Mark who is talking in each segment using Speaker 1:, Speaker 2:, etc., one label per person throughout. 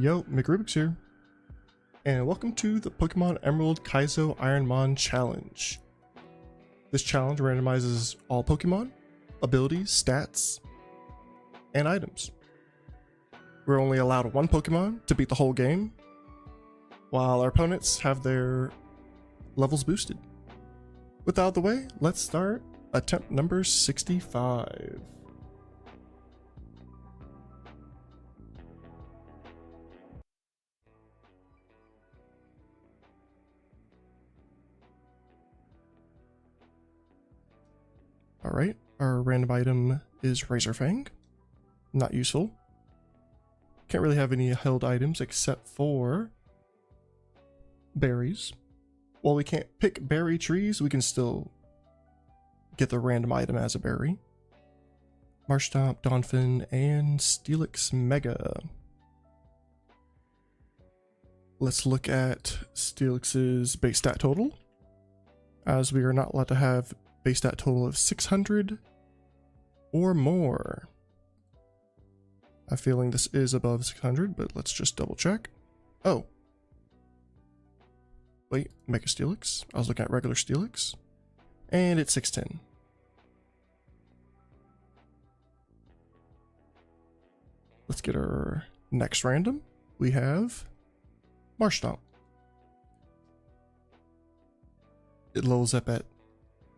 Speaker 1: Yo, McRubik's here, and welcome to the Pokemon Emerald Kaizo Ironmon Challenge. This challenge randomizes all Pokemon, abilities, stats, and items. We're only allowed one Pokemon to beat the whole game, while our opponents have their levels boosted. With that out of the way, let's start attempt number 65. Alright, our random item is Razor Fang. Not useful. Can't really have any held items except for berries. While we can't pick berry trees, we can still get the random item as a berry. Marshtomp, Donphin, and Steelix Mega. Let's look at Steelix's base stat total, as we are not allowed to have base stat total of 600 or more. I have a feeling this is above 600, but let's just double check. Oh. Wait, Mega Steelix. I was looking at regular Steelix. And it's 610. Let's get our next random. We have Marshtomp. It levels up at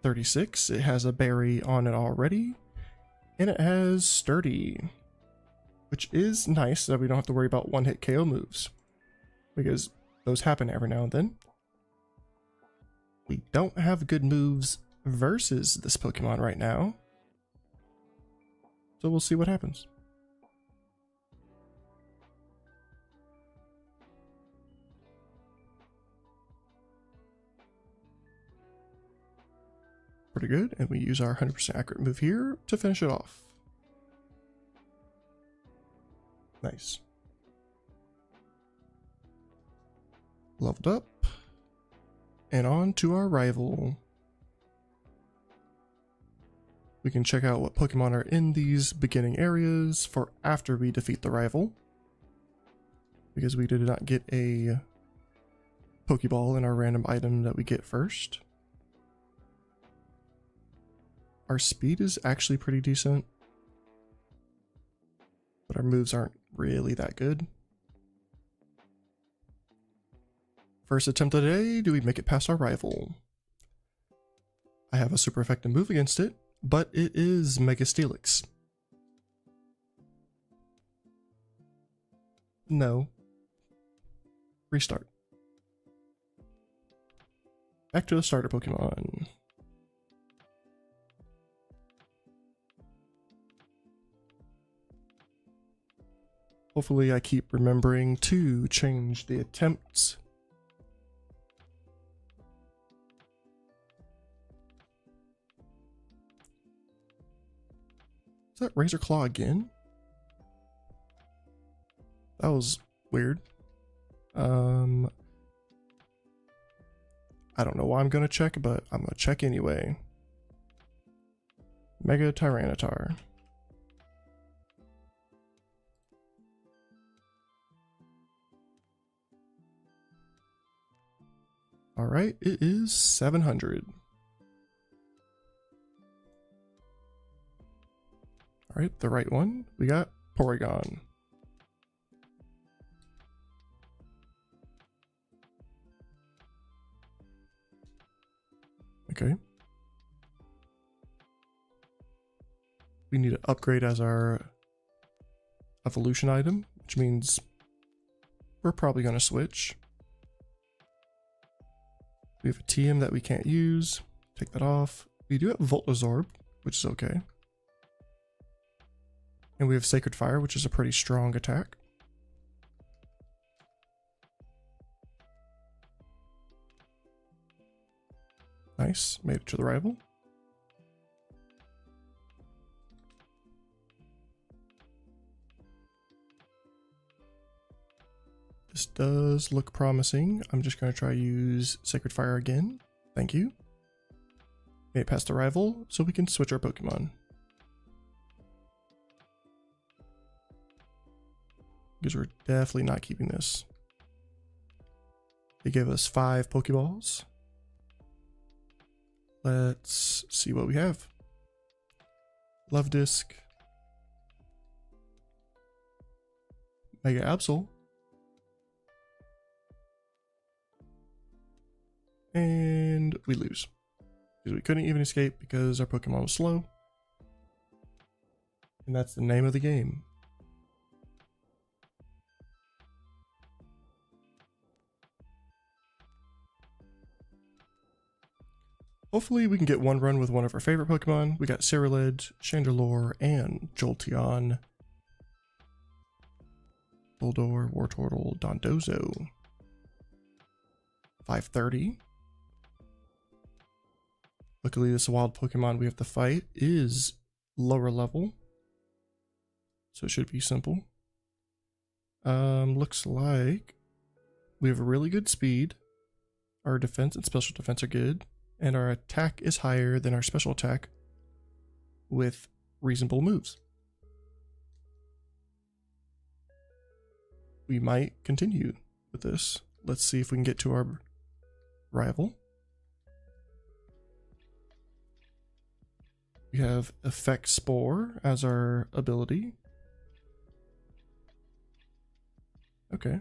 Speaker 1: 36. It has a berry on it already, and it has Sturdy, which is nice that we don't have to worry about one-hit KO moves, because those happen every now and then. We don't have good moves versus this Pokemon right now, so we'll see what happens. Pretty good, and we use our 100% accurate move here to finish it off. Nice. Leveled up, and on to our rival. We can check out what Pokemon are in these beginning areas for after we defeat the rival, because we did not get a Pokeball in our random item that we get first. Our speed is actually pretty decent, but our moves aren't really that good. First attempt of the day, do we make it past our rival? I have a super effective move against it, but it is Mega Steelix. No. Restart. Back to the starter Pokemon. Hopefully I keep remembering to change the attempts. Is that Razor Claw again? That was weird. I don't know why I'm gonna check, but I'm gonna check anyway. Mega Tyranitar. Alright, it is 700. Alright, the right one. We got Porygon. Okay. We need to upgrade as our evolution item, which means we're probably going to switch. We have a TM that we can't use. Take that off. We do have Voltazorb, which is okay. And we have Sacred Fire, which is a pretty strong attack. Nice. Made it to the rival. This does look promising. I'm just going to try to use Sacred Fire again. Thank you. Made it past the rival, so we can switch our Pokemon. because we're definitely not keeping this. They give us 5 Pokeballs. Let's see what we have. Love Disc. Mega Absol. And we lose. Because we couldn't even escape because our Pokemon was slow. And that's the name of the game. Hopefully we can get one run with one of our favorite Pokemon. We got Cerulege, Chandelure, and Jolteon. Bulldor, Wartortle, Dondozo. 530. Luckily this wild Pokemon we have to fight is lower level. So it should be simple. Looks like we have a really good speed. Our defense and special defense are good. And our attack is higher than our special attack with reasonable moves. We might continue with this. Let's see if we can get to our rival. We have Effect Spore as our ability. Okay.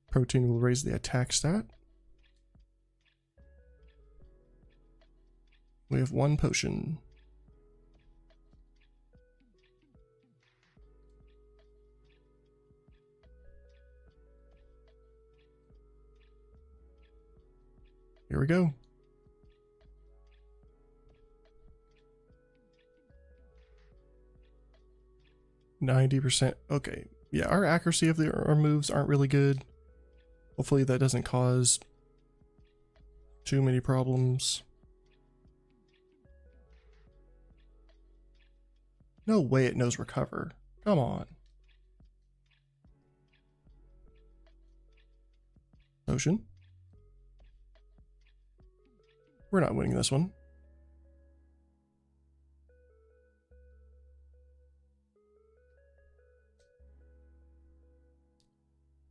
Speaker 1: Protein will raise the attack stat. We have 1 potion. Here we go. %. Okay. Yeah, our accuracy of our moves aren't really good. Hopefully that doesn't cause too many problems. No way it knows Recover. Come on. Potion. We're not winning this one.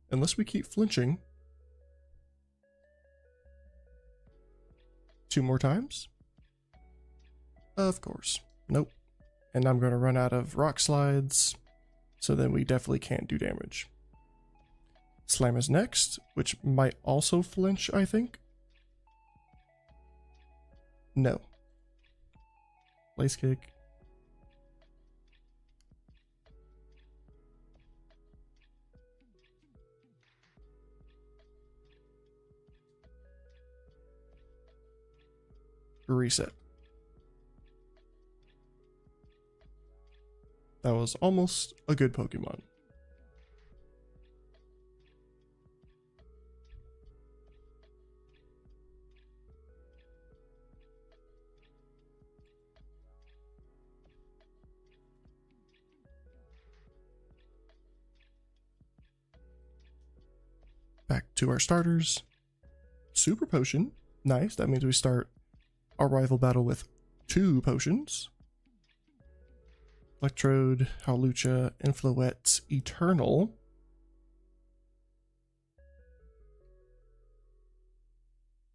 Speaker 1: Unless we keep flinching. 2 more times? Of course. Nope. And I'm going to run out of rock slides, so then we definitely can't do damage. Slam is next, which might also flinch, I think. No. Blaze Kick. Reset. That was almost a good Pokemon. Back to our starters. Super Potion. Nice. That means we start our rival battle with 2 potions. Electrode, Howlucha, Influette, Eternal.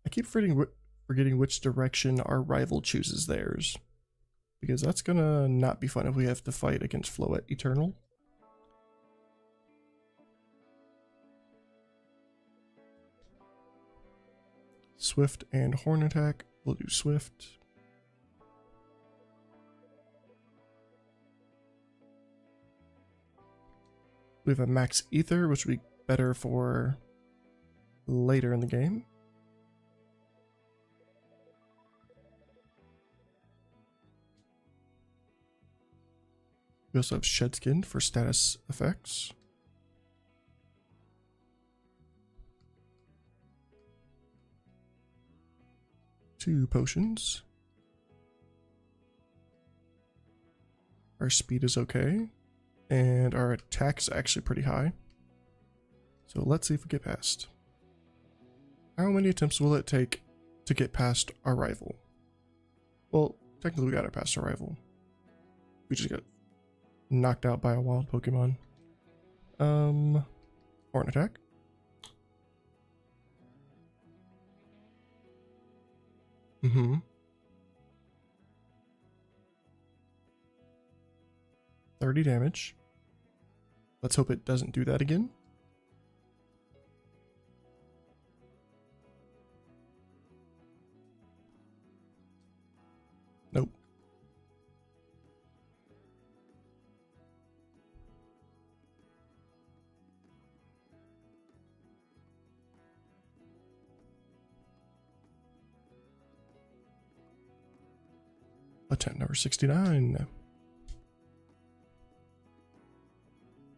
Speaker 1: I keep forgetting which direction our rival chooses theirs, because that's gonna not be fun if we have to fight against Floette Eternal. Swift and Horn Attack. We'll do Swift. We have a Max Ether, which will be better for later in the game. We also have Shed Skin for status effects. Two potions. Our speed is okay. And our attack is actually pretty high. So let's see if we get past. How many attempts will it take to get past our rival? Well, Technically, we got our past survival. We just got knocked out by a wild Pokemon. Horn attack. Mm-hmm. 30 damage. Let's hope it doesn't do that again. Nope. Attempt number 69.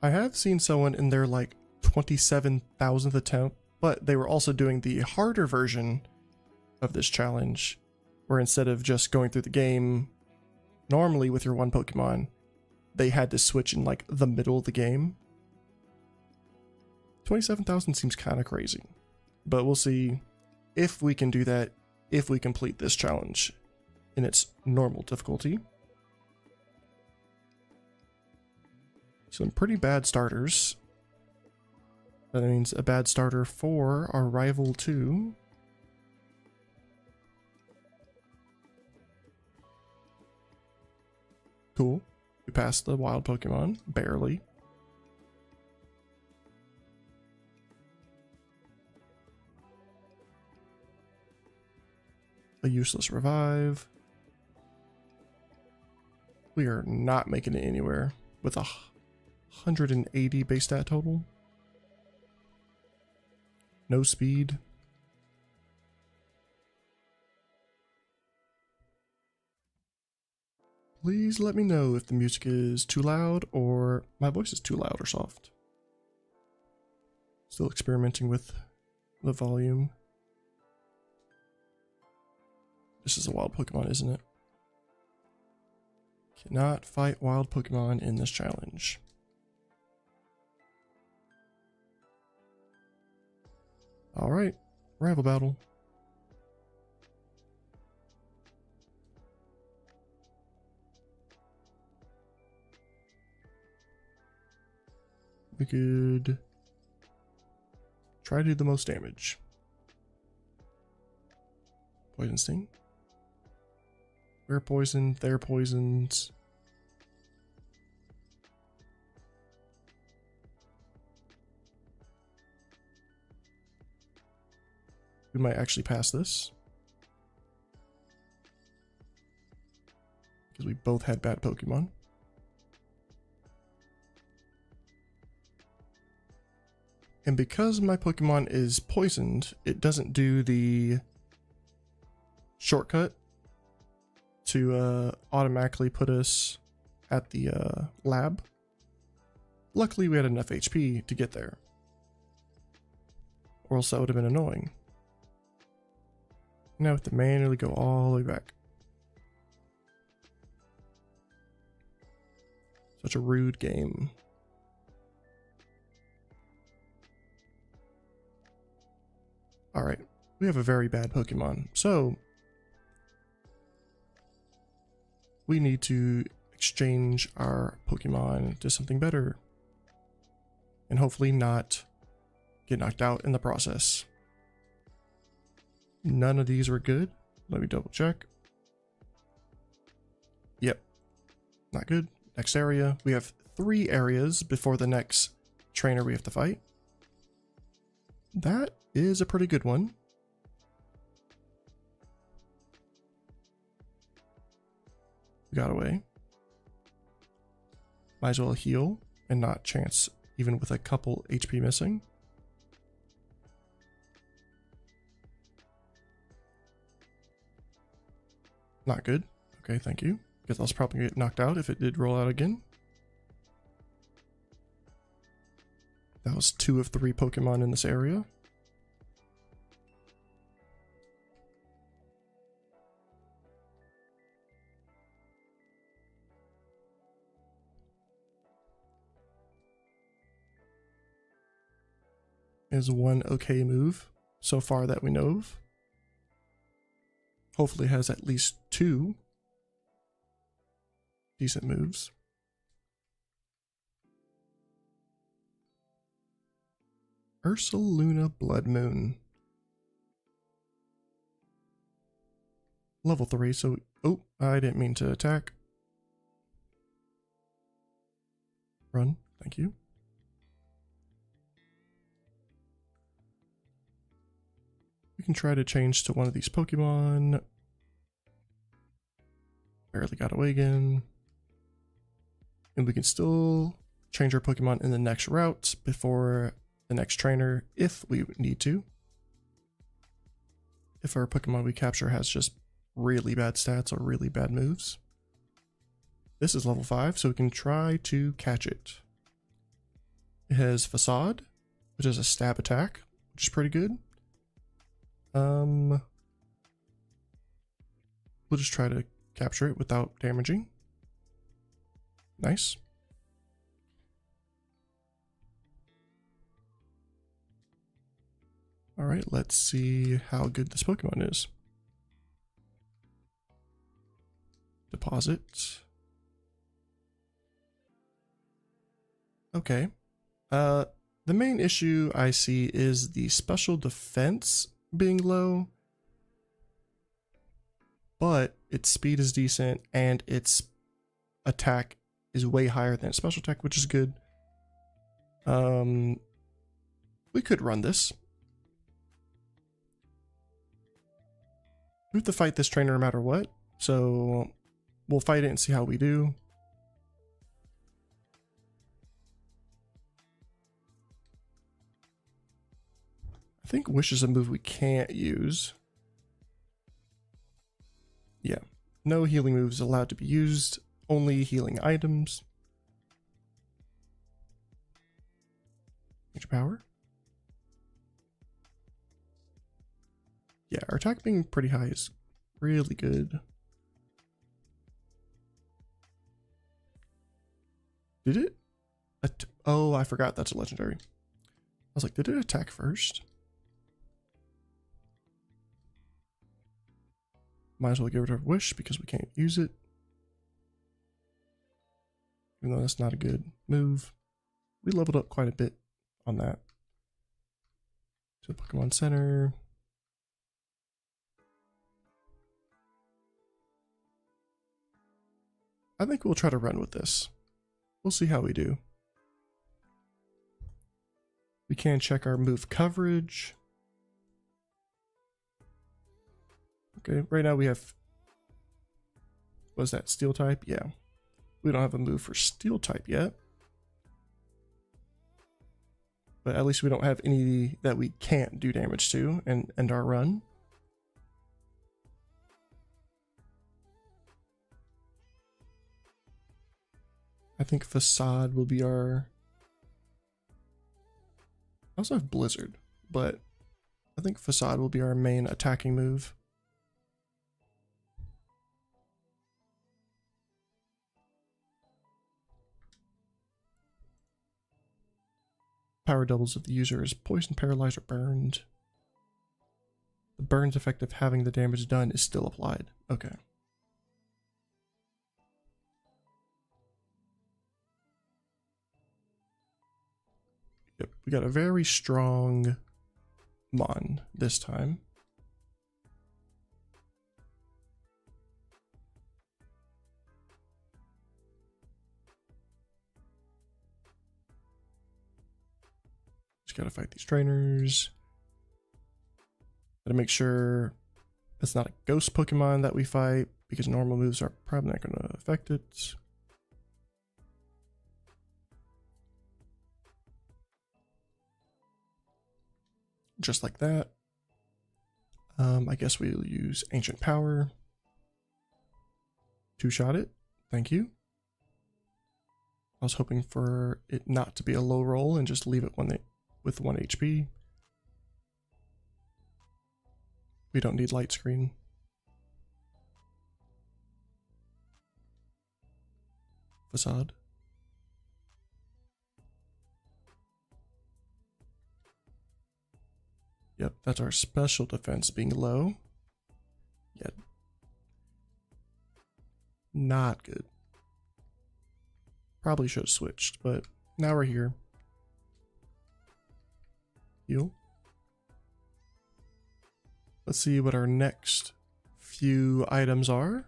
Speaker 1: I have seen someone in their like 27,000th attempt, but they were also doing the harder version of this challenge, where instead of just going through the game normally with your one Pokemon, they had to switch in like the middle of the game. 27,000 seems kind of crazy, but we'll see if we can do that if we complete this challenge in its normal difficulty. Some pretty bad starters. That means a bad starter for our rival 2. Cool. We passed the wild Pokemon, barely. A useless revive. We are not making it anywhere with a 180 base stat total. No speed. Please let me know if the music is too loud or my voice is too loud or soft. Still experimenting with the volume. This is a wild Pokemon, isn't it? Cannot fight wild Pokemon in this challenge. Alright, rival battle. We could try to do the most damage. Poison Sting. We're poisoned, they're poisoned. We might actually pass this, because we both had bad Pokemon. And because my Pokemon is poisoned, it doesn't do the shortcut to automatically put us at the lab. Luckily, we had enough HP to get there, or else that would have been annoying. Now we have to manually go all the way back. Such a rude game. Alright, we have a very bad Pokemon, so we need to exchange our Pokemon to something better. And hopefully not get knocked out in the process. None of these were good. Let me double check. Yep, not good. Next area. We have 3 areas before the next trainer we have to fight. That is a pretty good one. We got away. Might as well heal and not chance even with a couple HP missing. Not good. Okay, thank you. Because I was probably going to get knocked out if it did roll out again. That was 2 of 3 Pokemon in this area. Is one okay move so far that we know of. Hopefully it has at least 2 decent moves. Ursaluna Blood Moon. Level 3, so... Oh, I didn't mean to attack. Run, thank you. We can try to change to one of these Pokemon. Barely got away again. And we can still change our Pokemon in the next route before the next trainer if we need to. If our Pokemon we capture has just really bad stats or really bad moves. This is level 5, so we can try to catch it. It has Facade, which is a stab attack, which is pretty good. We'll just try to capture it without damaging. Nice. All right, let's see how good this Pokemon is. Deposit. Okay. The main issue I see is the special defense being low, but its speed is decent and its attack is way higher than its special attack, which is good. We could run this. We have to fight this trainer no matter what, so we'll fight it and see how we do. I think Wish is a move we can't use. Yeah, no healing moves allowed to be used, only healing items. Nature power. Yeah, our attack being pretty high is really good. Did it? Oh, I forgot that's a legendary. I was like, did it attack first? Might as well get rid of Wish because we can't use it. Even though that's not a good move. We leveled up quite a bit on that. To the Pokemon Center. I think we'll try to run with this. We'll see how we do. We can check our move coverage. Okay, right now we have, what is that, Steel type? Yeah. We don't have a move for Steel type yet. But at least we don't have any that we can't do damage to and end our run. I think Facade will be our... I also have Blizzard, but I think Facade will be our main attacking move. Power doubles if the user is poisoned, paralyzed, or burned. The burn's effect of having the damage done is still applied. Okay. Yep, we got a very strong Mon this time. Just gotta fight these trainers. Gotta make sure it's not a ghost Pokemon that we fight, because normal moves are probably not gonna affect it. Just like that. I guess we'll use Ancient Power. Two-shot it. Thank you. I was hoping for it not to be a low roll and just leave it with 1 HP. We don't need light screen. Facade. Yep, that's our special defense being low. Yeah. Not good. Probably should have switched, but now we're here. Heal. Let's see what our next few items are.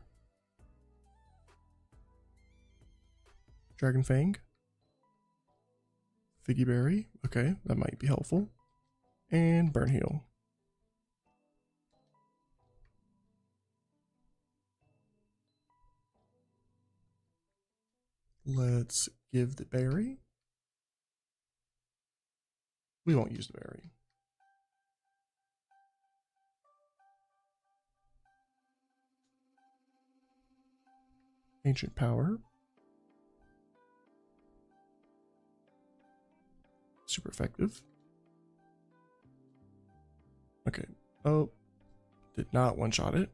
Speaker 1: Dragon Fang. Figgy Berry. Okay, that might be helpful. And Burn Heal. Let's give the berry. We won't use the berry. Ancient Power. Super effective. Okay. Oh, did not one-shot it.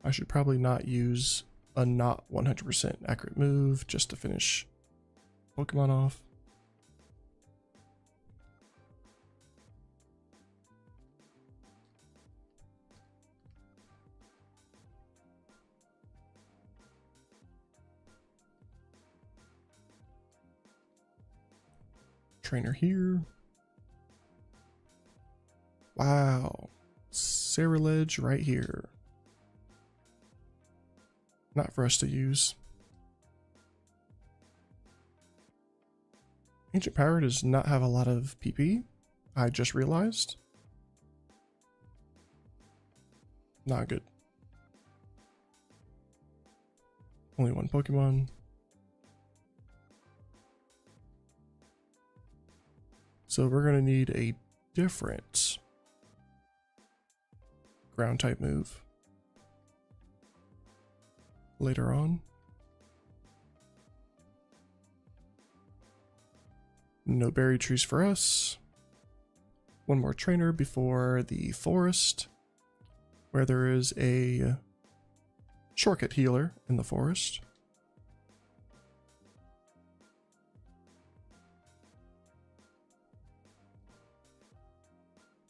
Speaker 1: I should probably not use a not 100% accurate move just to finish Pokemon off. Trainer here. Wow. Cerulege right here. Not for us to use. Ancient Power does not have a lot of PP. I just realized. Not good. Only one Pokemon. So we're going to need a different ground type move later on. No berry trees for us. One more trainer before the forest, where there is a shortcut healer in the forest.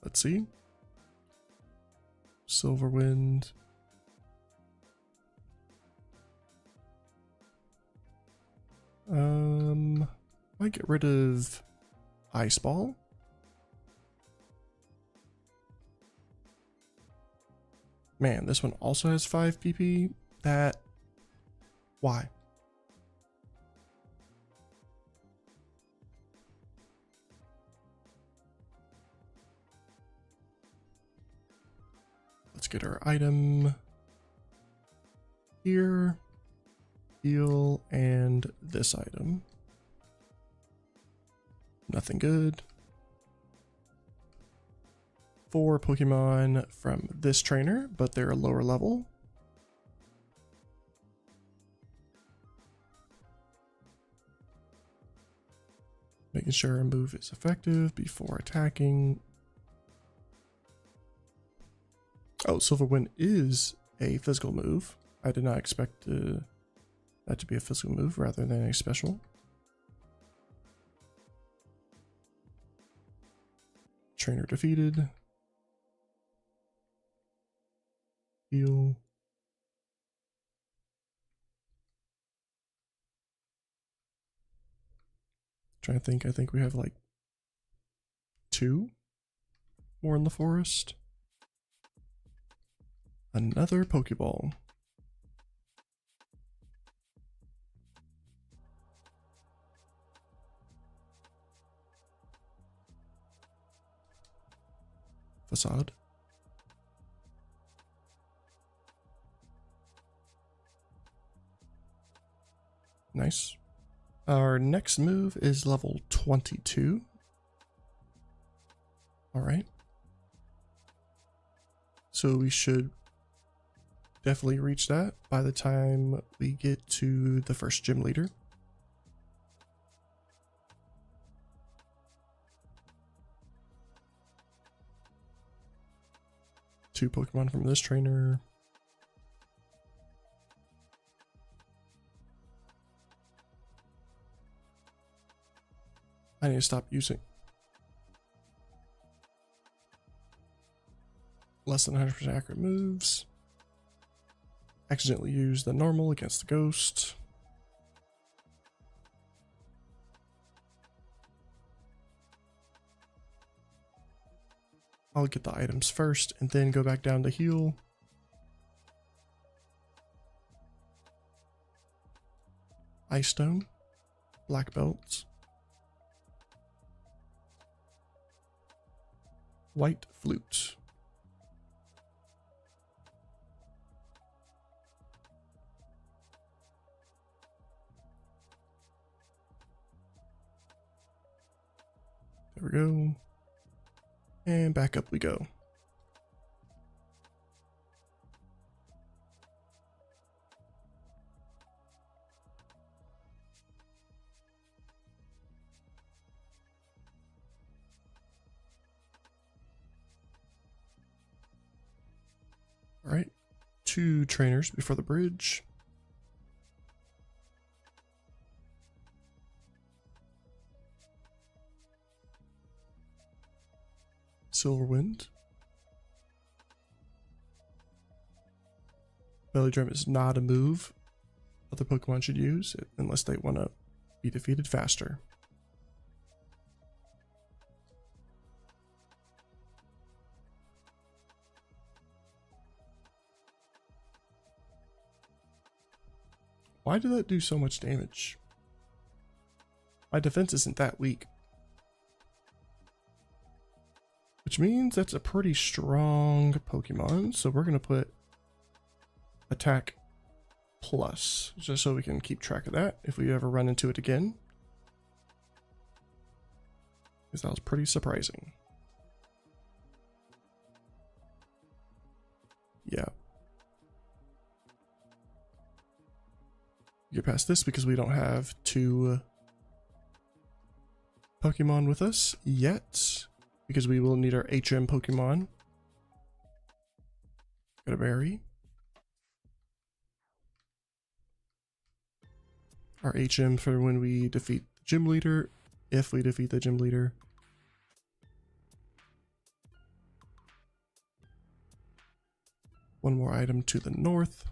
Speaker 1: Let's see. Silverwind. Might get rid of Ice Ball. Man, this one also has 5 PP. Why? Let's get our item here, heal, and this item. Nothing good. 4 Pokemon from this trainer, but they're a lower level. Making sure a move is effective before attacking. Oh, Silverwind is a physical move. I did not expect that to be a physical move rather than a special. Trainer defeated. Heal. Trying to think, I think we have like 2 more in the forest. Another Pokeball. Facade. Nice. Our next move is level 22. All right. So we should definitely reach that by the time we get to the first gym leader. Two Pokemon from this trainer. I need to stop using less than 100% accurate moves. accidentally use the normal against the ghost. I'll get the items first and then go back down to heal. Ice Stone, Black Belts, White Flute. There we go. And back up we go. All right, 2 trainers before the bridge. Silverwind. Belly Drum is not a move other Pokemon should use unless they want to be defeated faster. Why did that do so much damage? My defense isn't that weak. Which means that's a pretty strong Pokemon, so we're going to put attack plus, just so we can keep track of that if we ever run into it again. Because that was pretty surprising. Yeah. Get past this because we don't have 2 Pokemon with us yet. Because we will need our HM Pokemon. Got a berry. Our HM for when we defeat the gym leader, if we defeat the gym leader. One more item to the north.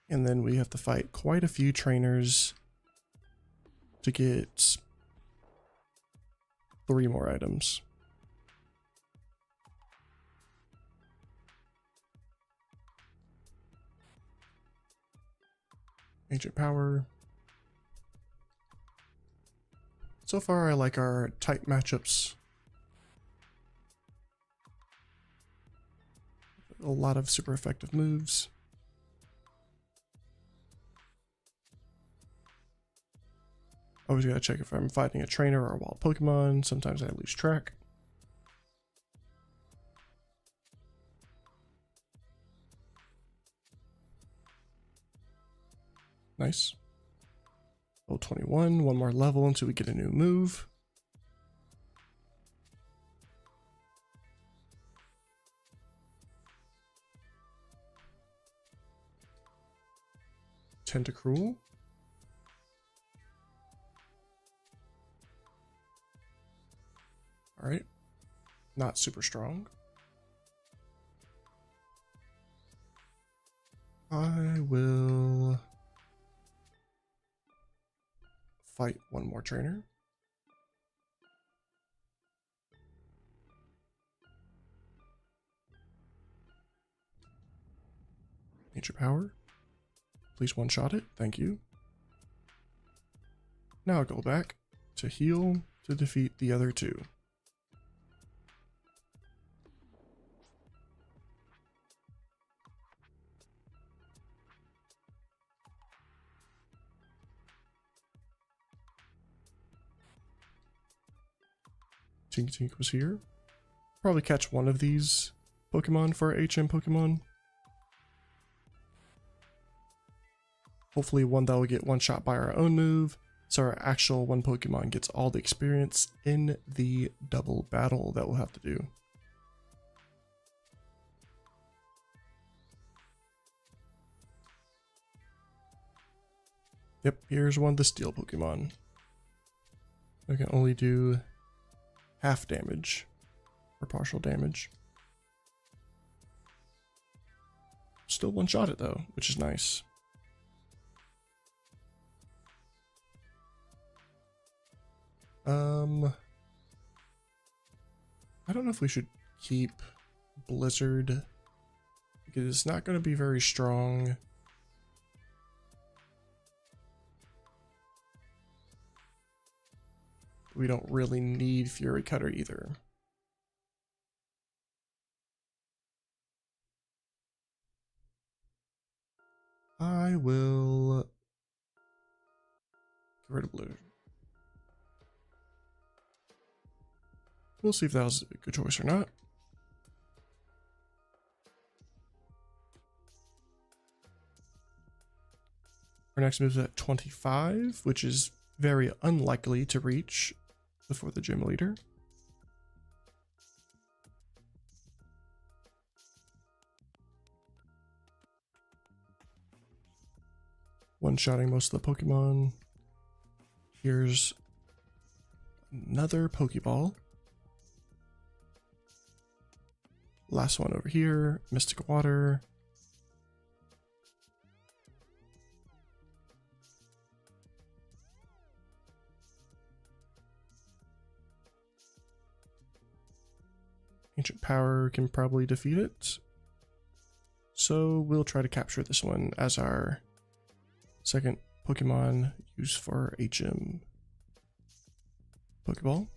Speaker 1: And then we have to fight quite a few trainers to get 3 more items. Ancient Power. So far, I like our type matchups. A lot of super effective moves. Always gotta check if I'm fighting a trainer or a wild Pokemon. Sometimes I lose track. Nice. Level 21, 1 more level until we get a new move. Tentacruel. All right, not super strong. I will fight 1 more trainer. Nature Power. Please one-shot it. Thank you. Now I'll go back to heal to defeat the other 2. Tink was here. Probably catch one of these Pokemon for our HM Pokemon. Hopefully one that will get one shot by our own move, so our actual 1 Pokemon gets all the experience in the double battle that we'll have to do. Yep, here's one of the steel Pokemon. I can only do half damage. for partial damage. Still one-shot it though, which is nice. I don't know if we should keep Blizzard because it's not going to be very strong. We don't really need Fury Cutter either. I will get rid of Blizzard. We'll see if that was a good choice or not. Our next move is at 25, which is very unlikely to reach before the gym leader. One-shotting most of the Pokemon. Here's another Pokeball. Last one over here, Mystic Water. Ancient Power can probably defeat it. So we'll try to capture this one as our second Pokemon used for HM. Pokeball.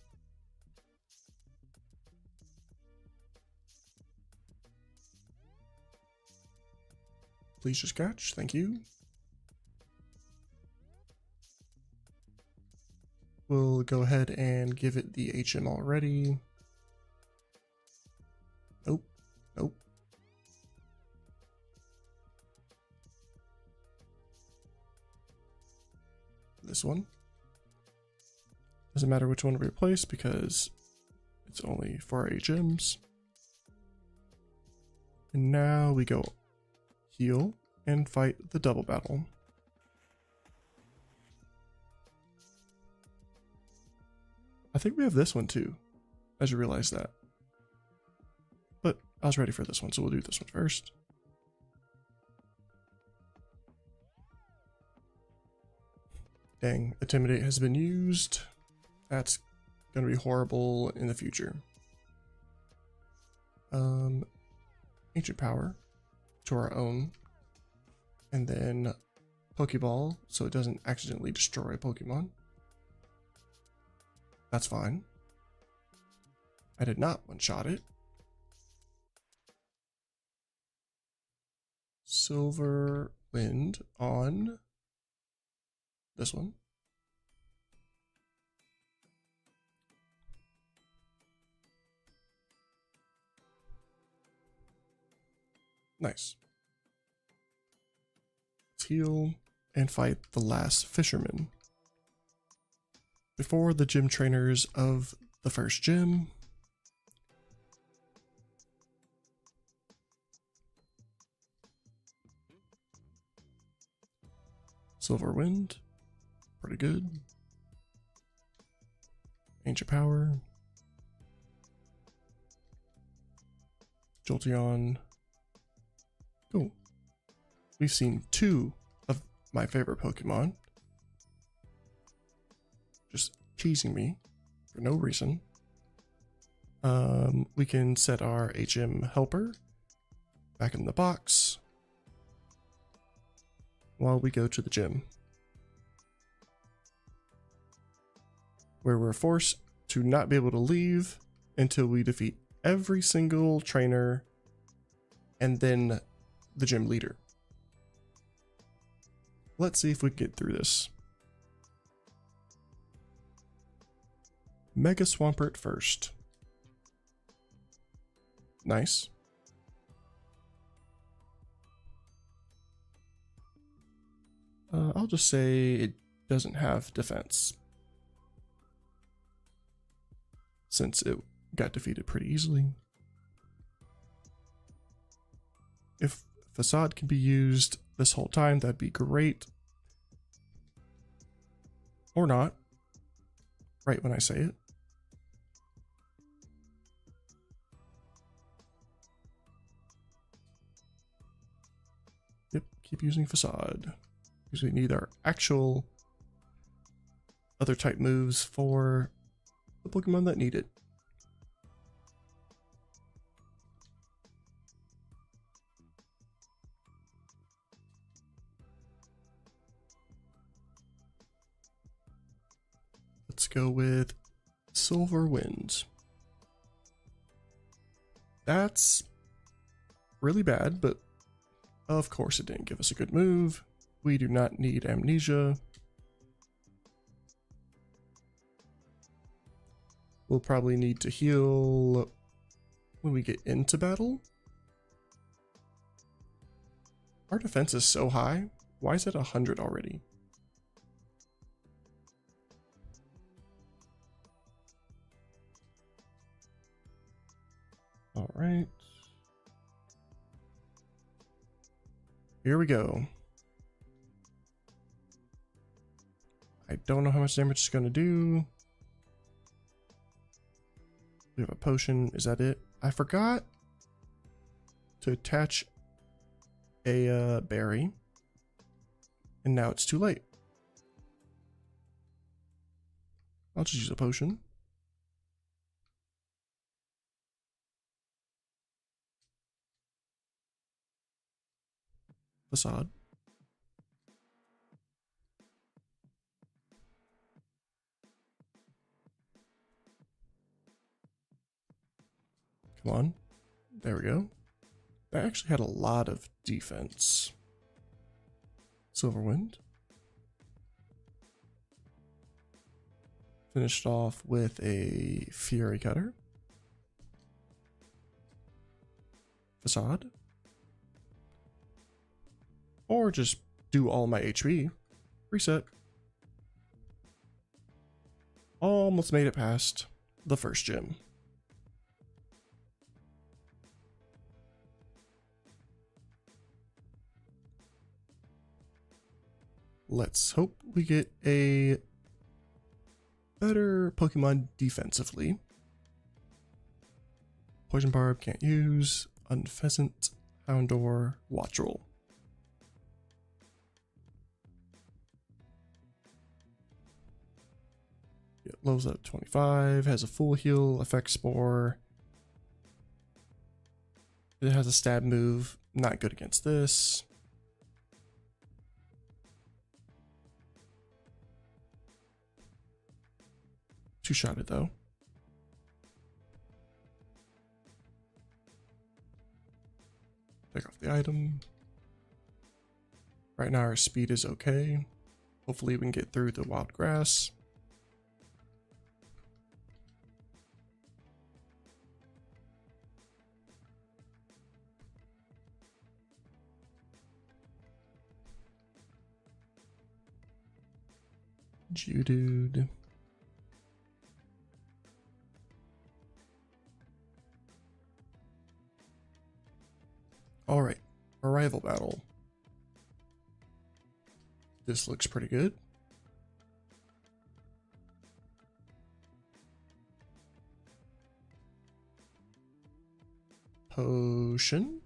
Speaker 1: Please just catch, thank you. We'll go ahead and give it the HM already. Nope, nope. This one. Doesn't matter which one we replace because it's only for our HMs. And now we go heal and fight the double battle. I think we have this one too. I just realized that. But I was ready for this one, so we'll do this one first. Dang, Intimidate has been used. That's gonna be horrible in the future. Ancient Power to our own, and then Pokeball so it doesn't accidentally destroy a Pokemon. That's fine. I did not one-shot it. Silver Wind on this one. Nice. Let's heal and fight the last fisherman before the gym trainers of the first gym. Silver Wind, pretty good. Ancient Power. Jolteon. Cool. We've seen two of my favorite Pokemon just teasing me for no reason. We can set our HM helper back in the box while we go to the gym, where we're forced to not be able to leave until we defeat every single trainer and then the gym leader. Let's see if we can get through this. Mega Swampert first. Nice. I'll just say it doesn't have defense, since it got defeated pretty easily. If Facade can be used this whole time, that'd be great. Or not, right when I say it. keep using Facade. Because we need our actual other type moves for the Pokemon that need it. Let's go with Silver Wind. That's really bad, but of course it didn't give us a good move. We do not need Amnesia. We'll probably need to heal when we get into battle. Our defense is so high. Why is it 100 already? All right. Here we go. I don't know how much damage it's going to do. We have a potion. Is that it? I forgot to attach a berry. And now it's too late. I'll just use a potion. Facade. Come on. There we go. That actually had a lot of defense. Silverwind. Finished off with a Fury Cutter. Facade. Or just do all my HP. Reset. Almost made it past the first gym. Let's hope we get a better Pokemon defensively. Poison Barb can't use. Unpheasant, Houndour, Wattrel. It lows up 25, has a full heal, Effect Spore. It has a stab move, not good against this. Two-shotted though. Take off the item. Right now our speed is okay. Hopefully we can get through the wild grass. Geodude. Alright, Arrival Battle. This looks pretty good. Potion.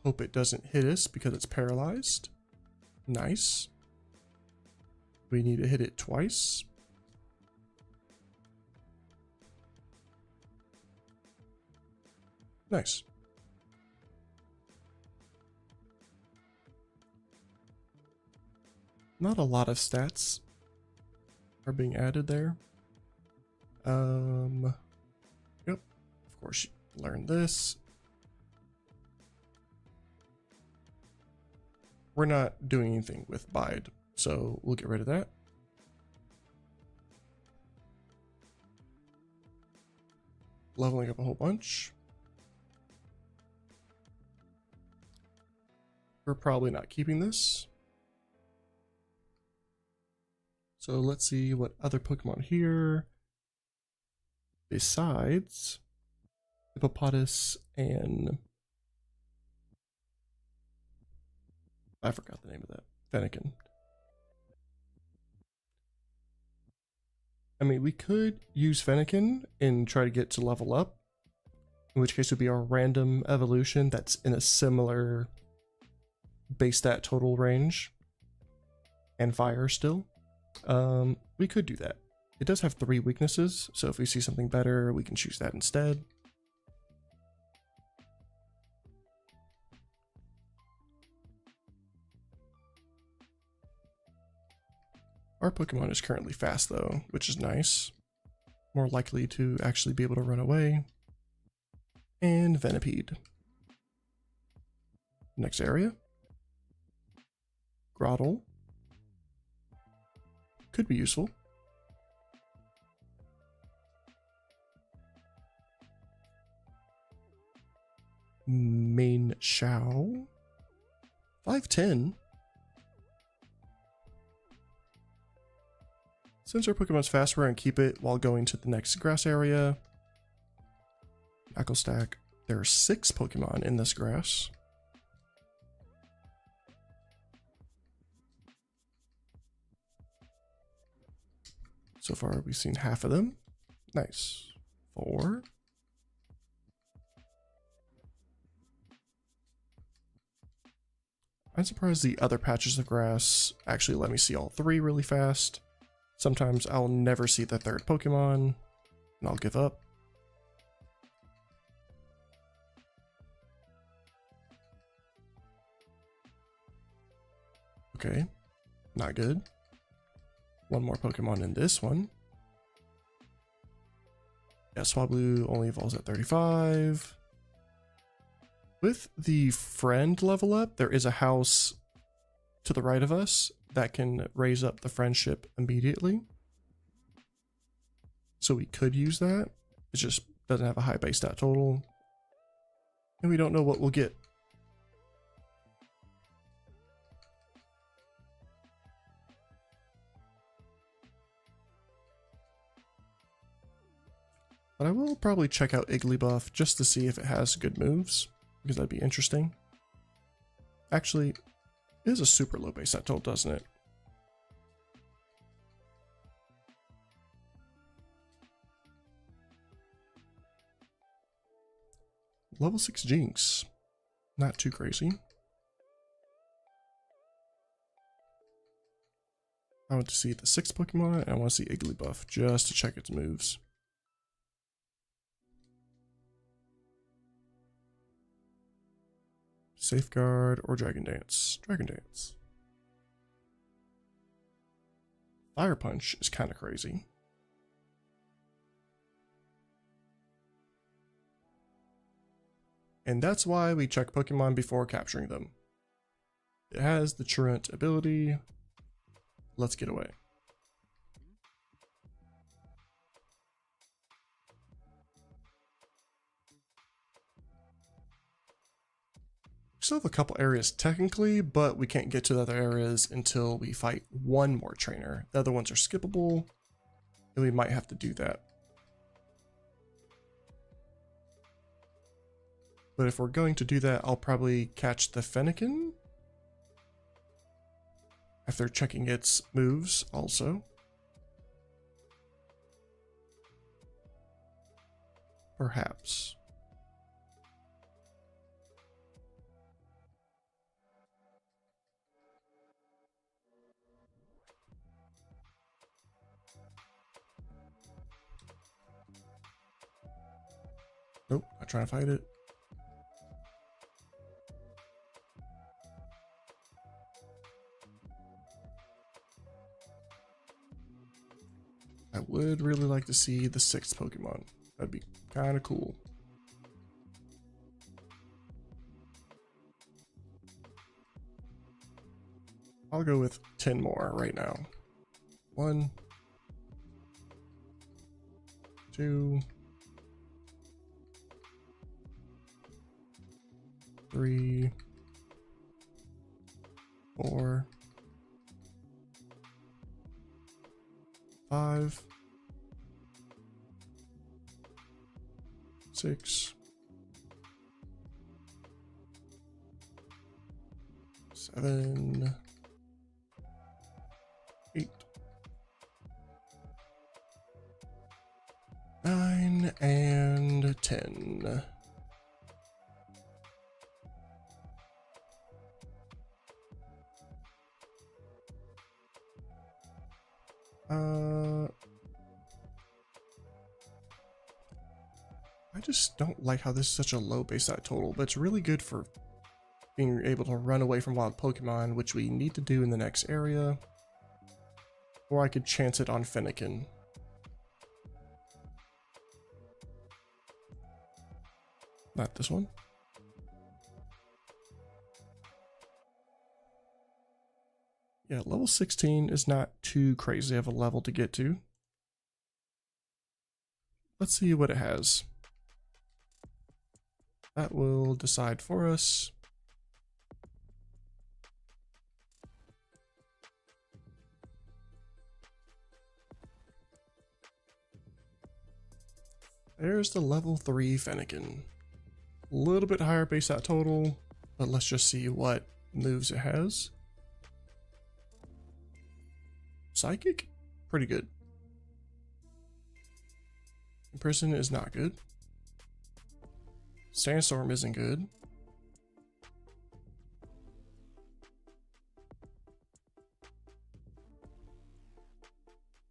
Speaker 1: Hope it doesn't hit us because it's paralyzed. Nice. We need to hit it twice. Nice. Not a lot of stats are being added there. Yep. Of course, you learn this. We're not doing anything with Bide, so we'll get rid of that. Leveling up a whole bunch. We're probably not keeping this. So let's see what other Pokemon here besides Hippopotas and I forgot the name of that. Fennekin. I mean, we could use Fennekin and try to get to level up, in which case it would be our random evolution that's in a similar base stat total range and fire still, we could do that. It does have 3 weaknesses, so if we see something better, we can choose that instead. Our Pokemon is currently fast though, which is nice. More likely to actually be able to run away. And Venipede. Next area. Grottle. Could be useful. Main Shao. 5'10". Since our Pokemon's fast, we're going to keep it while going to the next grass area. Knuckle Stack. There are 6 Pokemon in this grass. So far, we've seen half of them. Nice. 4. I'm surprised the other patches of grass actually let me see all 3 really fast. Sometimes I'll never see the 3rd Pokemon, and I'll give up. Okay, not good. One more Pokemon in this one. Yeah, Swablu only evolves at 35. With the friend level up, there is a house to the right of us that can raise up the friendship immediately. So we could use that. It just doesn't have a high base stat total. And we don't know what we'll get. But I will probably check out Igglybuff just to see if it has good moves, because that'd be interesting. Actually, it is a super low base stat total, doesn't it? Level 6 Jinx. Not too crazy. I want to see the 6th Pokemon, and I want to see Igglybuff just to check its moves. Safeguard or Dragon Dance? Dragon Dance. Fire Punch is kind of crazy. And that's why we check Pokemon before capturing them. It has the Truant ability. Let's get away. We still have a couple areas technically, but we can't get to the other areas until we fight one more trainer. The other ones are skippable, and we might have to do that. But if we're going to do that, I'll probably catch the Fennekin after checking its moves also. Perhaps. Nope, not trying to fight it. I would really like to see the 6th Pokemon. That'd be kind of cool. I'll go with 10 more right now. 1, 2, 3, 4, 5, 6, 7, 8, 9, and 10. I just don't like how this is such a low base stat total, but it's really good for being able to run away from wild Pokemon, which we need to do in the next area. Or I could chance it on Fennekin. Not this one. Yeah, level 16 is not too crazy of a level to get to. Let's see what it has. That will decide for us. There's the level 3 Fennekin. A little bit higher base stat total, but let's just see what moves it has. Psychic? Pretty good. Imprison is not good. Sandstorm isn't good.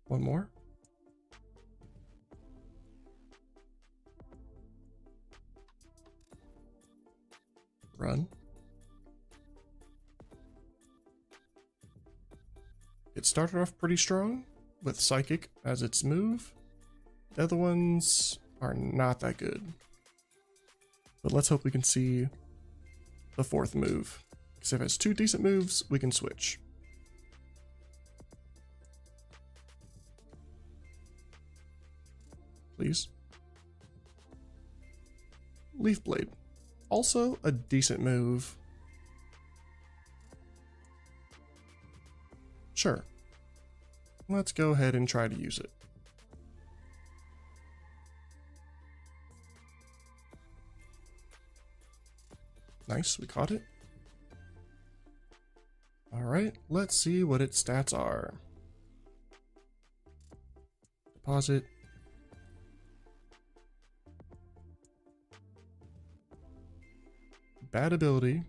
Speaker 1: One more. Run. It started off pretty strong with Psychic as its move. The other ones are not that good. But let's hope we can see the fourth move. Because if it has two decent moves, we can switch. Please. Leaf Blade. Also a decent move. Sure. Let's go ahead and try to use it. Nice, we caught it. Alright, let's see what its stats are. Deposit. Bad ability.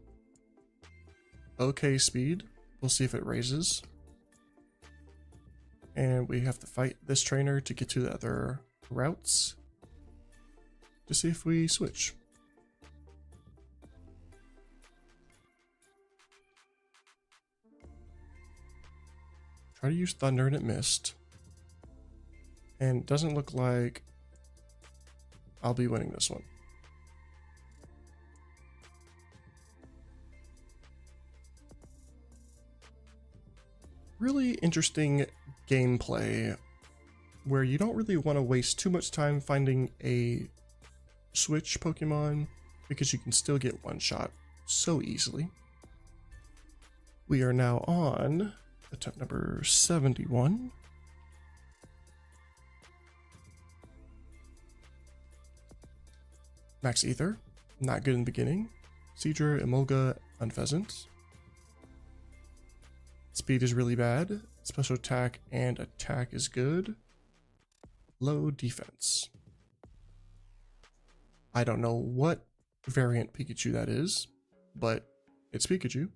Speaker 1: Okay speed. We'll see if it raises. And we have to fight this trainer to get to the other routes to see if we switch. Try to use Thunder and it missed. And it doesn't look like I'll be winning this one. Really interesting gameplay where you don't really want to waste too much time finding a switch Pokemon because you can still get one shot so easily. We are now on attempt number 71. Max Ether, not good in the beginning. Seadra, Emolga, Unpheasant. Speed is really bad. Special attack and attack is good. Low defense. I don't know what variant Pikachu that is, but it's Pikachu.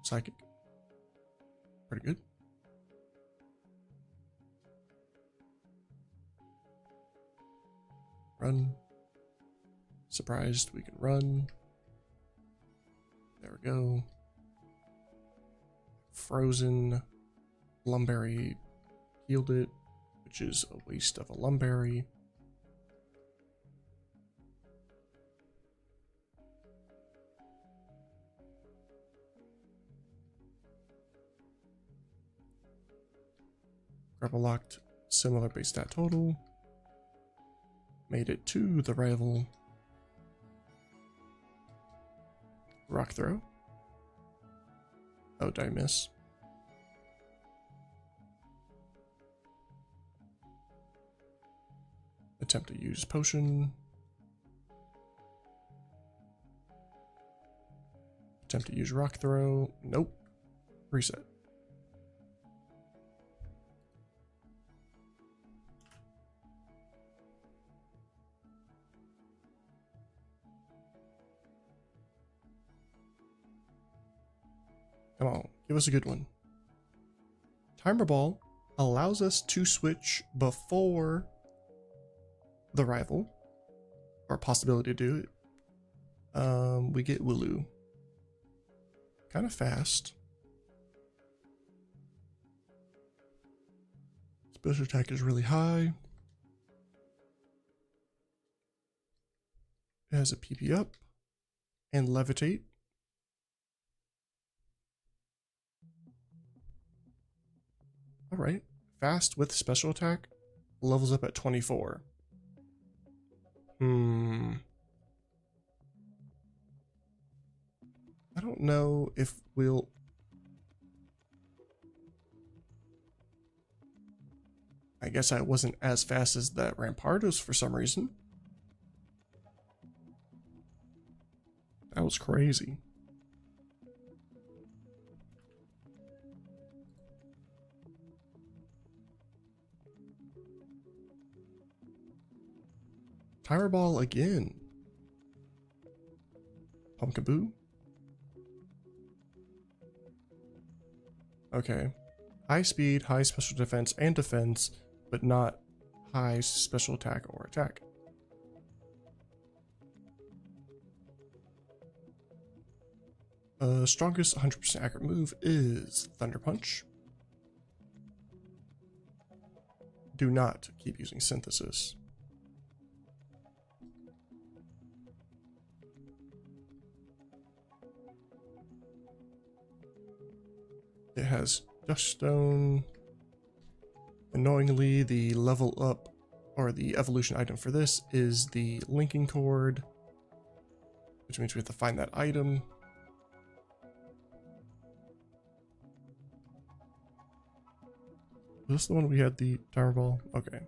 Speaker 1: Psychic. Pretty good. Run. Surprised we can run. There we go. Frozen. Lumberry healed it, which is a waste of a Lumberry. Grapple locked, similar base stat total. Made it to the rival. Rock throw. Oh, did I miss? Attempt to use potion. Attempt to use rock throw. Nope. Reset. Come on, give us a good one. Timer Ball allows us to switch before the rival, or possibility to do it. We get Wooloo. Kind of fast. Special attack is really high. It has a PP up and levitate. All right, fast with special attack, levels up at 24. I don't know if we'll... I guess I wasn't as fast as that Rampardos for some reason. That was crazy. Timer Ball again. Pumpkaboo. Okay. High speed, high special defense and defense, but not high special attack or attack. Strongest 100% accurate move is Thunder Punch. Do not keep using Synthesis. It has Dust Stone. Annoyingly, the level up or the evolution item for this is the linking cord, which means we have to find that item. Was this the one we had the Timer Ball? Okay.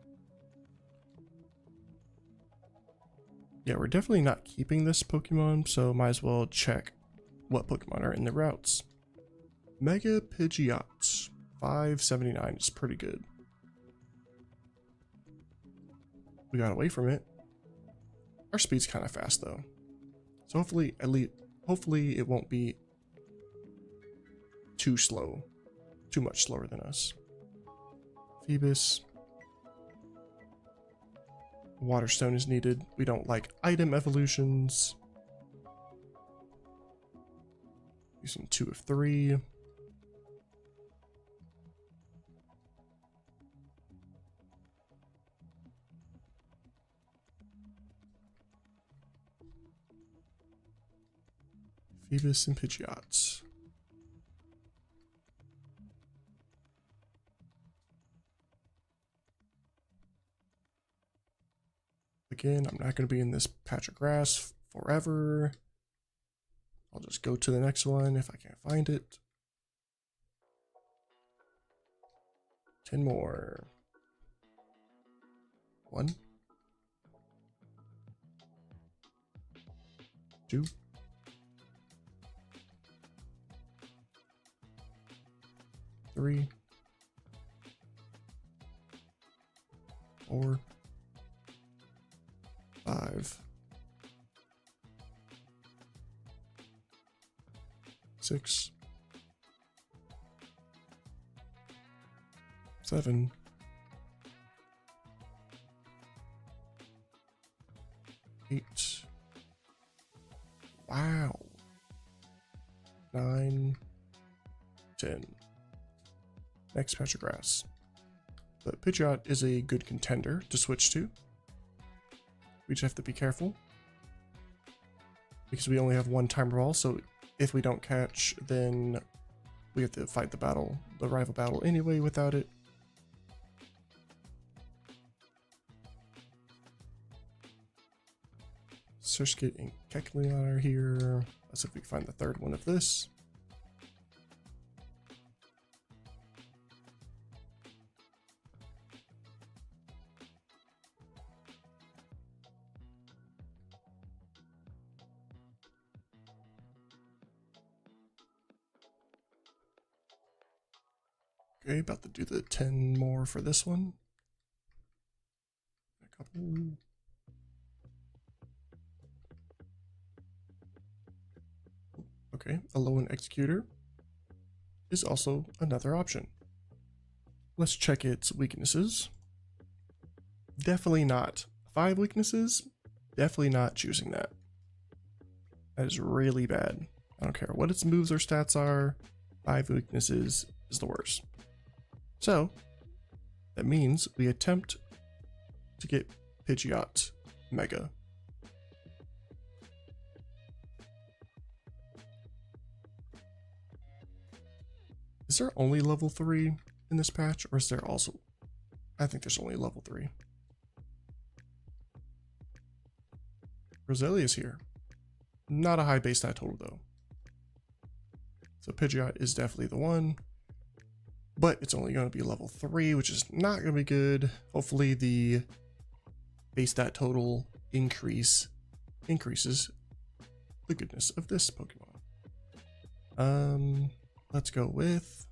Speaker 1: Yeah, we're definitely not keeping this Pokemon, so might as well check what Pokemon are in the routes. Mega Pidgeot, 579 is pretty good. We got away from it. Our speed's kind of fast though, so hopefully it won't be too slow, too much slower than us. Phoebus. Water Stone is needed. We don't like item evolutions. Using 2 of 3. Phoebus and Pidgeots. Again, I'm not going to be in this patch of grass forever. I'll just go to the next one if I can't find it. 10 more. 1. 2. 3. 4. 5. 6. 7. 8. Wow. 9. 10. Next patch of grass. But Pidgeot is a good contender to switch to. We just have to be careful, because we only have one Timer Ball, so if we don't catch, then we have to fight the rival battle anyway without it. Surskit and Kecleon are here. Let's see if we can find the third one of this. Okay, about to do the 10 more for this one. A couple. Okay, a Alolan Executor. is also another option. Let's check its weaknesses. Definitely not 5 weaknesses. Definitely not choosing that. That is really bad. I don't care what its moves or stats are. 5 weaknesses is the worst. So that means we attempt to get Pidgeot Mega. Is there only level 3 in this patch, or is there also... I think there's only level 3. Roselia's here. Not a high base stat total though. So Pidgeot is definitely the one. But it's only going to be level 3, which is not going to be good. Hopefully the base stat total increases the goodness of this Pokemon. Let's go with...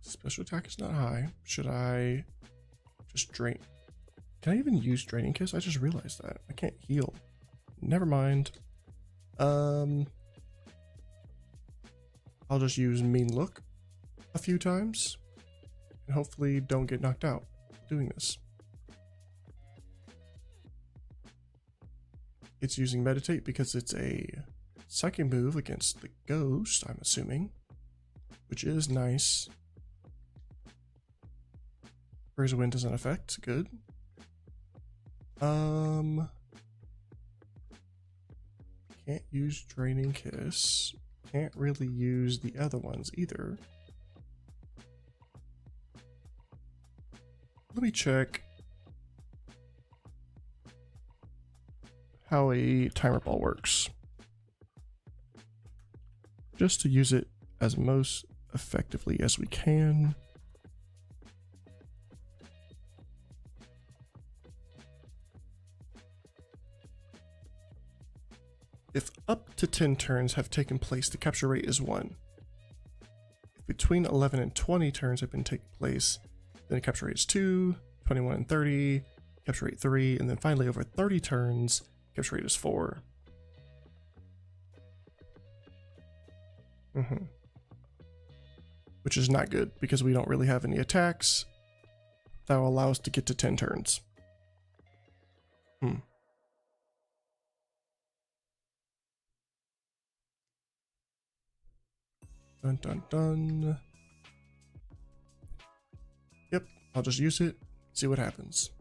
Speaker 1: Special attack is not high. Should I just drain? Can I even use Draining Kiss? I just realized that. I can't heal. Never mind. I'll just use Mean Look a few times and hopefully don't get knocked out doing this. It's using Meditate because it's a psychic move against the ghost, I'm assuming, which is nice. Razor Wind doesn't affect, good. Can't use Draining Kiss. Can't really use the other ones either. Let me check how a timer ball works, just to use it as most effectively as we can. If up to 10 turns have taken place, the capture rate is 1. If between 11 and 20 turns have been taking place, then the capture rate is 2, 21 and 30, capture rate 3, and then finally over 30 turns, capture rate is 4. Which is not good because we don't really have any attacks that will allow us to get to 10 turns. Dun dun dun. Yep, I'll just use it, see what happens.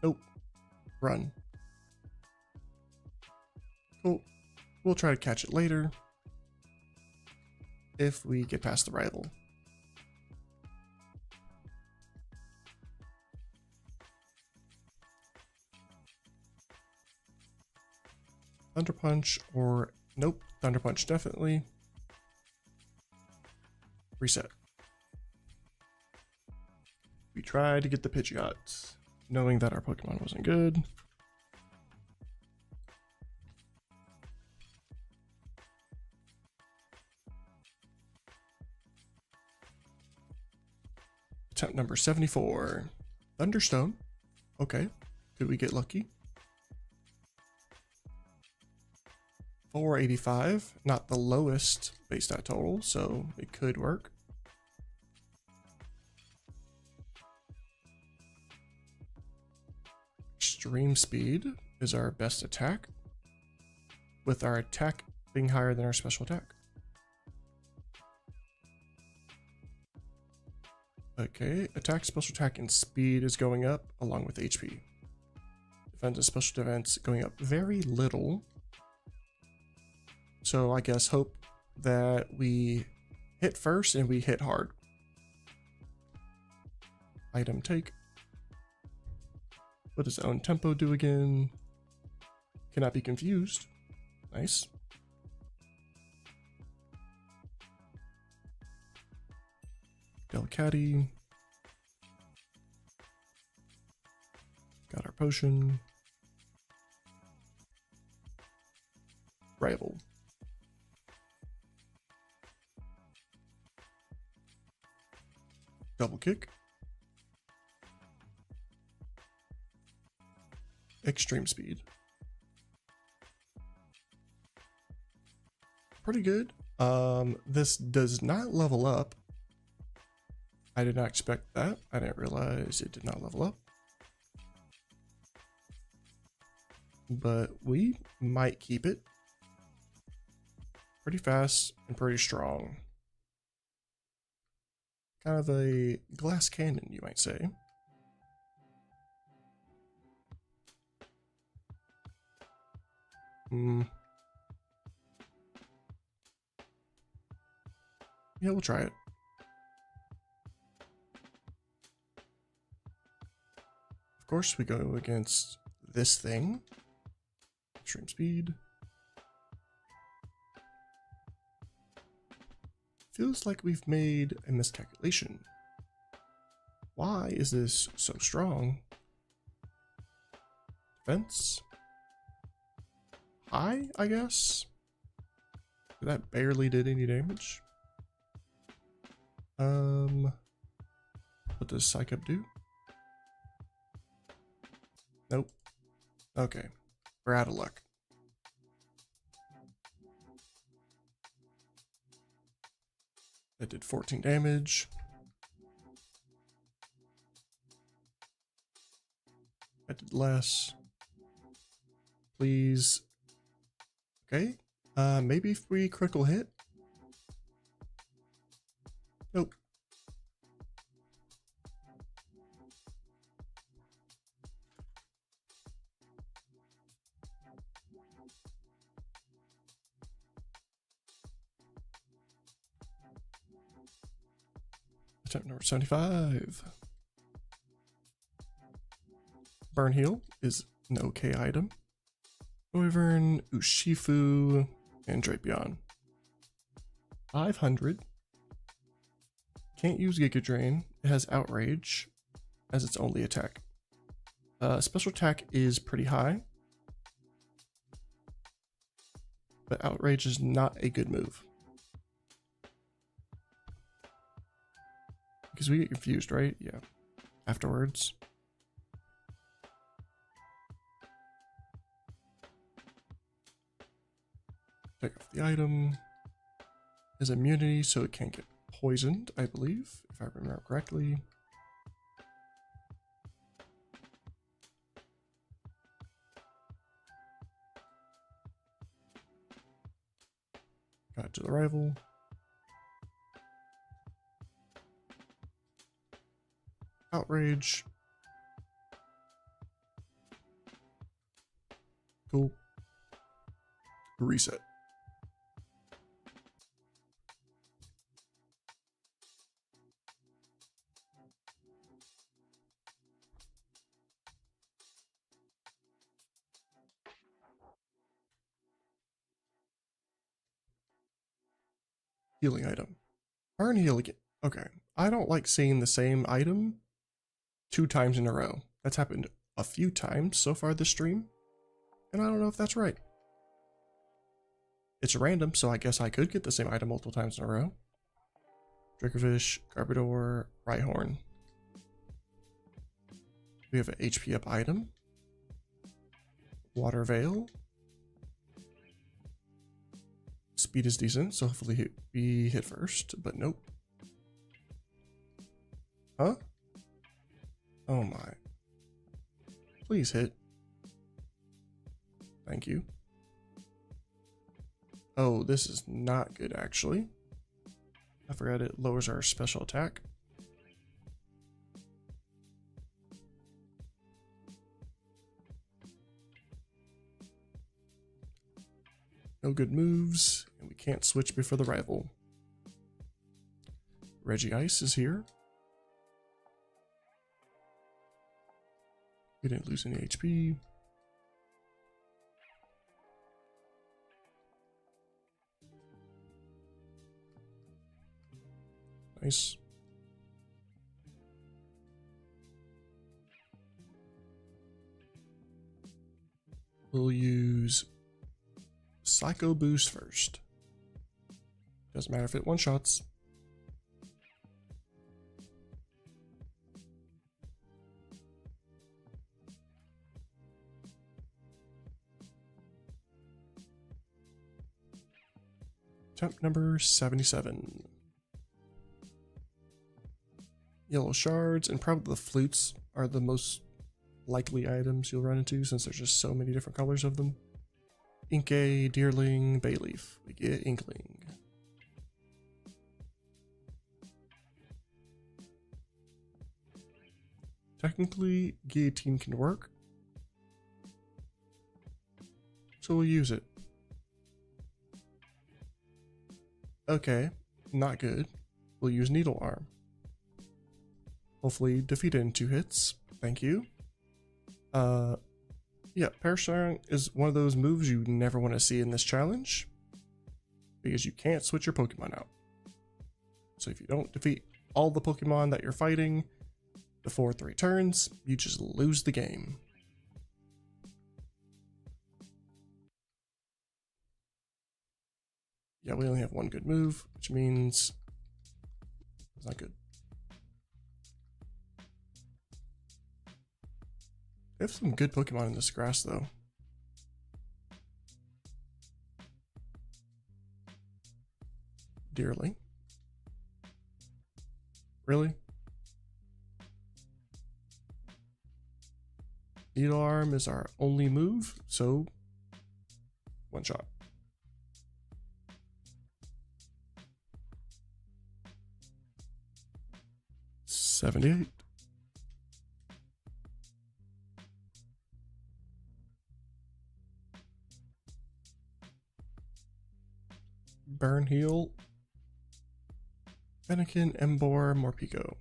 Speaker 1: Nope. Run. Cool. We'll try to catch it later if we get past the rival. Thunder Punch or nope, Thunder Punch definitely. Reset. We tried to get the Pidgeot, knowing that our Pokemon wasn't good. Attempt number 74. Thunderstone. Okay. Did we get lucky? 485. Not the lowest base stat total, so it could work. Extreme Speed is our best attack, with our attack being higher than our special attack. Okay, attack, special attack, and speed is going up along with HP. Defense and special defense going up very little. So I guess hope that we hit first and we hit hard. Item take. What does own tempo do again? Cannot be confused. Nice. Delcatty. Got our potion. Rival. Double kick. Extreme speed. pretty good. This does not level up. I did not expect that. I didn't realize it did not level up. But we might keep it. Pretty fast and pretty strong. Kind of a glass cannon, you might say. Yeah, we'll try it. Of course, we go against this thing. Extreme speed. Feels like we've made a miscalculation. Why is this so strong? Defense. High, I guess? That barely did any damage. What does Psych Up do? Nope. Okay. We're out of luck. That did 14 damage. That did less. Please. Okay. Maybe if we critical hit. Nope. Attempt number 75. Burn Heal is an okay item. Wyvern, Urshifu, and Drapion. 500. Can't use Giga Drain. It has Outrage as its only attack. Special attack is pretty high, but Outrage is not a good move. Because we get confused, right? Yeah. Afterwards. Take off the item. Has immunity, so it can't get poisoned, I believe, if I remember correctly. Got to the rival. Outrage. Cool. Reset. Healing item. Burn heal again. Okay. I don't like seeing the same item 2 times in a row. That's happened a few times so far this stream, and I don't know if that's right. It's random, so I guess I could get the same item multiple times in a row. Dracofish, Garbodor, Rhyhorn. We have an HP up item. Water Veil. Speed is decent, so hopefully we hit first, but nope. Huh? Oh my. Please hit. Thank you. Oh, this is not good, actually. I forgot it lowers our special attack. No good moves, and we can't switch before the rival. Regice is here. We didn't lose any HP. Nice. We'll use Psycho Boost first. Doesn't matter if it one-shots. Attempt number 77. Yellow shards and probably the flutes are the most likely items you'll run into since there's just so many different colors of them. Inkay, Deerling, Bayleaf. We get Inkling. Technically, Guillotine can work, so we'll use it. Okay, not good. We'll use Needle Arm. Hopefully defeat it in 2 hits. Thank you. Yeah, Parastrong is one of those moves you never want to see in this challenge because you can't switch your Pokemon out. So if you don't defeat all the Pokemon that you're fighting before 3 turns, you just lose the game. Yeah, we only have 1 good move, which means it's not good. They have some good Pokemon in this grass, though. Deerling. Really? Needle Arm is our only move, so 1 shot. $78. Burn Heal. Fennekin, Emboar, Morpeko.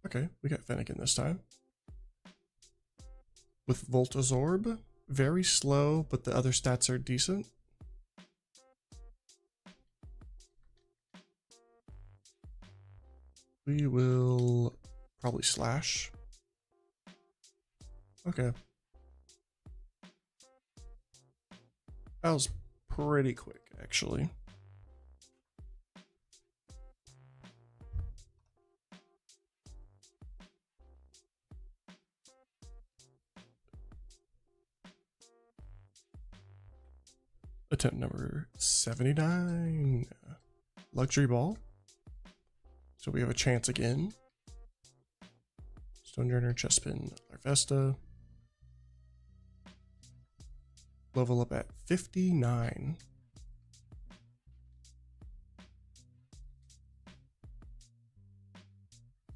Speaker 1: Okay, we got Fennekin this time. With Voltazorb, very slow, but the other stats are decent. We will probably Slash. Okay. That was pretty quick, actually. Attempt number 79. Luxury Ball. So we have a chance again. Stonejourner, Chespin, Larvesta. Level up at 59.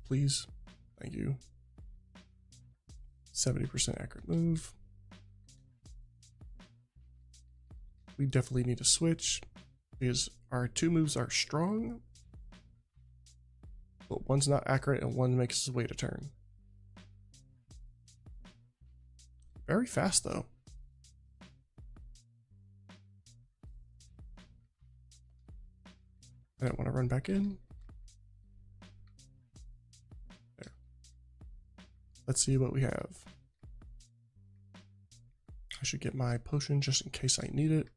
Speaker 1: Please. Thank you. 70% accurate move. We definitely need to switch because our 2 moves are strong, but one's not accurate and one makes us wait a turn. Very fast though. I don't want to run back in. There. Let's see what we have. I should get my potion just in case I need it.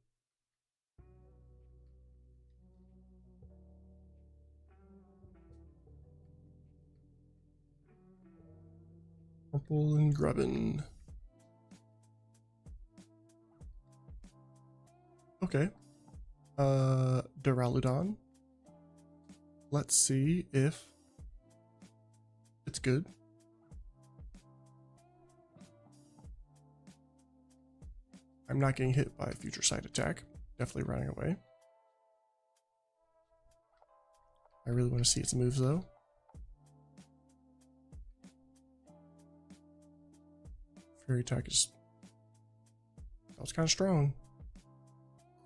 Speaker 1: Purple and Grubbin. Okay. Duraludon. Let's see if it's good. I'm not getting hit by a future sight attack. Definitely running away. I really want to see its moves though. Fairy attack is... that was kind of strong.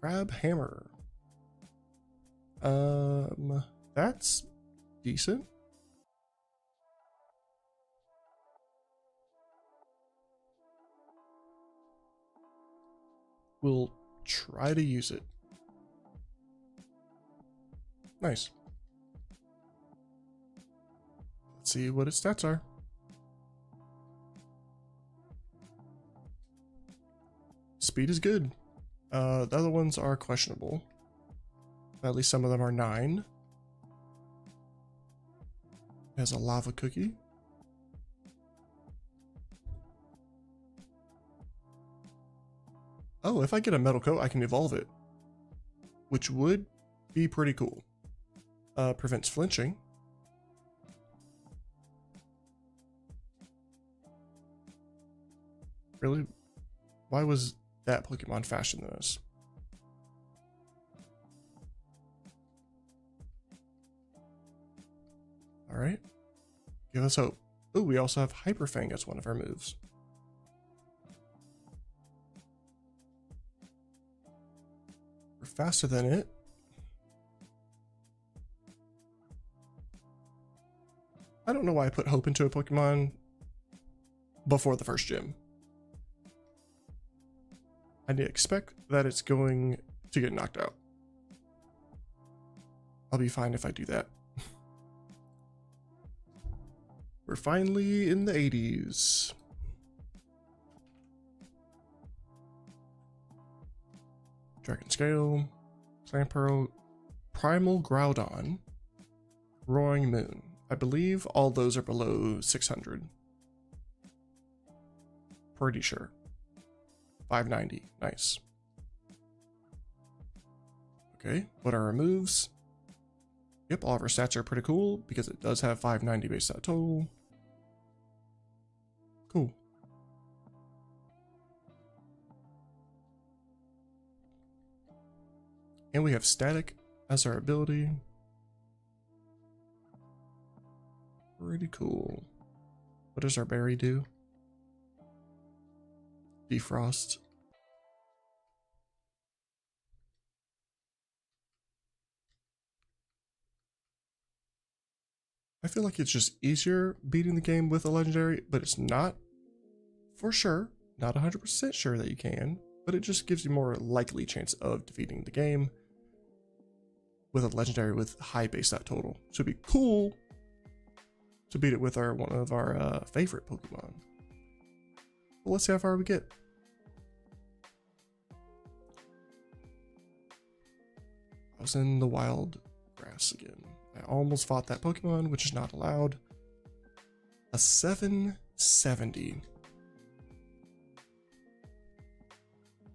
Speaker 1: Crab Hammer. That's decent. We'll try to use it. Nice. Let's see what its stats are. Speed is good. The other ones are questionable. At least some of them are 9. It has a lava cookie. Oh, if I get a metal coat, I can evolve it. which would be pretty cool. Prevents flinching. Really? Why was that Pokemon faster than us? Alright. Give us hope. Oh, we also have Hyper Fang as one of our moves. We're faster than it. I don't know why I put hope into a Pokemon before the first gym. I expect that it's going to get knocked out. I'll be fine if I do that. We're finally in the 80s. Dragon Scale, Sand Pearl, Primal Groudon, Roaring Moon. I believe all those are below 600. Pretty sure. 590. Nice. Okay, what are our moves? Yep, all of our stats are pretty cool because it does have 590 base stat total. Cool. And we have static as our ability. Pretty cool. What does our berry do? Defrost. I feel like it's just easier beating the game with a legendary, but it's not for sure. Not 100% sure that you can, but it just gives you more likely chance of defeating the game with a legendary with high base stat total. So it'd be cool to beat it with one of our favorite Pokemon. Well, let's see how far we get. I was in the wild grass again. I almost fought that Pokemon, which is not allowed. A 770.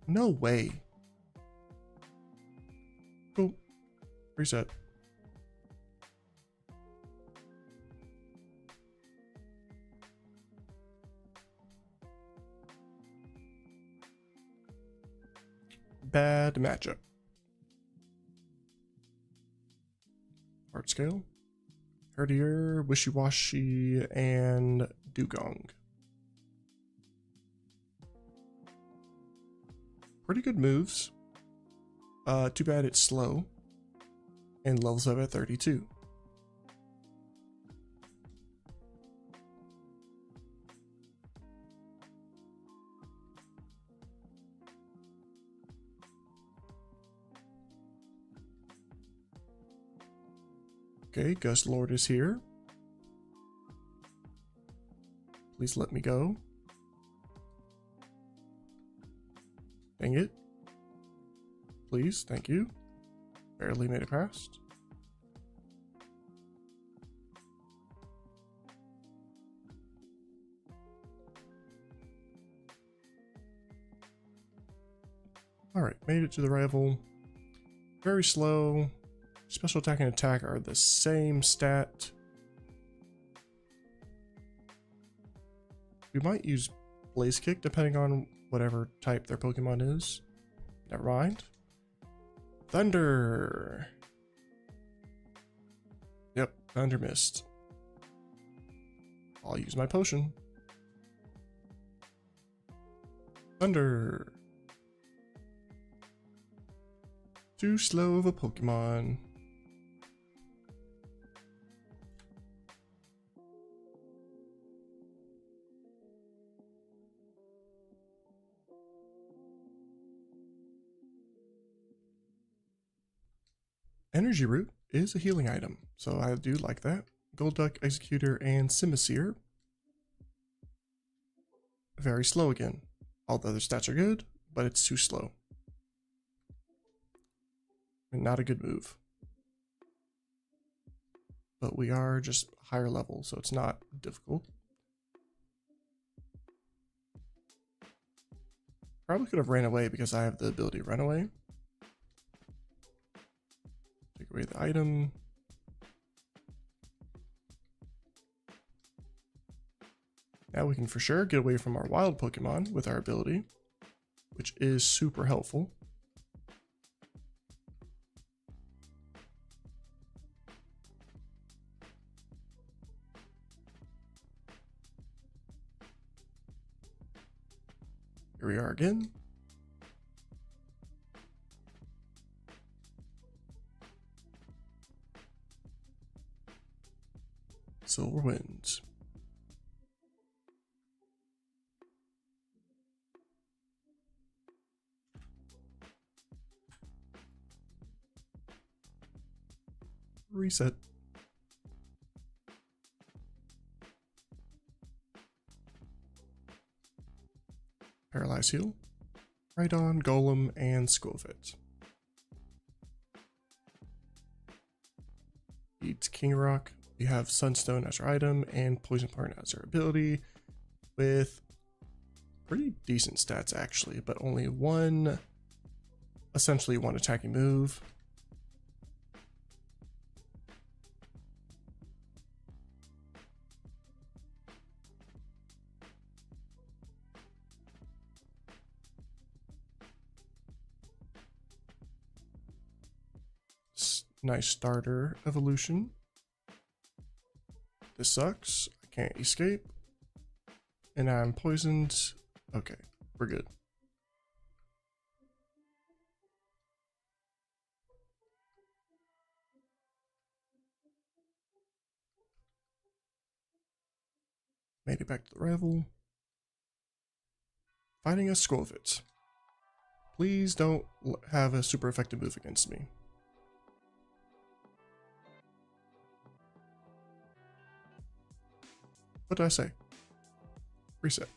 Speaker 1: No way. Cool. Reset. Bad matchup. Heart Scale, Herdier, Wishy-Washy, and Dugong. Pretty good moves. Too bad it's slow. And levels up at 32. Okay, Gust Lord is here. Please let me go. Dang it. Please, thank you. Barely made it past. Alright, made it to the rival. Very slow. Special attack and attack are the same stat. We might use Blaze Kick depending on whatever type their Pokemon is. Never mind. Thunder. Yep, Thunder missed. I'll use my potion. Thunder. Too slow of a Pokemon. Energy Root is a healing item, so I do like that. Golduck, Executor, and Simisear. Very slow again. All the other stats are good, but it's too slow. And not a good move. But we are just higher level, so it's not difficult. Probably could have ran away because I have the ability to run away. away the item. Now we can for sure get away from our wild Pokemon with our ability, which is super helpful. Here we are again. Silver Winds. Reset. Paralyze Heal. Rhydon, Golem, and Squilvet. Beats King Rock. We have Sunstone as our item and Poison Point as our ability, with pretty decent stats actually, but only essentially one attacking move. Nice starter evolution. This sucks. I can't escape. And I'm poisoned. Okay, we're good. Made it back to the rival. Fighting a Squilvet. Please don't have a super effective move against me. What did I say? Reset.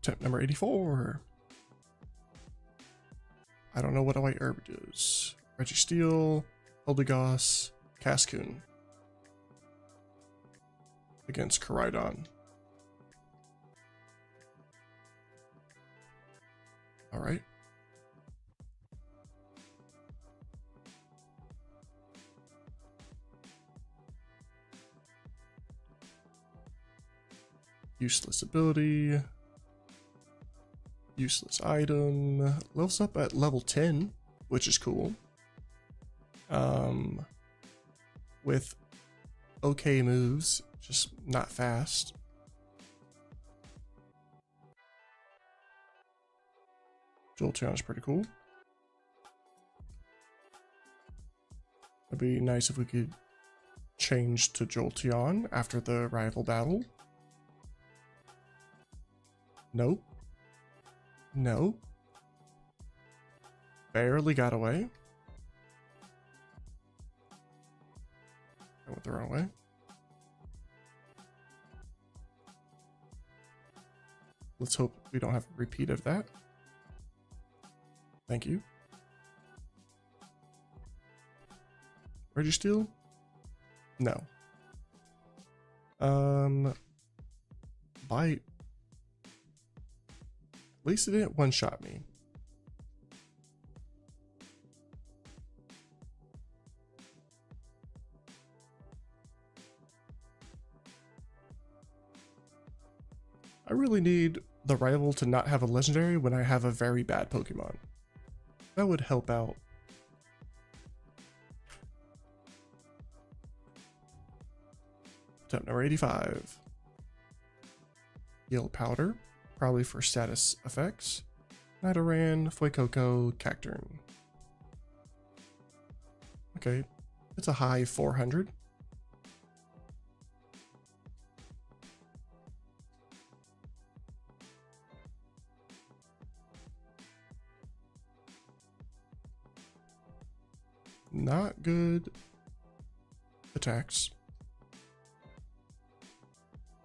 Speaker 1: Attempt number 84. I don't know what a white herb does. Registeel, Eldegoss, Cascoon. Against Koraidon. Alright. Useless ability. Useless item. Levels up at level 10, which is cool. With okay moves, just not fast. Jolteon is pretty cool. It'd be nice if we could change to Jolteon after the rival battle. Nope. No. Barely got away. I went the wrong way. Let's hope we don't have a repeat of that. Thank you. Registeel? No. Bite. At least it didn't one-shot me. I really need the rival to not have a legendary when I have a very bad Pokemon. That would help out. Attempt number 85. Yellow Powder, probably for status effects. Nidoran, Fuecoco, Cacturn. Okay, it's a high 400. Not good attacks,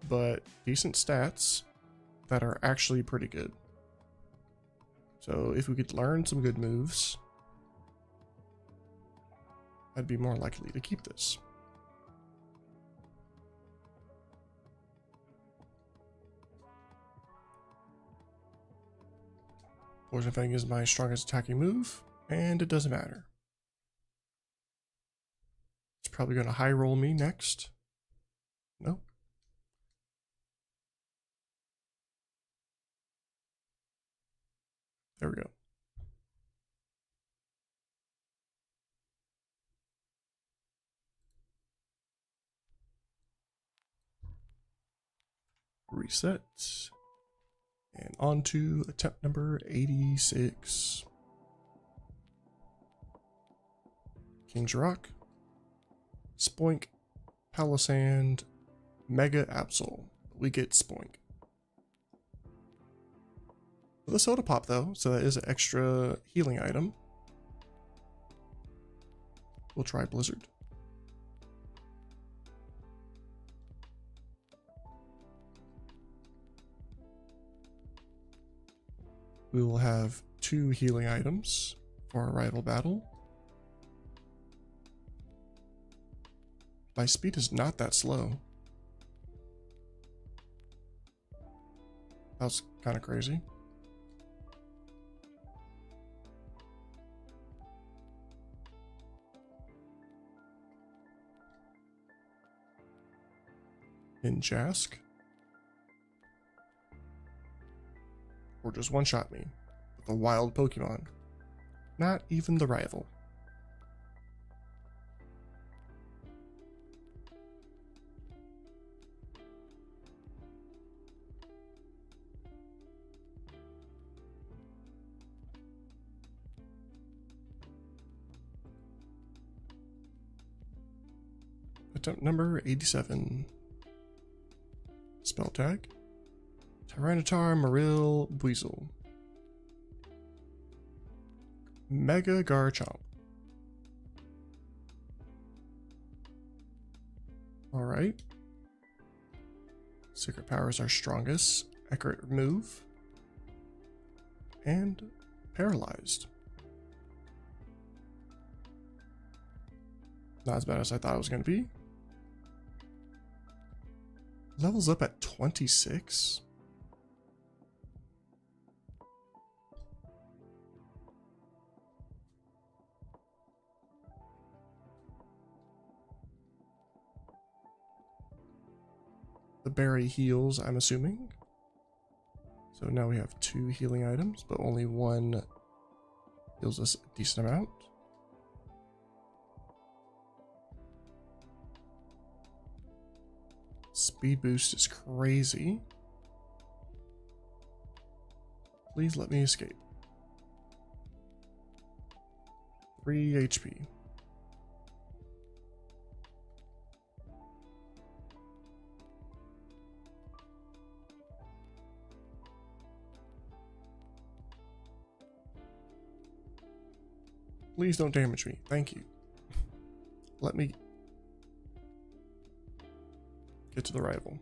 Speaker 1: but decent stats that are actually pretty good. So if we could learn some good moves, I'd be more likely to keep this. Poison Fang is my strongest attacking move, and it doesn't matter. It's probably going to high roll me next. Nope. There we go. Reset. And on to attempt number 86. King's Rock, Spoink, Palisand, Mega Absol. We get Spoink. The Soda Pop though, so that is an extra healing item. We'll try Blizzard. We will have 2 healing items for our rival battle. My speed is not that slow. That was kind of crazy. In Jask. Or just one-shot me with a wild Pokemon. Not even the rival. Attempt number 87. Spell tag. Tyranitar, Marill, Buizel. Mega Garchomp. Alright. Secret Power is our strongest. Accurate Remove. And Paralyzed. Not as bad as I thought it was going to be. Levels up at 26. The berry heals, I'm assuming. So now we have 2 healing items, but only one heals us a decent amount. Speed boost is crazy. Please let me escape. 3 HP. Please don't damage me. Thank you. Let me get to the rival.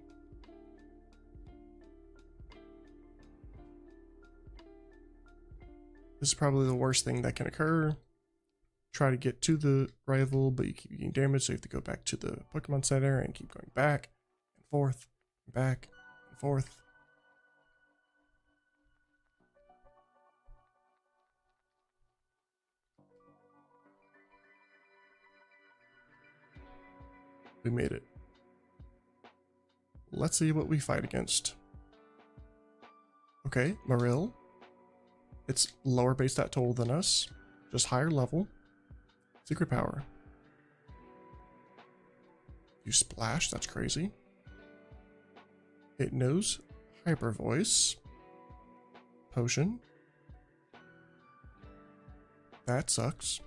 Speaker 1: This is probably the worst thing that can occur. Try to get to the rival, but you keep getting damaged, so you have to go back to the Pokemon Center and keep going back and forth, and back and forth. We made it. Let's see what we fight against. Okay, Marill. It's lower base stat total than us, just higher level. Secret Power. You Splash, that's crazy. It knows Hyper Voice. Potion. That sucks.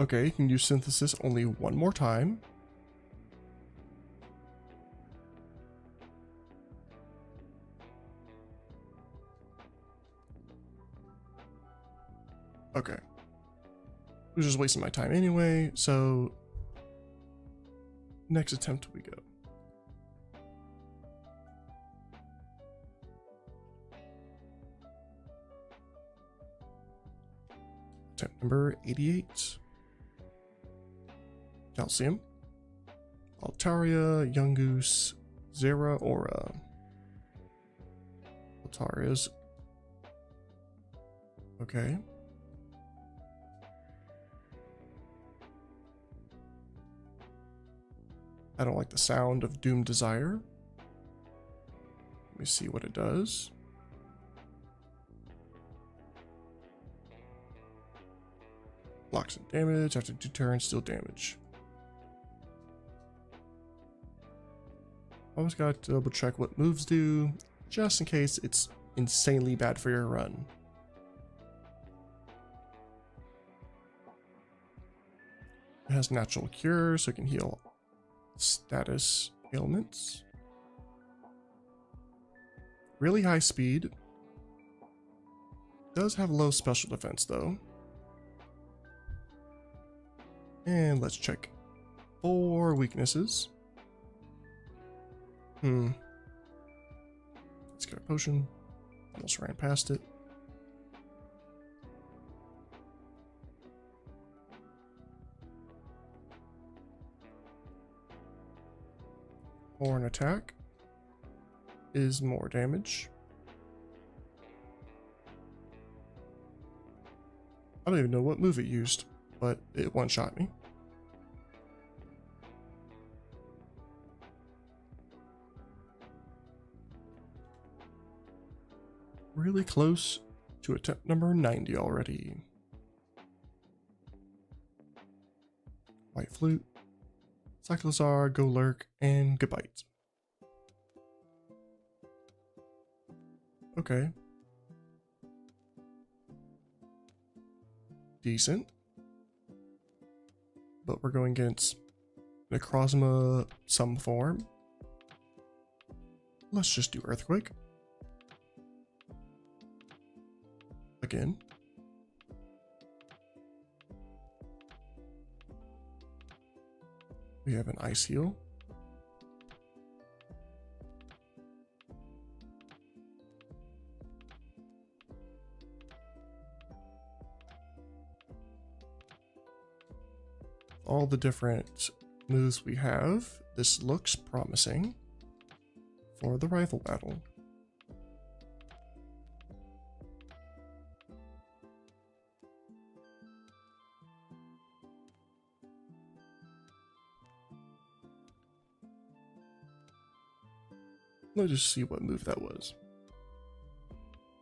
Speaker 1: Okay, you can use Synthesis only one more time. Okay. I was just wasting my time anyway, so next attempt we go. Attempt number 88. Calcium. Altaria, Yungoos, Zera, Aura. Altaria's. Okay. I don't like the sound of Doom Desire. Let me see what it does. Blocks and damage after 2 turns, still damage. Always got to double check what moves do, just in case it's insanely bad for your run. It has natural cure, so it can heal status ailments. Really high speed. Does have low special defense though. And let's check 4 weaknesses. Let's get a potion. Almost ran past it. Horn attack is more damage. I don't even know what move it used, but it one-shot me. Really close to attempt number 90 already. White Flute, Cyclozar, Go Lurk, and Gabite. Okay. Decent. But we're going against Necrozma some form. Let's just do Earthquake. Again. We have an Ice Heal. All the different moves we have, this looks promising for the rival battle. Let's just see what move that was.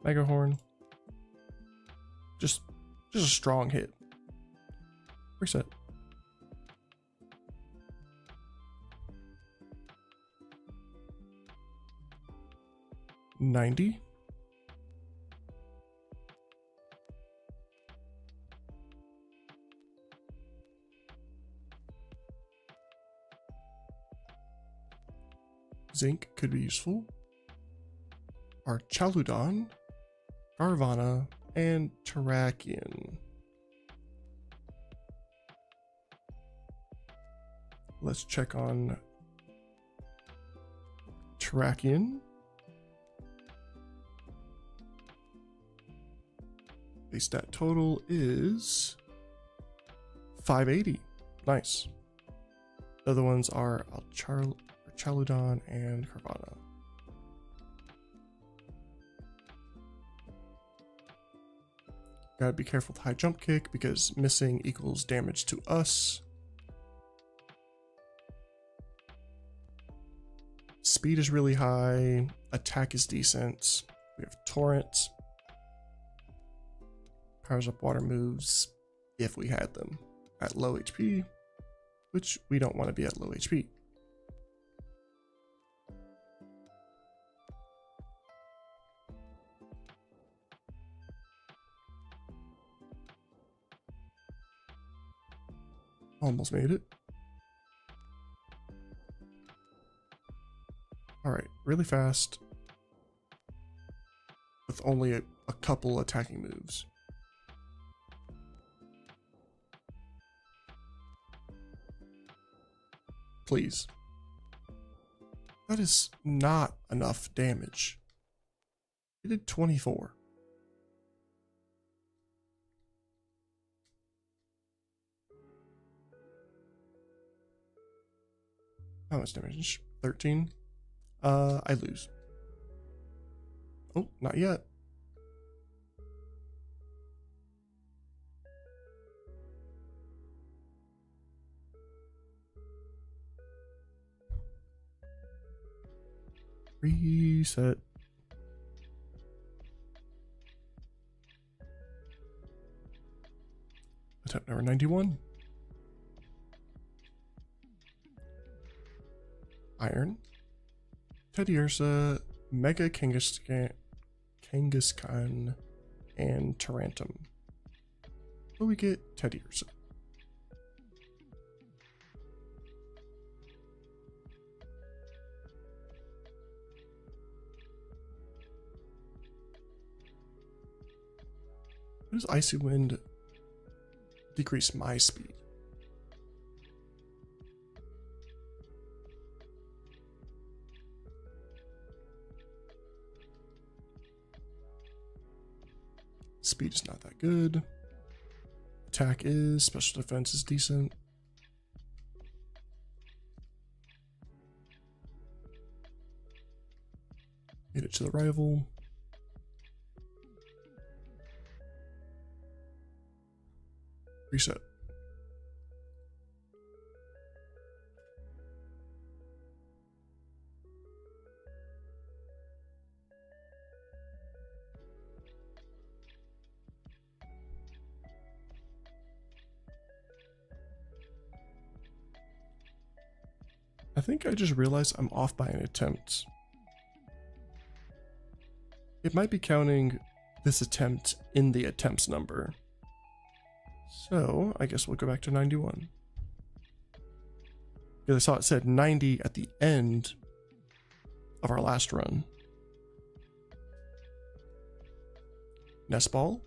Speaker 1: Mega Horn. Just a strong hit. Reset. $90. Zinc could be useful. Our Chaludon, Garvana, and Terrakion. Let's check on Terrakion. Base stat total is 580. Nice. The other ones are Chaludon and Carvana. Gotta be careful with high jump kick because missing equals damage to us. Speed is really high. Attack is decent. We have Torrent. Powers up water moves if we had them at low HP, which we don't want to be at low HP. Almost made it. All right, really fast with only a couple attacking moves. Please. That is not enough damage. It did 24. How much damage? 13. I lose. Oh, not yet. Reset. Attempt number 91. Iron. Teddy Ursa, Mega Kangaskhan, and Tarantum. Will we get Teddy Ursa? How does Icy Wind decrease my speed? Speed is not that good. Attack is, special defense is decent. Get it to the rival. Reset. I think I just realized I'm off by an attempt. It might be counting this attempt in the attempts number. So I guess we'll go back to 91. Because I saw it said 90 at the end of our last run. Nest Ball.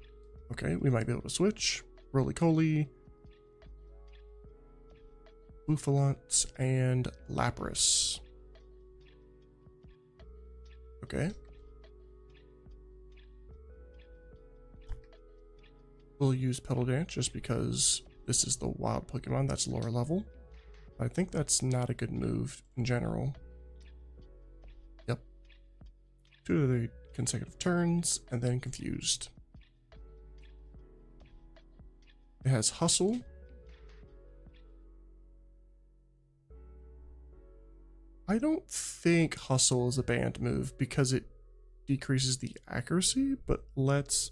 Speaker 1: Okay, we might be able to switch. Roly-Coly. Bouffalance and Lapras. Okay. We'll use Petal Dance just because this is the wild Pokemon that's lower level. I think that's not a good move in general. Yep. 2 of the consecutive turns and then Confused. It has Hustle. I don't think Hustle is a banned move because it decreases the accuracy, but let's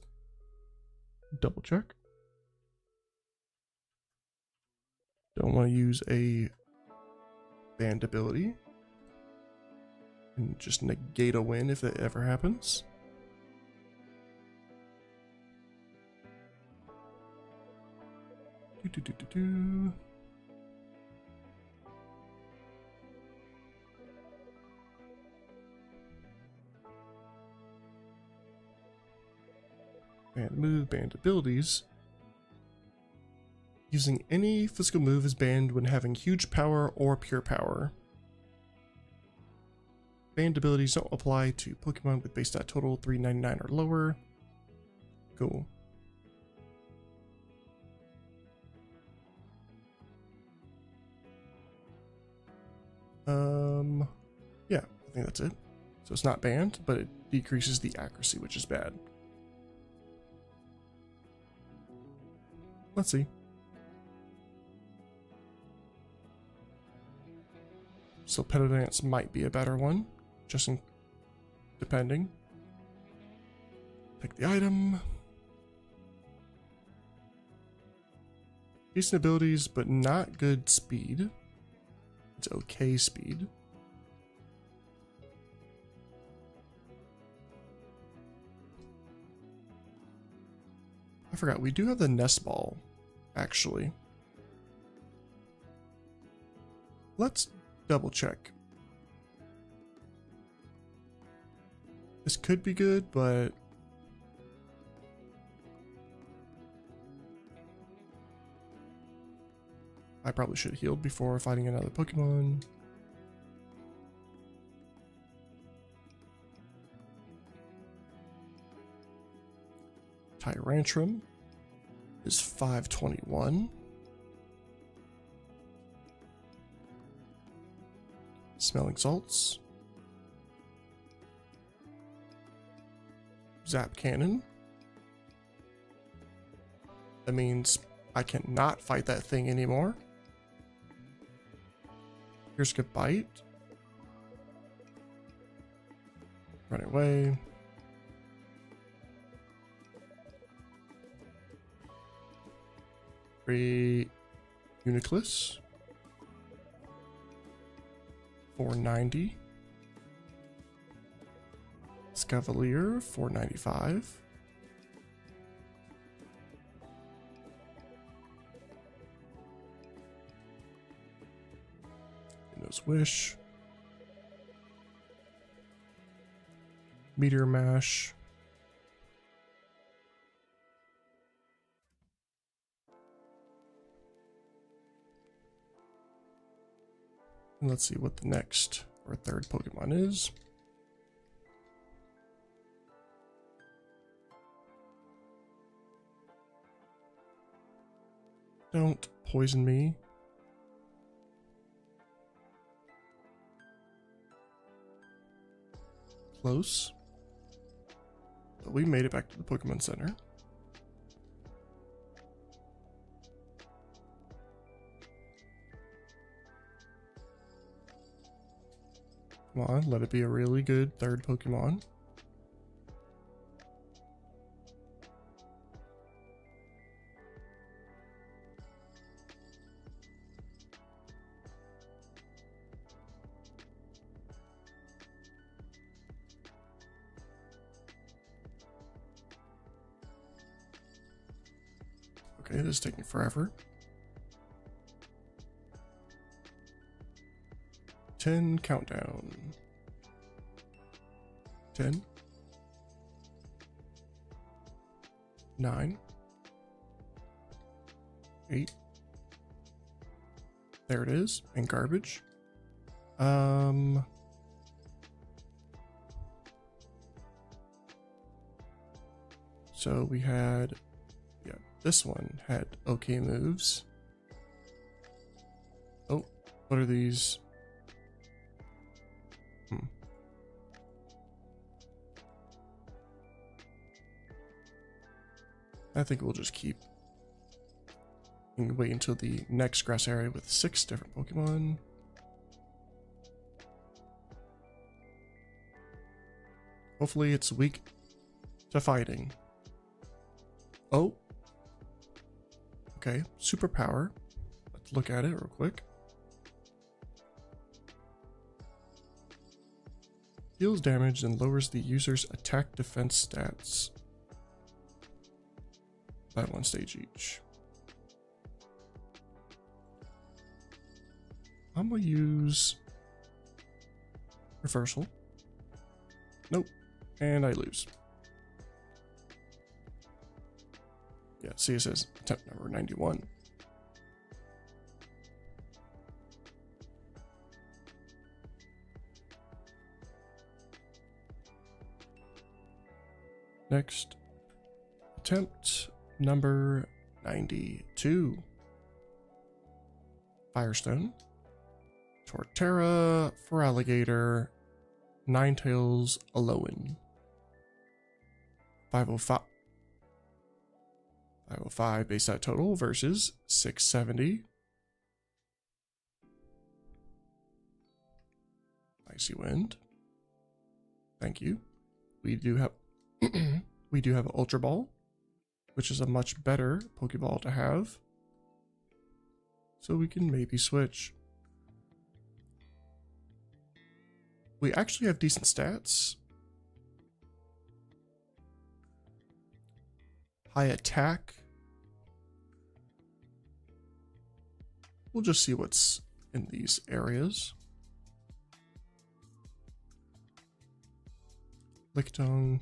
Speaker 1: double check. Don't want to use a banned ability and just negate a win if it ever happens. Banned move, banned abilities. Using any physical move is banned when having huge power or pure power. Banned abilities don't apply to Pokemon with base stat total 399 or lower. Cool. Yeah, I think that's it. So it's not banned, but it decreases the accuracy, which is bad. Let's see. So Petal Dance might be a better one, just in depending. Pick the item. Decent abilities, but not good speed. It's okay speed. I forgot, we do have the Nest Ball, actually. Let's double check. This could be good, but I probably should have healed before fighting another Pokemon. Tyrantrum is 521. Smelling salts. Zap cannon. That means I cannot fight that thing anymore. Here's good bite. Run away. Free Uniclus. 490. Scavalier, 495. Windows Wish. Meteor Mash. And let's see what the next or third Pokemon is. Don't poison me. Close. But we made it back to the Pokemon Center. Come on, let it be a really good third Pokemon. Okay, this is taking forever. 10 countdown. 10. 9. 8. There it is. And garbage. So we had, yeah, this one had okay moves. Oh, what are these? I think we'll just keep and wait until the next grass area with 6 different Pokemon. Hopefully it's weak to fighting. Oh. Okay, superpower. Let's look at it real quick. Deals damage and lowers the user's attack defense stats by 1 stage each. I'm gonna use reversal. Nope. And I lose. Yeah, see, it says attempt number 91. Next, attempt number 92. Firestone, Torterra, Feraligatr, Ninetales, Alolan. 505. 505 base stat total versus 670. Icy Wind. Thank you. We do have we do have Ultra Ball, which is a much better Pokeball to have. So we can maybe switch. We actually have decent stats. High attack. We'll just see what's in these areas. Lickitung.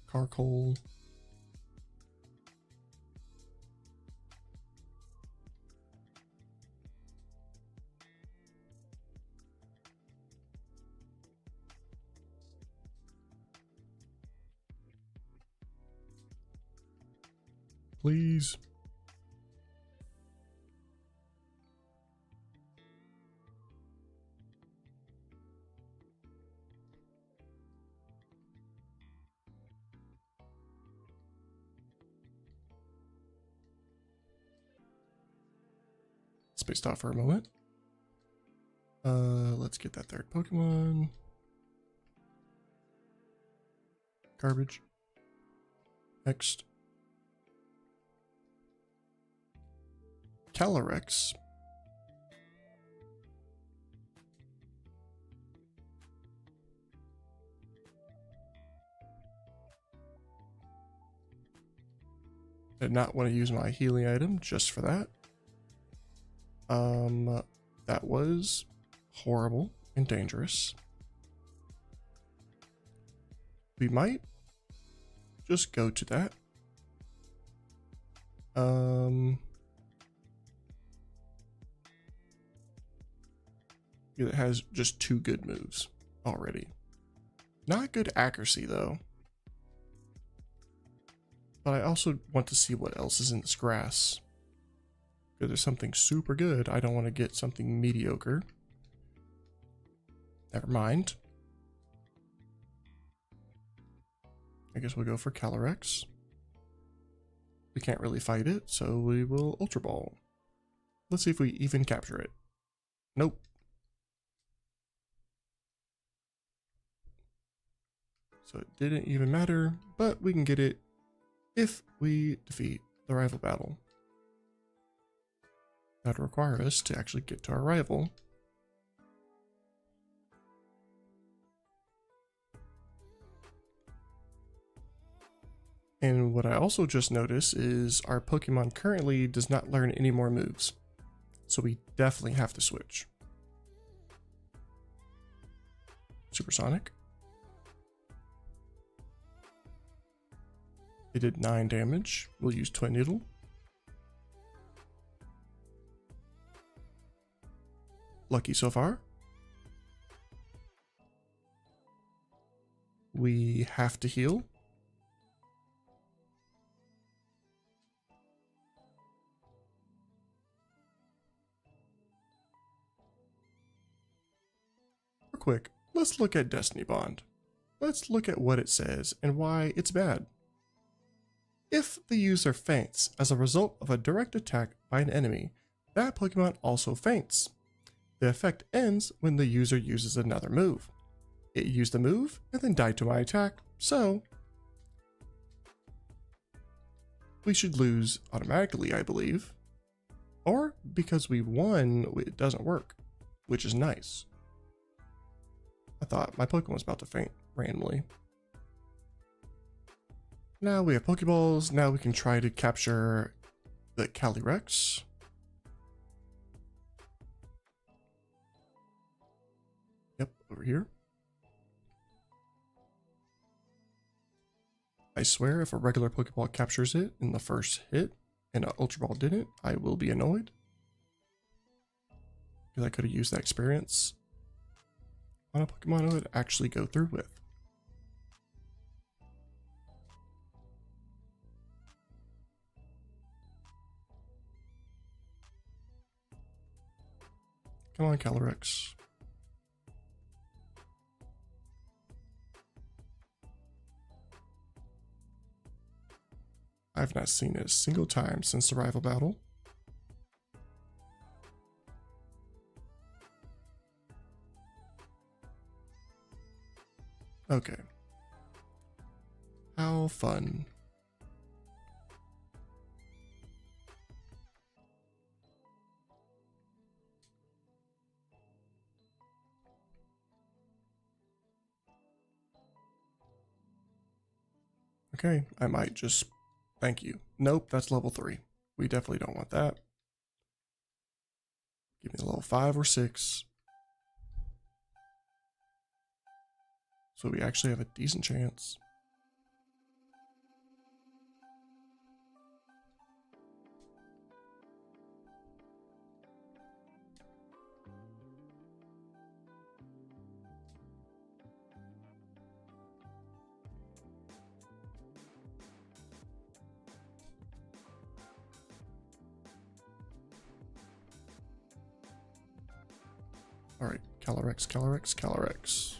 Speaker 1: Carkol. Please. spaced out for a moment. Let's get that third Pokemon. Garbage. Next. Calyrex. Did not want to use my healing item just for that. That was horrible and dangerous. We might just go to that. It has just 2 good moves already. Not good accuracy though. But I also want to see what else is in this grass. If there's something super good, I don't want to get something mediocre. Never mind. I guess we'll go for Calyrex. We can't really fight it, so we will Ultra Ball. Let's see if we even capture it. Nope. So it didn't even matter, but we can get it if we defeat the rival battle. That would require us to actually get to our rival. And what I also just noticed is our Pokemon currently does not learn any more moves. So we definitely have to switch. Supersonic. It did 9 damage. We'll use Twin Needle. Lucky so far. We have to heal. Real quick, let's look at Destiny Bond. Let's look at what it says and why it's bad. If the user faints as a result of a direct attack by an enemy, that Pokemon also faints. The effect ends when the user uses another move. It used a move and then died to my attack, so we should lose automatically, I believe. Or because we won, it doesn't work, which is nice. I thought my Pokemon was about to faint randomly. Now we have Pokeballs. Now we can try to capture the Calyrex. Yep, over here. I swear if a regular Pokeball captures it in the first hit and an Ultra Ball didn't, I will be annoyed. Because I could have used that experience on a Pokemon I would actually go through with. Come on, Calyrex. I've not seen it a single time since the rival battle. Okay. How fun. Okay, I might just... Thank you. Nope, that's level 3. We definitely don't want that. Give me a level 5 or 6. So we actually have a decent chance. Alright, Calyrex, Calyrex, Calyrex.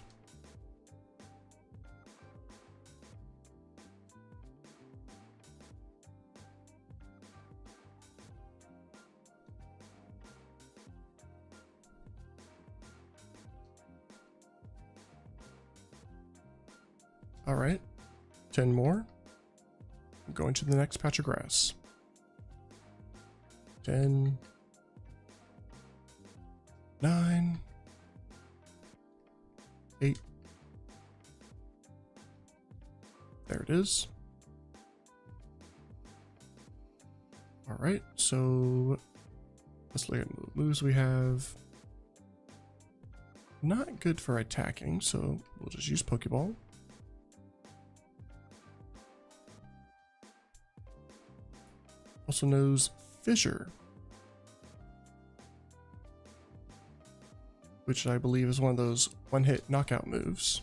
Speaker 1: All right, 10 more. I'm going to the next patch of grass. 10, 9, 8. There it is. All right, so let's look at the moves we have. Not good for attacking, so we'll just use Pokeball. Also knows Fissure, which I believe is one of those one-hit knockout moves.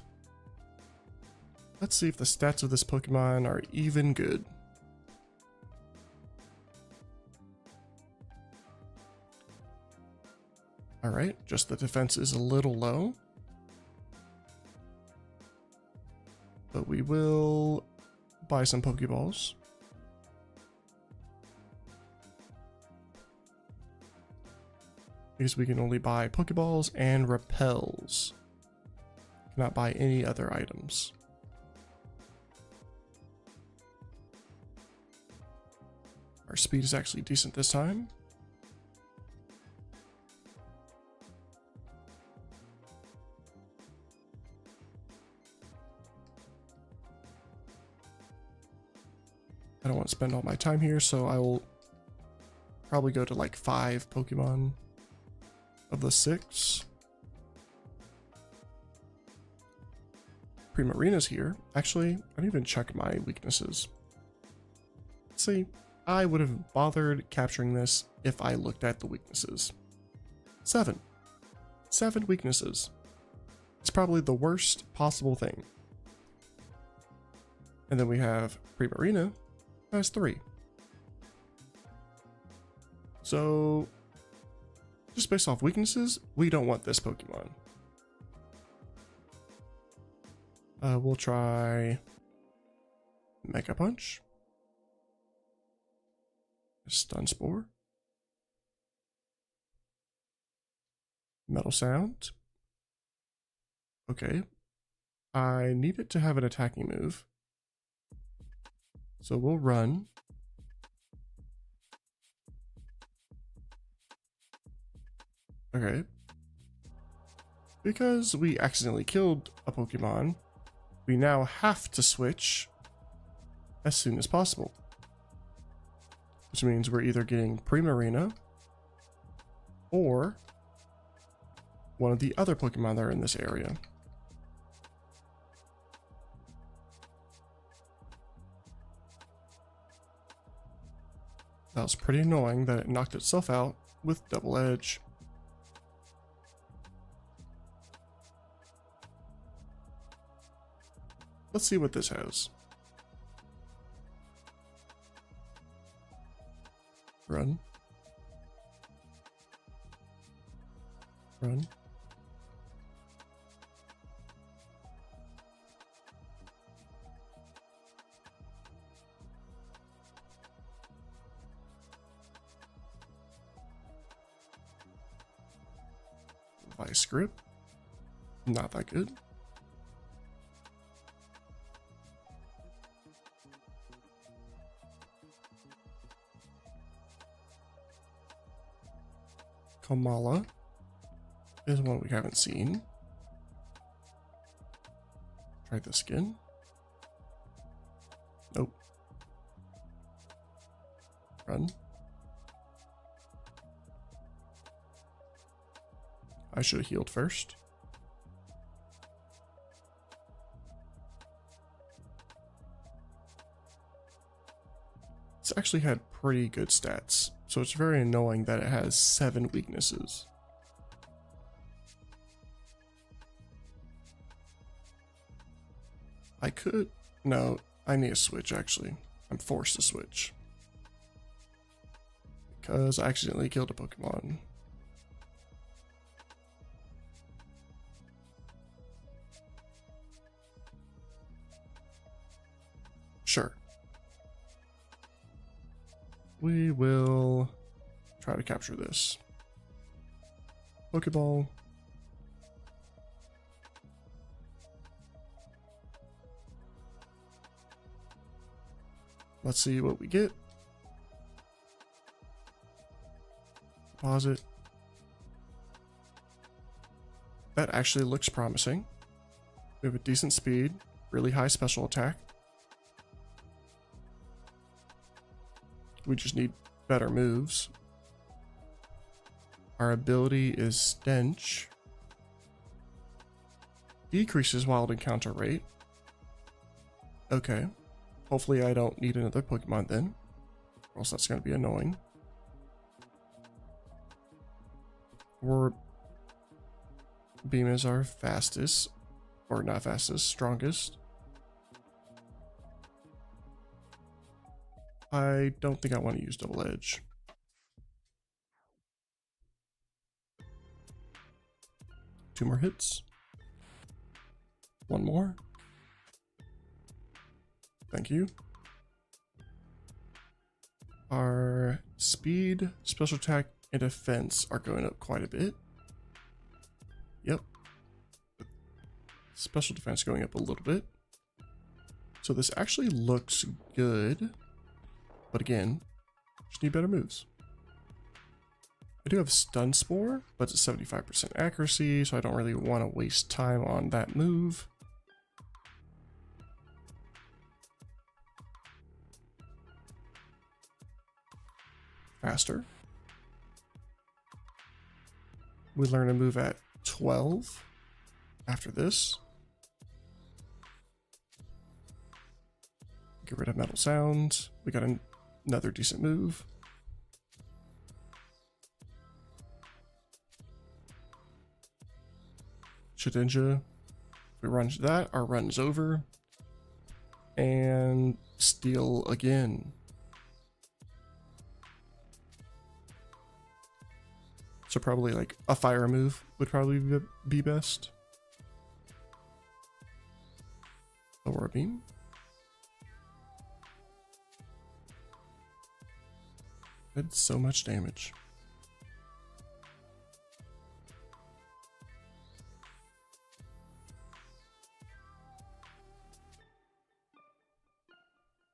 Speaker 1: Let's see if the stats of this Pokemon are even good. Alright, just the defense is a little low. But we will buy some Pokeballs. Because we can only buy Pokeballs and Repels. Cannot buy any other items. Our speed is actually decent this time. I don't want to spend all my time here, so I will probably go to like 5 Pokemon of the 6. Primarina's here. Actually, I didn't even check my weaknesses. Let's see. I would have bothered capturing this if I looked at the weaknesses. 7. 7 weaknesses. It's probably the worst possible thing. And then we have Primarina has 3. So, just based off weaknesses, we don't want this Pokemon. We'll try Mega Punch. Stun Spore. Metal Sound. Okay. I need it to have an attacking move. So we'll run. Okay. Because we accidentally killed a Pokemon, we now have to switch as soon as possible. Which means we're either getting Primarina or one of the other Pokemon that are in this area. That was pretty annoying that it knocked itself out with Double Edge. Let's see what this has. Run. Run. Vice Grip. Not that good. Kamala is one we haven't seen. Try the skin. Nope. Run. I should have healed first. It's actually had pretty good stats, so it's very annoying that it has 7 weaknesses. I could... No, I need a switch actually. I'm forced to switch. Because I accidentally killed a Pokemon. Sure. We will try to capture this. Pokeball. Let's see what we get. Deposit. That actually looks promising. We have a decent speed, really high special attack. We just need better moves. Our ability is Stench. Decreases wild encounter rate. Okay. Hopefully I don't need another Pokemon then, or else that's going to be annoying. Or Beam is our fastest, or not fastest, strongest. I don't think I want to use Double Edge. Two more hits. One more. Thank you. Our speed, special attack, and defense are going up quite a bit. Yep. Special defense going up a little bit. So this actually looks good. But again, just need better moves. I do have Stun Spore, but it's 75% accuracy, so I don't really want to waste time on that move. Faster. We learn a move at 12 after this. Get rid of Metal Sound. We got another decent move. Shedinja. If we run to that, our run's over. And Steel again. So probably like a fire move would probably be best. Aura Beam. Did so much damage.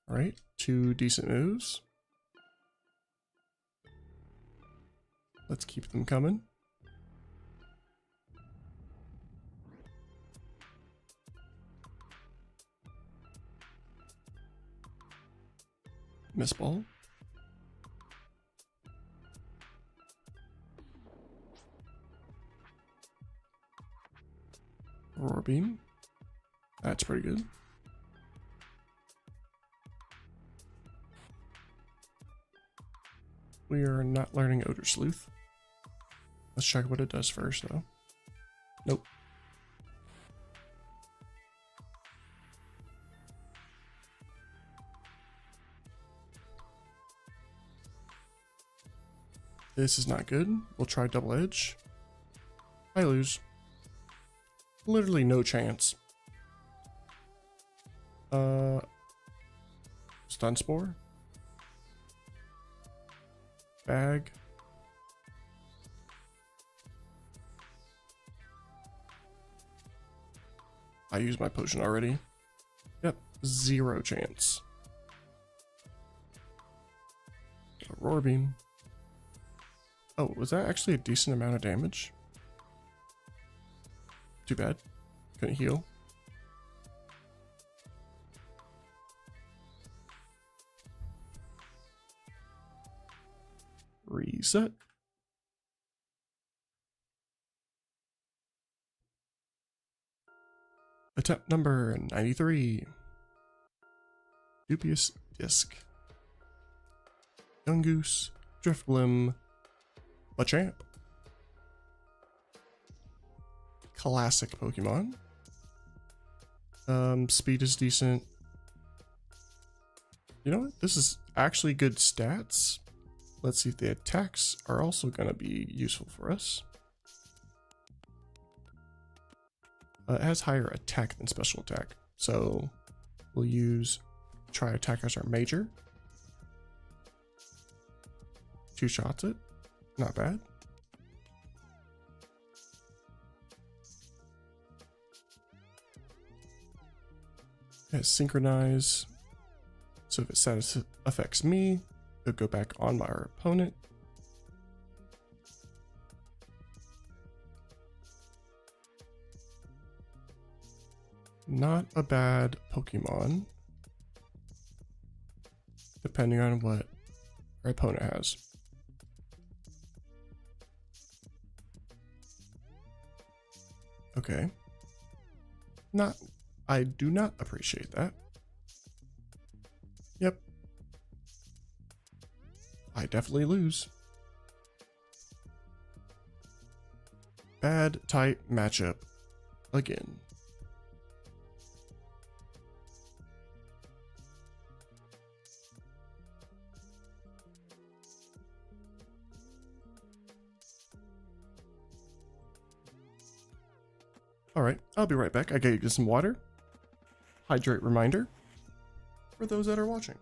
Speaker 1: Alright, two decent moves. Let's keep them coming. Miss Ball. Aurora Beam. That's pretty good. We are not learning Odor Sleuth. Let's check what it does first, though. Nope. This is not good. We'll try Double Edge. I lose. Literally no chance. Stun Spore. Bag. I used my potion already. Yep, zero chance. Aurora Beam. Oh, was that actually a decent amount of damage? Too bad. Couldn't heal. Reset. Attempt number 93. Dubious Disc. Young Goose. Driftblim. Machamp. Classic Pokemon. Speed is decent. You know what? This is actually good stats. Let's see if the attacks are also going to be useful for us. It has higher attack than special attack. So we'll use Try Attack as our major. 2 shots it. Not bad. It has Synchronize. So if it status affects me, it'll go back on our opponent. Not a bad Pokemon, depending on what our opponent has. Okay. I do not appreciate that. Yep. I definitely lose. Bad type matchup again. Alright, I'll be right back. I gotta get some water. Hydrate reminder for those that are watching.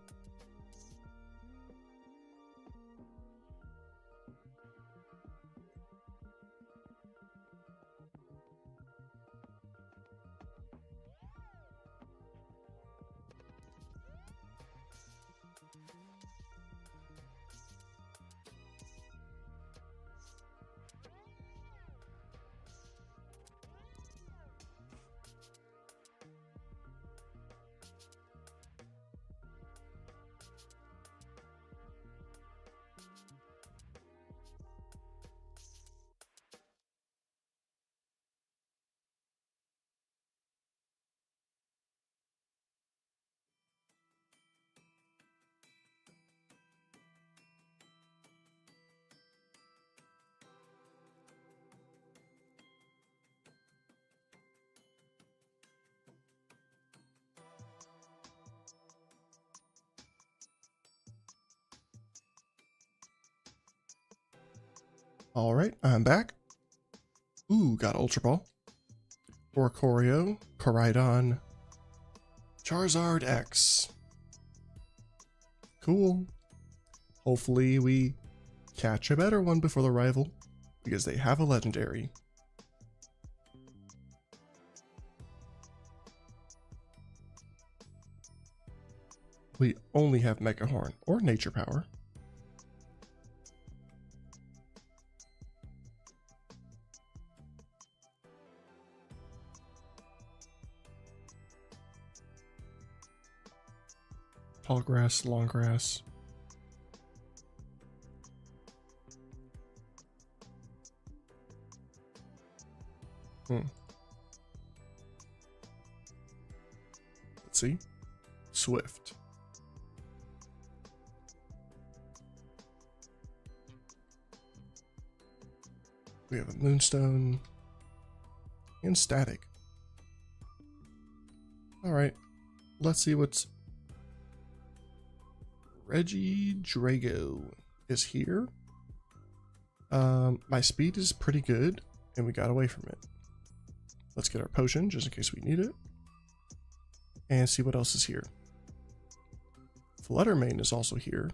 Speaker 1: Alright, I'm back. Ooh, got Ultra Ball. Oricorio, Koraidon, Charizard X. Cool. Hopefully we catch a better one before the rival, because they have a legendary. We only have Mega Horn or Nature Power. Tall grass, long grass. Let's see. Swift. We have a Moonstone and Static. Alright, let's see what's... Regidrago is here. My speed is pretty good, and we got away from it. Let's get our potion, just in case we need it. And see what else is here. Fluttermane is also here.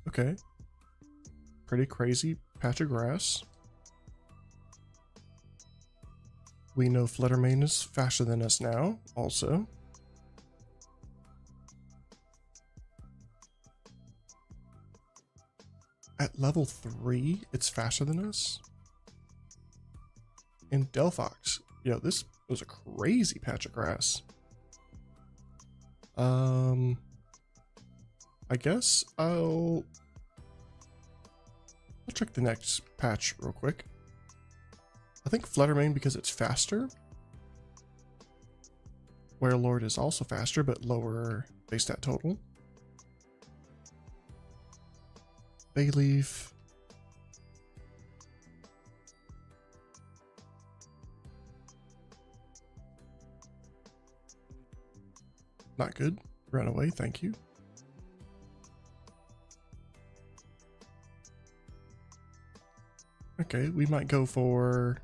Speaker 1: Okay. Pretty crazy patch of grass. We know Fluttermane is faster than us now, also. At level 3, it's faster than us. And Delphox. Yo, this was a crazy patch of grass. I guess I'll check the next patch real quick. I think Fluttermane because it's faster. Werelord is also faster, but lower base stat total. Bayleaf. Not good. Run away, thank you. Okay, we might go for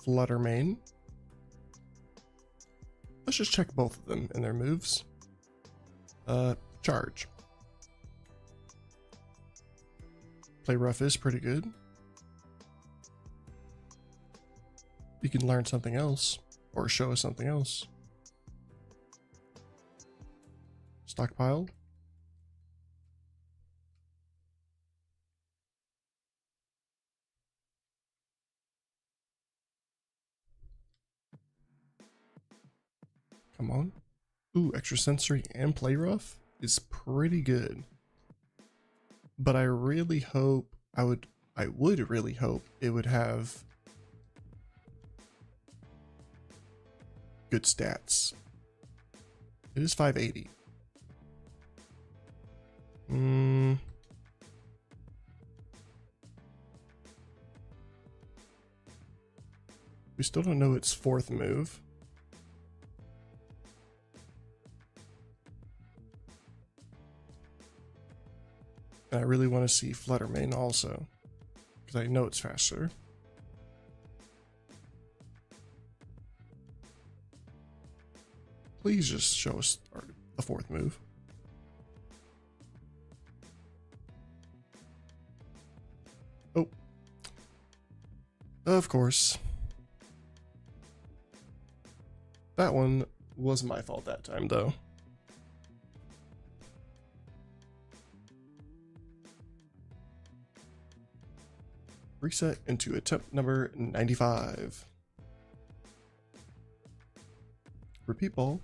Speaker 1: Fluttermane. Let's just check both of them and their moves. Charge. Play rough is pretty good. You can learn something else or show us something else. Stockpile. Come on. Ooh, extrasensory and play rough is pretty good. But I really hope I would really hope it would have good stats. It is 580. We still don't know its fourth move. And I really want to see Fluttermane also, because I know it's faster. Please just show us the fourth move. Oh. Of course. That one was my fault that time, though. Reset into attempt number 95. Repeat ball.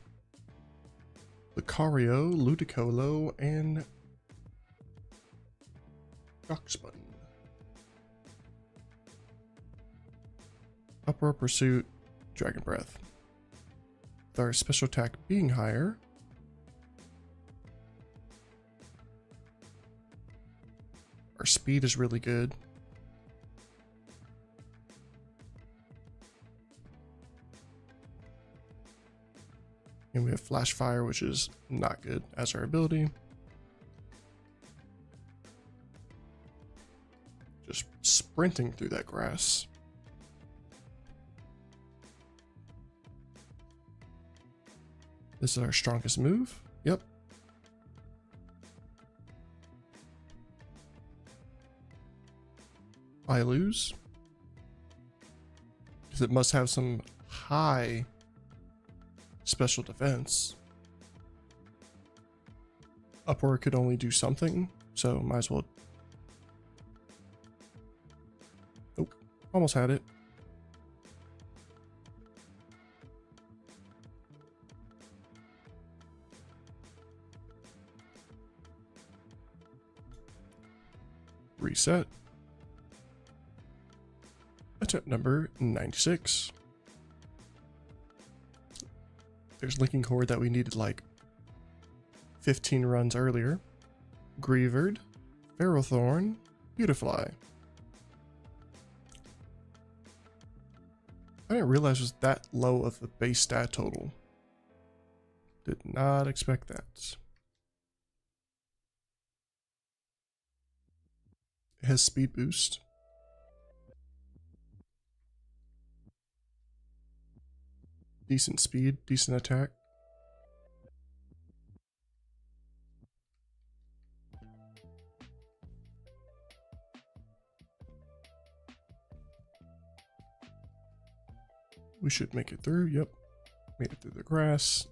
Speaker 1: Lucario, Ludicolo, and Rockspun. Uproar Pursuit, Dragon Breath. With our special attack being higher, our speed is really good. And we have Flash Fire, which is not good as our ability. Just sprinting through that grass. This is our strongest move. Yep. I lose. Because it must have some high special defense. Uproar could only do something, so might as well. Oh, almost had it. Reset. Attempt number 96. There's Linking Horde that we needed like 15 runs earlier. Greavard, Ferrothorn, Beautifly. I didn't realize it was that low of the base stat total. Did not expect that. It has speed boost. Decent speed, decent attack. We should make it through. Yep. Made it through the grass.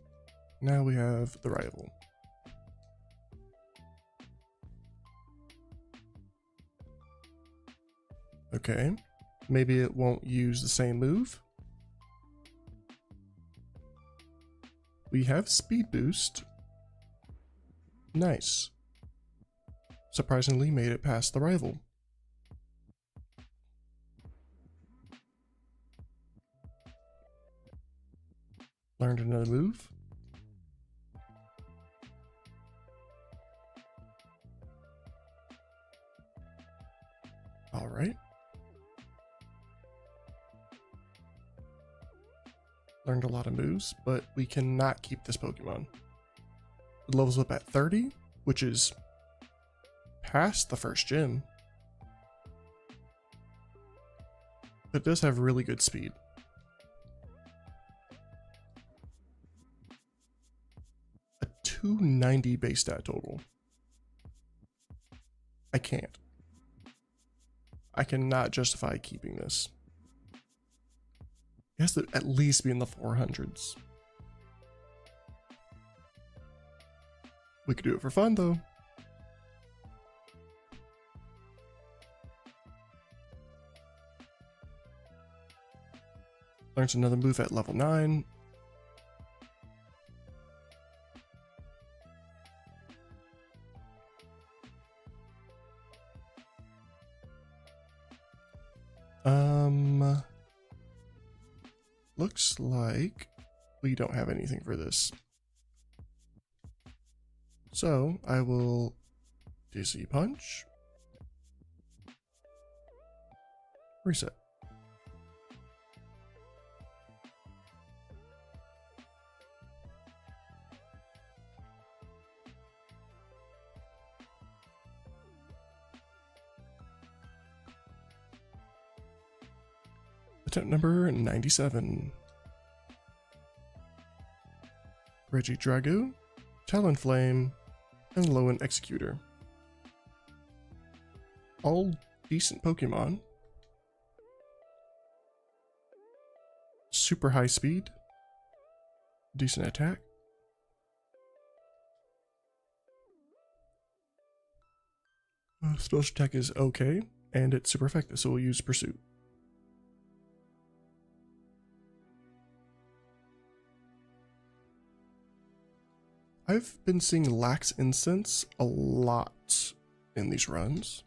Speaker 1: Now we have the rival. Okay. Maybe it won't use the same move. We have speed boost. Nice. Surprisingly made it past the rival. Learned another move. All right. Learned a lot of moves, but we cannot keep this Pokemon. It levels up at 30, which is past the first gym. But it does have really good speed. A 290 base stat total. I can't. I cannot justify keeping this. It has to at least be in the 400s. We could do it for fun though. Learns another move at level 9. Looks like we don't have anything for this. So I will DC punch. Reset. Attempt number 97. Regidrago, Talonflame, and Lowen Executor. All decent Pokemon. Super high speed. Decent attack. Special attack is okay, and it's super effective, so we'll use Pursuit. I've been seeing Lax Incense a lot in these runs.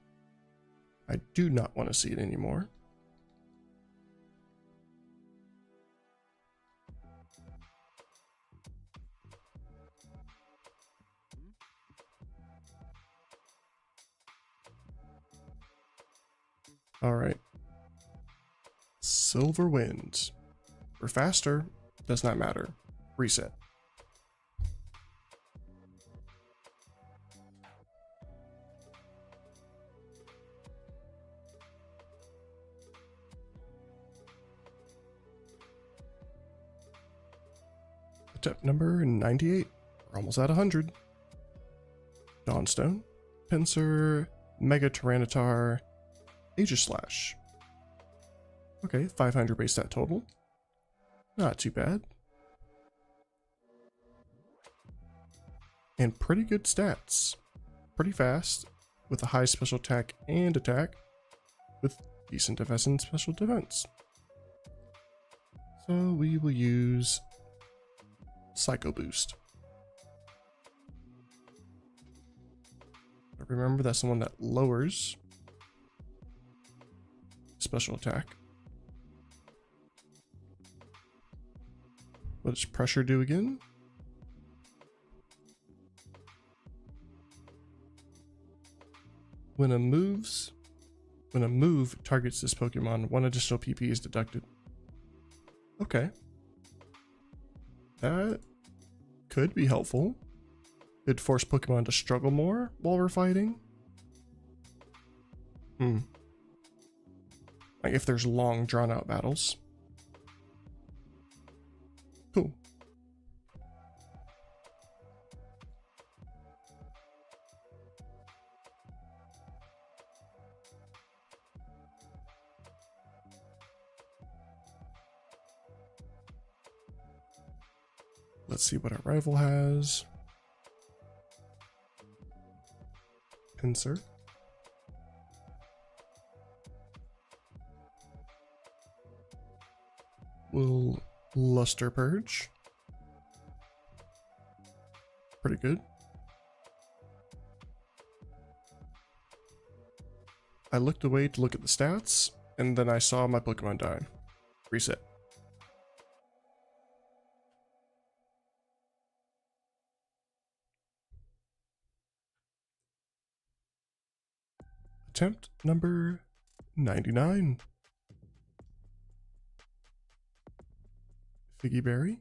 Speaker 1: I do not want to see it anymore. Alright. Silver Wind. We're faster, does not matter. Reset. Attempt number 98. We're almost at 100. Dawnstone, Pinsir, Mega Tyranitar, Aegislash. Okay, 500 base stat total. Not too bad. And pretty good stats. Pretty fast, with a high special attack and attack, with decent defense and special defense. So we will use Psycho Boost. But remember, that's the one that lowers special attack. What does pressure do again? When a move targets this Pokemon, 1 additional PP is deducted. Okay. That could be helpful. Could force Pokemon to struggle more while we're fighting. Like if there's long, drawn-out battles. Cool. Let's see what our rival has. Pinsir. We'll Luster Purge. Pretty good. I looked away to look at the stats, and then I saw my Pokemon die. Reset. Attempt number 99. Figgy Berry,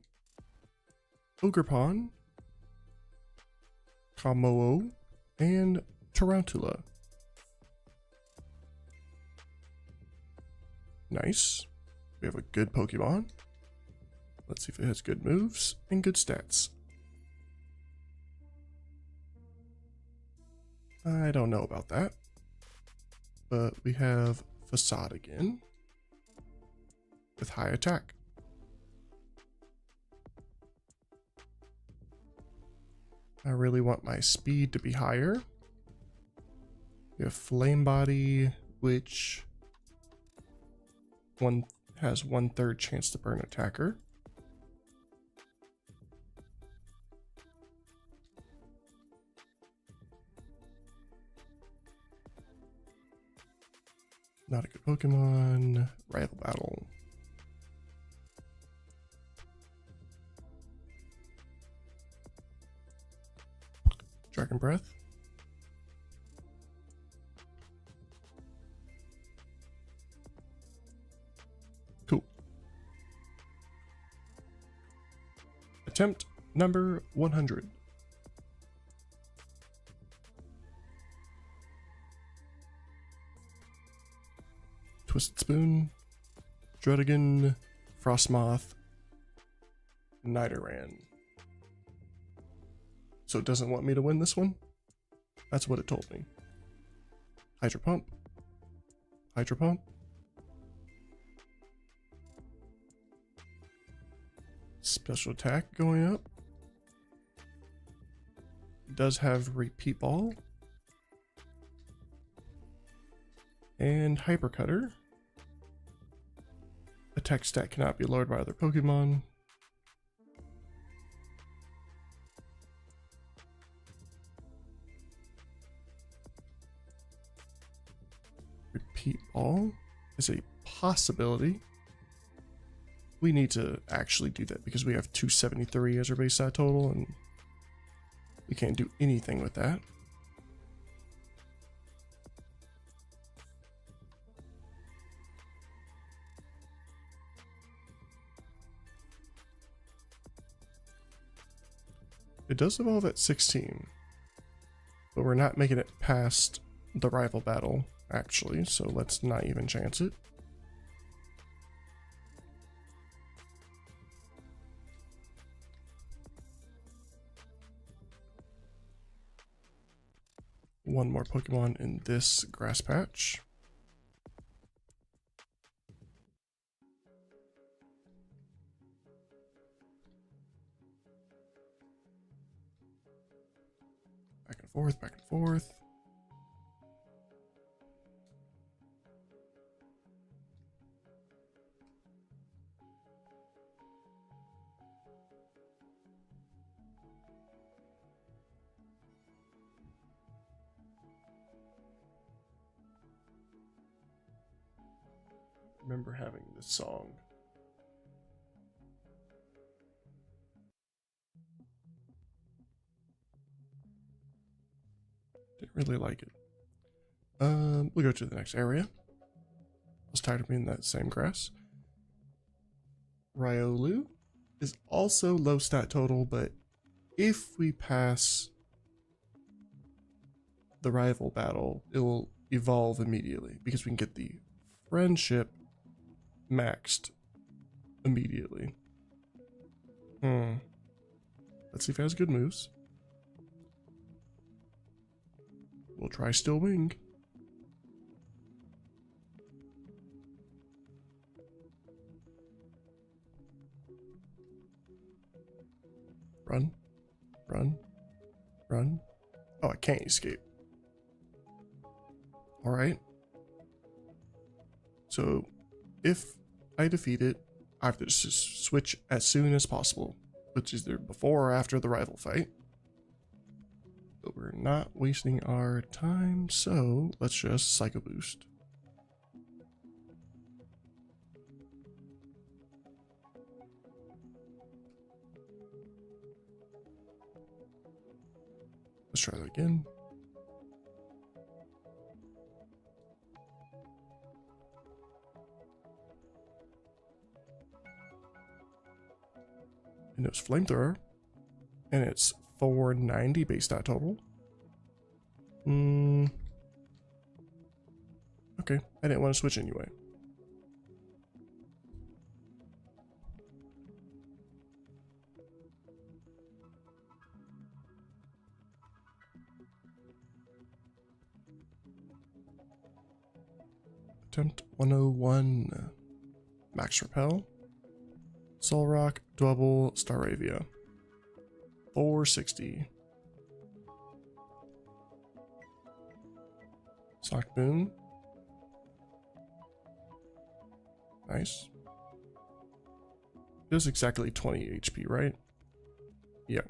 Speaker 1: Ogerpon, Kamoo, and Tarantula. Nice. We have a good Pokemon. Let's see if it has good moves and good stats. I don't know about that. But we have Facade again with high attack. I really want my speed to be higher. We have Flame Body, which has 1/3 chance to burn attacker. Not a good Pokemon. Rival battle. Dragon Breath. Cool. Attempt number 100. Twisted Spoon, Druddigan, Frostmoth, Nidoran. So it doesn't want me to win this one? That's what it told me. Hydro Pump. Hydro Pump. Special attack going up. It does have Repeat Ball. And Hyper Cutter. Attack stat cannot be lowered by other Pokemon. Repeat Ball is a possibility. We need to actually do that because we have 273 as our base stat total and we can't do anything with that. It does evolve at 16, but we're not making it past the rival battle, actually, so let's not even chance it. One more Pokemon in this grass patch. Back and forth, back and forth. Remember having this song. Didn't really like it. We'll go to the next area. I was tired of being in that same grass. Riolu is also low stat total, but if we pass the rival battle, it will evolve immediately because we can get the friendship maxed immediately. Let's see if it has good moves. We'll try Steel Wing. Run, run, run. Oh, I can't escape. All right. So if I defeat it, I have to just switch as soon as possible, which is either before or after the rival fight. But we're not wasting our time, so let's just Psycho Boost. Let's try that again. And it's Flamethrower. And it's 490 base stat total. Okay, I didn't want to switch anyway. Attempt 101. Max Repel. Solrock, Dwebble, Staravia. 460. Sonic Boom. Nice. It was exactly 20 HP, right? Yeah.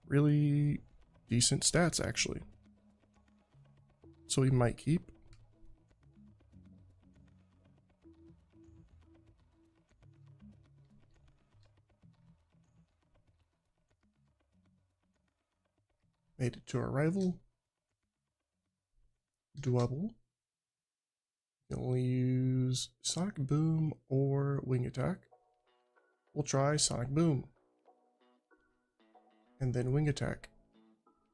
Speaker 1: Really decent stats, actually. so we might keep. Made it to our rival. Double. You can only use Sonic Boom or Wing Attack. We'll try Sonic Boom. And then Wing Attack.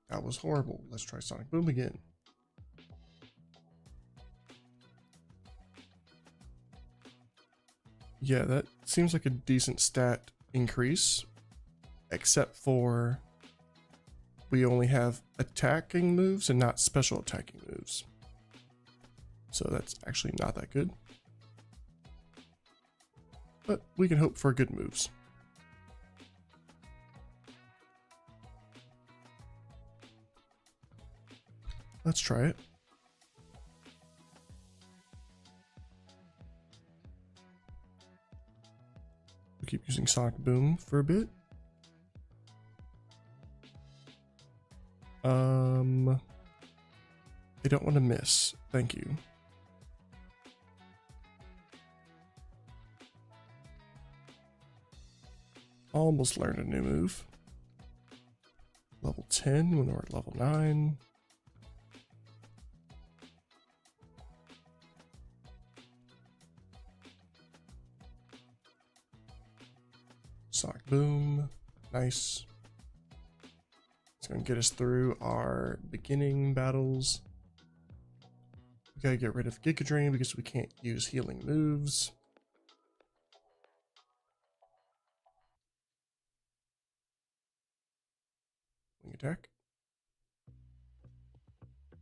Speaker 1: That was horrible. Let's try Sonic Boom again. Yeah, that seems like a decent stat increase, except for we only have attacking moves and not special attacking moves. So that's actually not that good. But we can hope for good moves. Let's try it. We'll keep using Sonic Boom for a bit. I don't want to miss. Thank you. Almost learned a new move. Level 10 when we're at level 9. Sonic Boom. Nice. It's going to get us through our beginning battles. We gotta get rid of Giga Drain because we can't use healing moves. Wing Attack.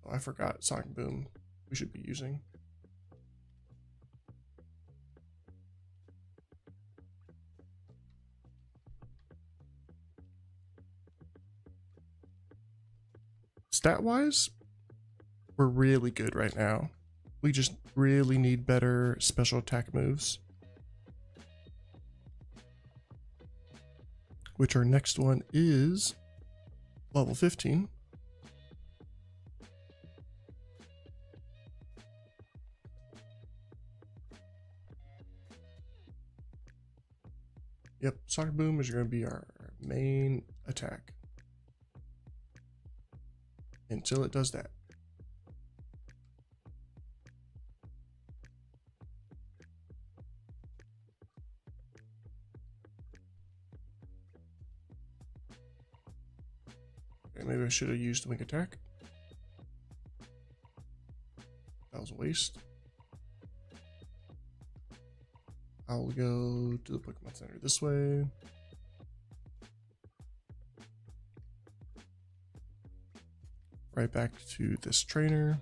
Speaker 1: Oh, I forgot Sonic Boom we should be using. Stat-wise, we're really good right now. We just really need better special attack moves. Which our next one is level 15. Yep, Sonic Boom is going to be our main attack. Until it does that. Okay, maybe I should have used Wing Attack. That was a waste. I'll go to the Pokemon Center this way. Right back to this trainer.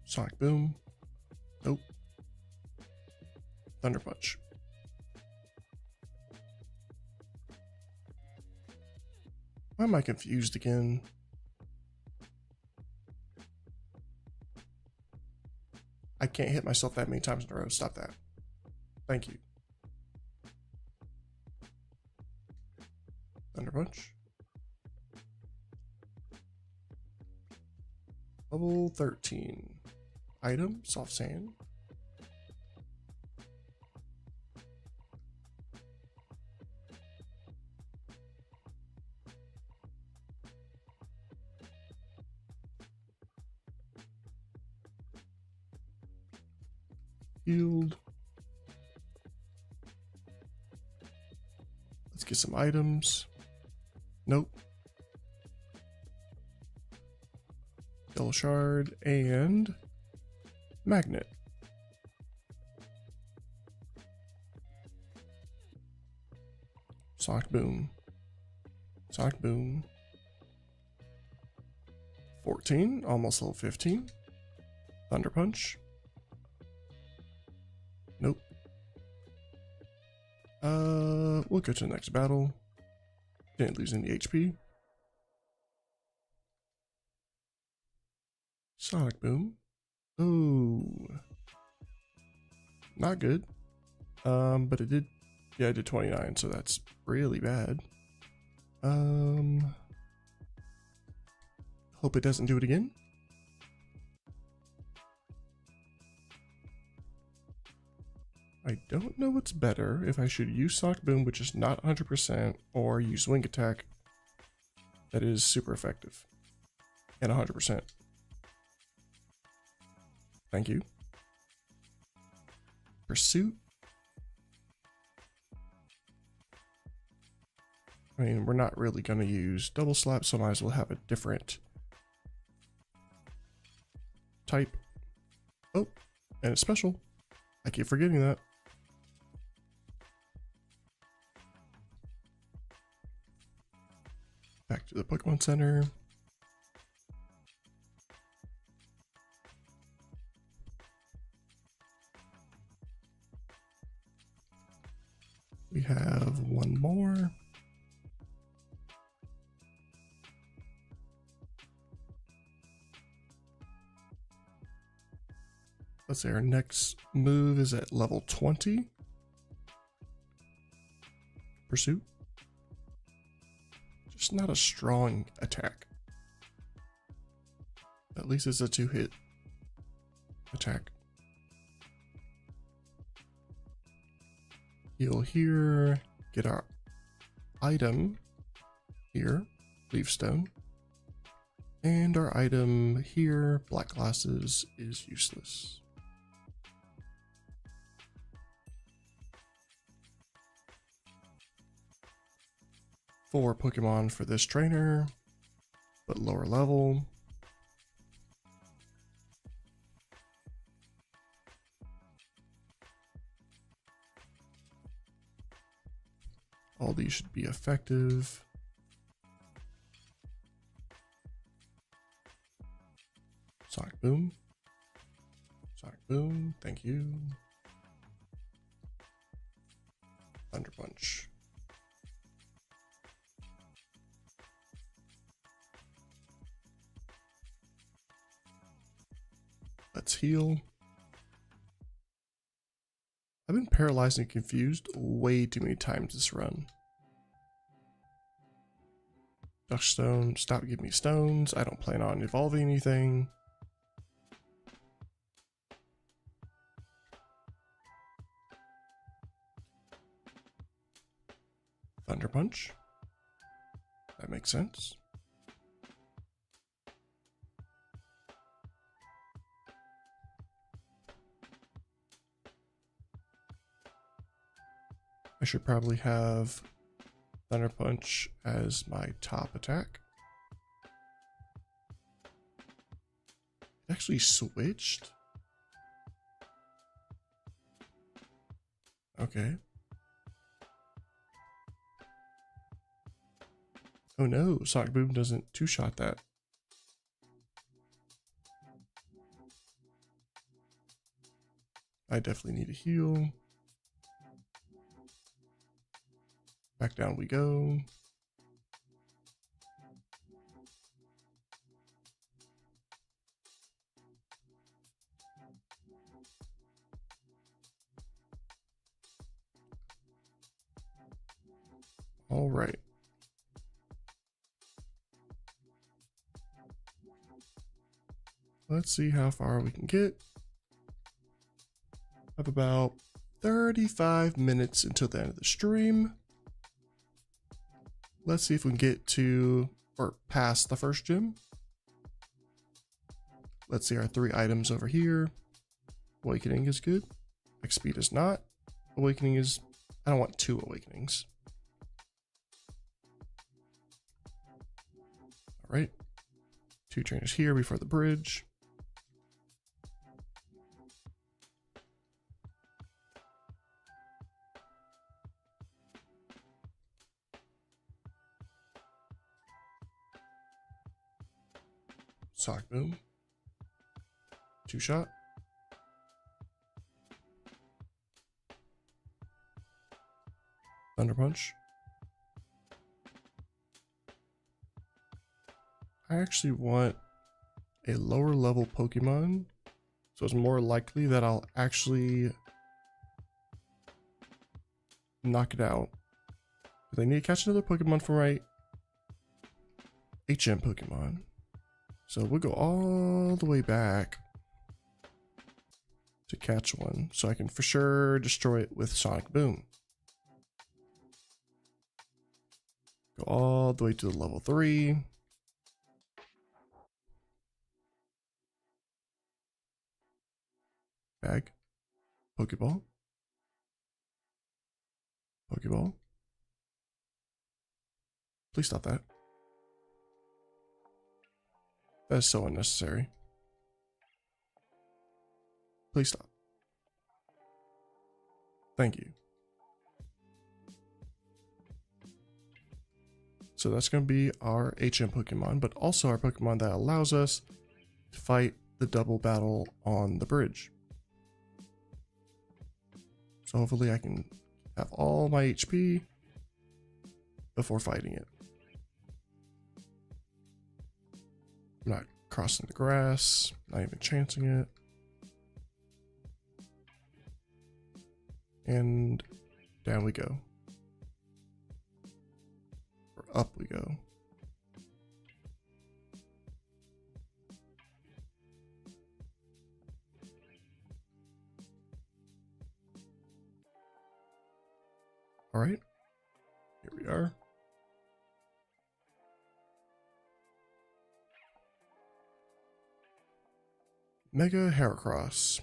Speaker 1: Sonic Boom. Nope. Thunder Punch. Why am I confused again? I can't hit myself that many times in a row. Stop that. Thank you. Thunder Punch. Level 13. Item, Soft Sand. Healed. Let's get some items. Nope. Yellow Shard and Magnet. Sonic Boom. Sonic Boom. 14, almost level 15. Thunder Punch. Nope. We'll go to the next battle. Didn't lose any HP. Sonic Boom. Oh. Not good. But it did Yeah, I did 29, so that's really bad. Hope it doesn't do it again. I don't know what's better, if I should use Sonic Boom, which is not 100%, or use Wing Attack, that is super effective, and 100%. Thank you. Pursuit. I mean, we're not really going to use Double Slap, so I might as well have a different type. Oh, and it's special. I keep forgetting that. Back to the Pokemon Center. We have one more. Let's say our next move is at level 20. Pursuit. Just not a strong attack. At least it's a 2-hit attack. Heal here, get our item here, Leaf Stone. And our item here, Black Glasses, is useless. Four Pokemon for this trainer, but lower level. All these should be effective. Sonic Boom. Sonic Boom, thank you. Thunder Punch. Let's heal. I've been paralyzed and confused way too many times this run. Duckstone, stop giving me stones. I don't plan on evolving anything. Thunder Punch. That makes sense. I should probably have Thunder Punch as my top attack. It actually switched. Okay. Oh no, Sonic Boom doesn't two-shot that. I definitely need a heal. Back down we go. All right. Let's see how far we can get. Have about 35 minutes until the end of the stream. Let's see if we can get to or past the first gym. Let's see our 3 items over here. Awakening is good. Speed is not. Awakening is, I don't want 2 awakenings. All right. 2 trainers here before the bridge. Sonic Boom. 2-shot. Thunder Punch. I actually want a lower level Pokemon, so it's more likely that I'll actually knock it out. But I need to catch another Pokemon from my HM Pokemon. So we'll go all the way back to catch one, so I can for sure destroy it with Sonic Boom. Go all the way to the level 3. Bag. Pokeball. Pokeball. Please stop that. That is so unnecessary. Please stop. Thank you. So that's going to be our HM Pokemon, but also our Pokemon that allows us to fight the double battle on the bridge. So hopefully I can have all my HP before fighting it. I'm not crossing the grass, not even chancing it. And down we go. Or up we go. All right, here we are. Mega Heracross.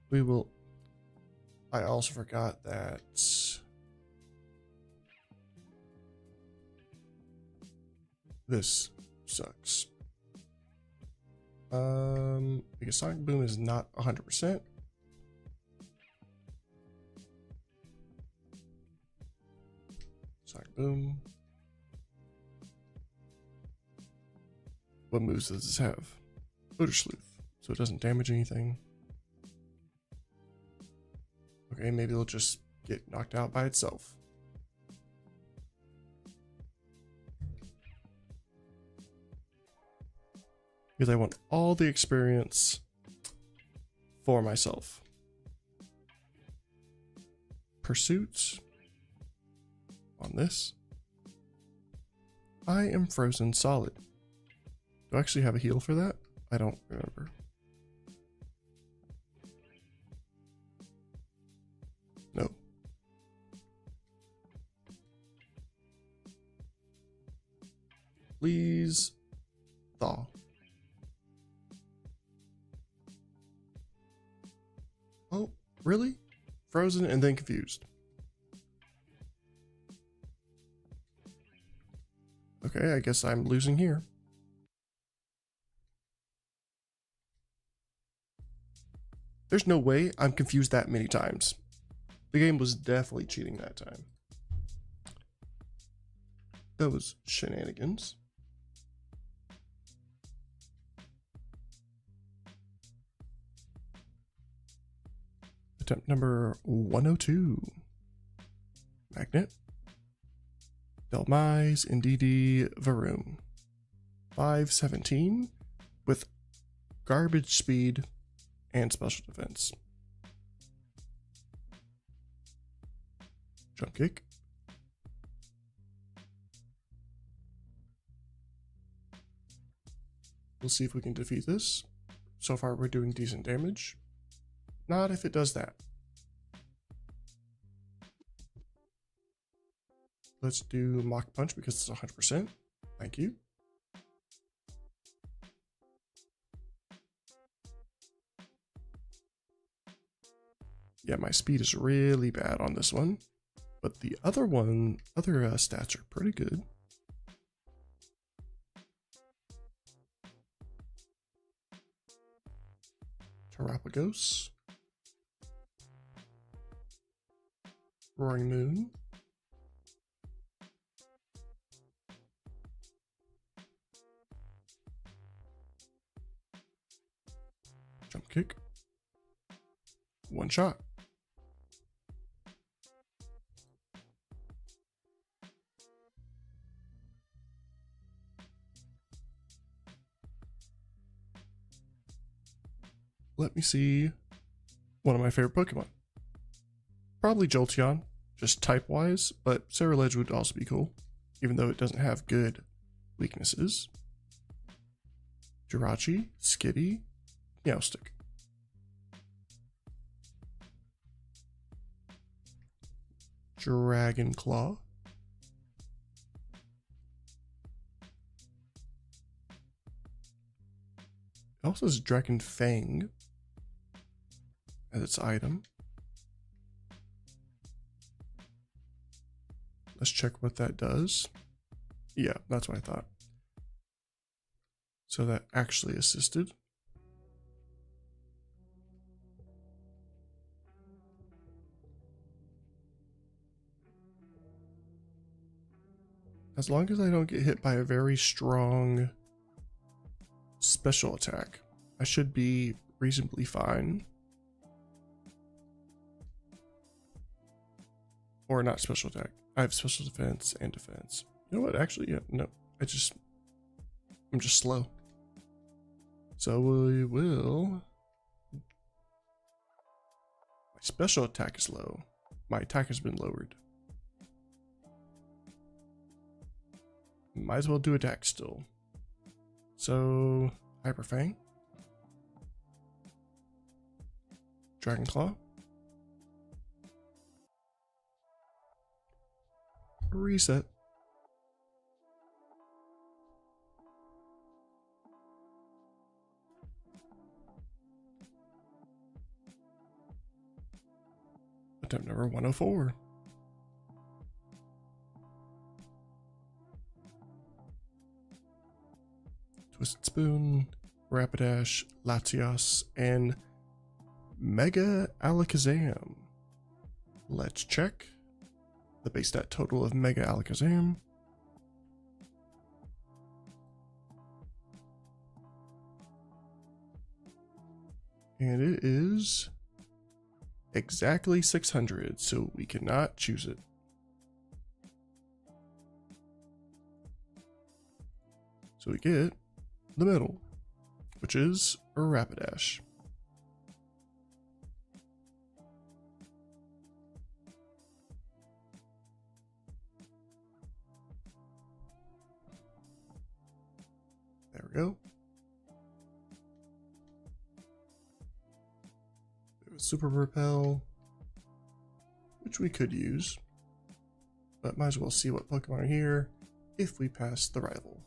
Speaker 1: We will. I also forgot that this sucks. Because Sonic Boom is not 100%. Sonic Boom. What moves does this have? Odor Sleuth, so it doesn't damage anything. Okay, maybe it'll just get knocked out by itself. Because I want all the experience for myself. Pursuits on this. I am frozen solid. Do I actually have a heal for that? I don't remember. No. Please thaw. Oh, really? Frozen and then confused. Okay, I guess I'm losing here. There's no way I'm confused that many times. The game was definitely cheating that time. That was shenanigans. Attempt number 102. Magnet. Delmise, Indeedee, Varoom. 517 with garbage speed and special defense. Jump kick. We'll see if we can defeat this. So far we're doing decent damage. Not if it does that. Let's do Mach Punch because it's 100%. Thank you. Yeah, my speed is really bad on this one, but the other stats are pretty good. Terrapagos. Roaring Moon. Jump kick. One shot. Let me see one of my favorite Pokemon. Probably Jolteon, just type-wise, but Cerulege would also be cool, even though it doesn't have good weaknesses. Jirachi, Skitty, Meowstic. Dragon Claw. It also has Dragon Fang as its item. Let's check what that does. Yeah, that's what I thought. So that actually assisted. As long as I don't get hit by a very strong special attack, I should be reasonably fine. Or not special attack. I have special defense and defense. You know what? Actually, yeah, no. I'm just slow. So we will. My special attack is low. My attack has been lowered. Might as well do attack still. So Hyper Fang. Dragon Claw. Reset. Attempt number 104. Twisted Spoon, Rapidash, Latios, and Mega Alakazam. Let's check the base stat total of Mega Alakazam. And it is exactly 600, so we cannot choose it. So we get the middle, which is a Rapidash. There we go. Super Repel, which we could use, but might as well see what Pokemon are here if we pass the rival.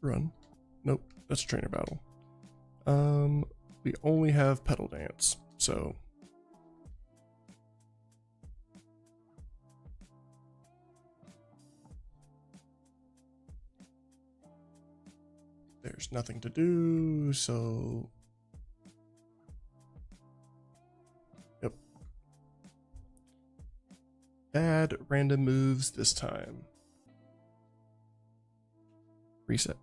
Speaker 1: Run. Nope, that's a trainer battle. We only have Petal Dance, so there's nothing to do, so yep. Bad random moves this time. Reset.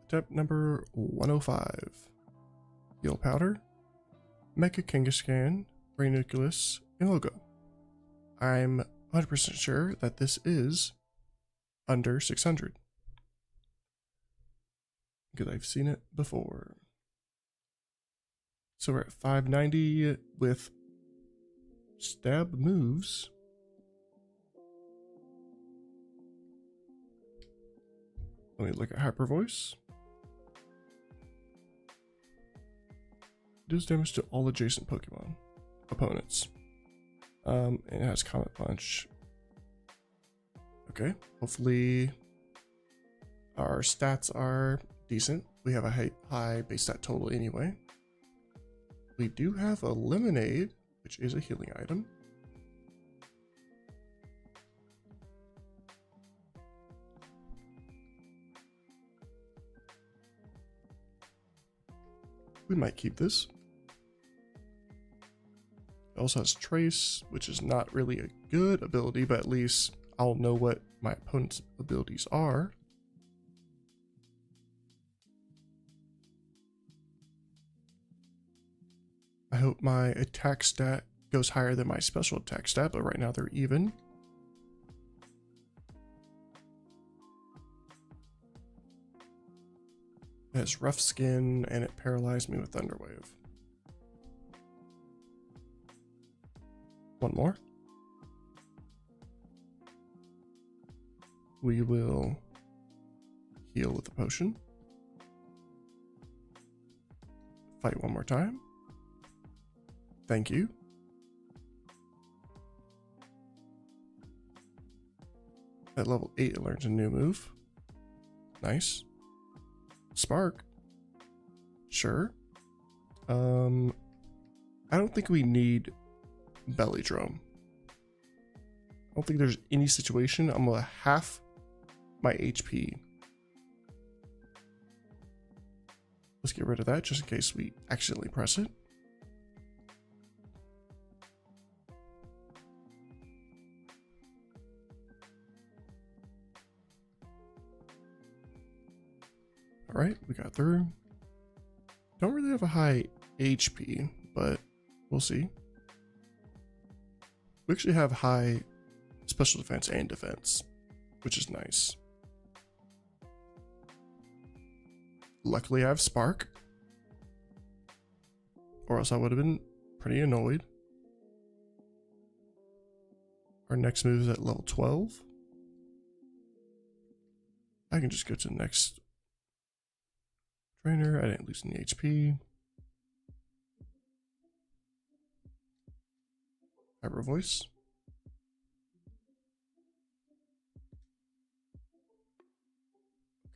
Speaker 1: Step number 105. Heal Powder, Mecha Kangaskhan, Rainuculus, and Logo. I'm 100% sure that this is under 600. Because I've seen it before. So we're at 590 with stab moves. Let me look at Hyper Voice. Does damage to all adjacent Pokemon opponents. And it has Comet Punch. Okay, hopefully our stats are decent. We have a high base stat total anyway. We do have a Lemonade, which is a healing item. We might keep this. It also has Trace, which is not really a good ability, but at least I'll know what my opponent's abilities are. I hope my attack stat goes higher than my special attack stat, but right now they're even. It has rough skin and it paralyzed me with Thunderwave. One more. We will heal with the potion. Fight one more time. Thank you. At level 8, it learns a new move. Nice. Spark. Sure. I don't think we need Belly Drum. I don't think there's any situation I'm gonna half my HP. Let's get rid of that just in case we accidentally press it. All right, we got through. Don't really have a high HP, but we'll see. We actually have high special defense and defense, which is nice. Luckily I have Spark, or else I would have been pretty annoyed. Our next move is at level 12. I can just go to the next trainer. I didn't lose any HP. Hyper Voice.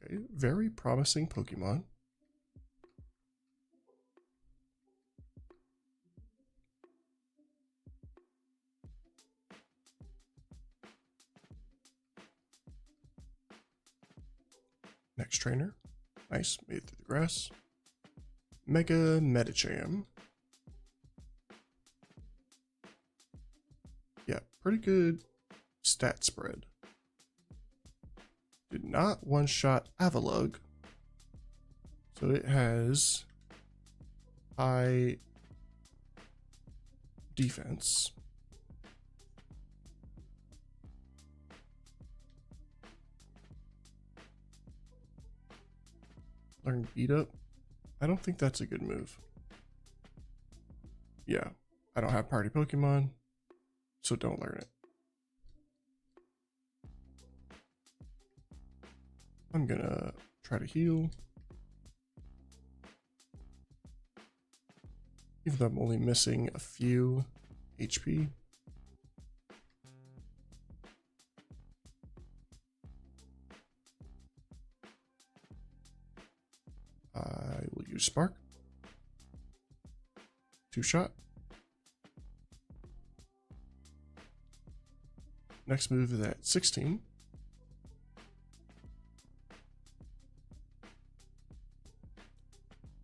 Speaker 1: Okay, very promising Pokemon. Next trainer. Nice, made it through the grass. Mega Medicham. Yeah, pretty good stat spread. Did not one-shot Avalugg, so it has high defense. Learn Beat Up. I don't think that's a good move. Yeah, I don't have party Pokemon, so don't learn it. I'm gonna try to heal. Even though I'm only missing a few HP. I will use Spark. 2-shot. Next move is at 16.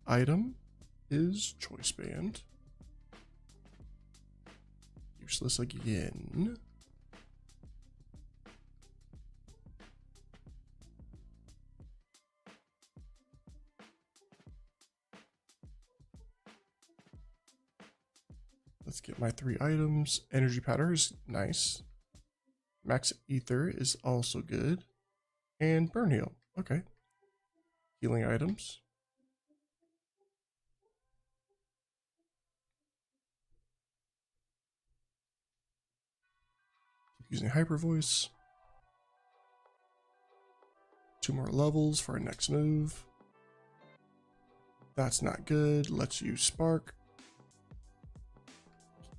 Speaker 1: Item is Choice Band. Useless again. Let's get my 3 items. Energy Powder is nice. Max Ether is also good. And Burn Heal. Okay. Healing items. Using Hyper Voice. 2 more levels for our next move. That's not good. Let's use Spark.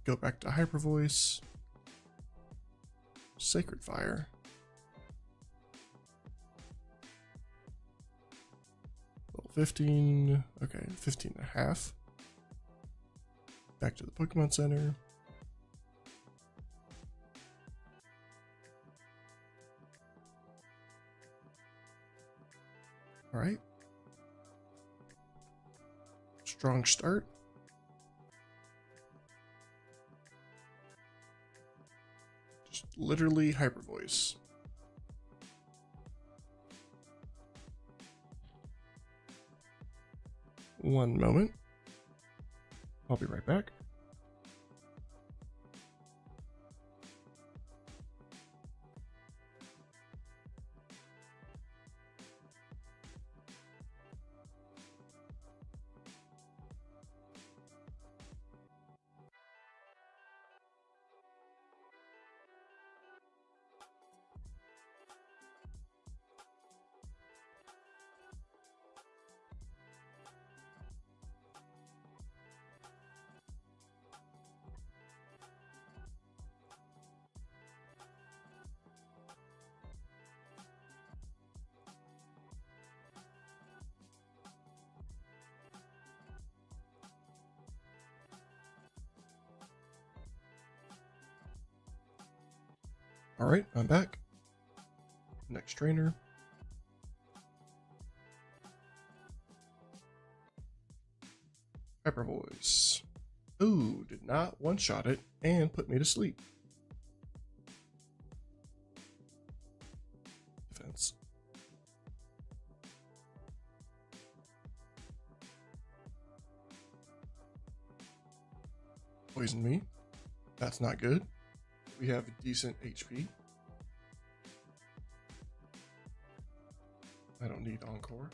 Speaker 1: Go back to Hyper Voice. Sacred Fire. Level 15. Okay, 15 and a half. Back to the Pokemon Center. All right. Strong start. Just literally Hyper Voice. One moment. I'll be right back. All right, I'm back. Next trainer. Hyper Voice. Ooh, did not one-shot it and put me to sleep. Defense. Poison me. That's not good. We have decent HP. I don't need Encore.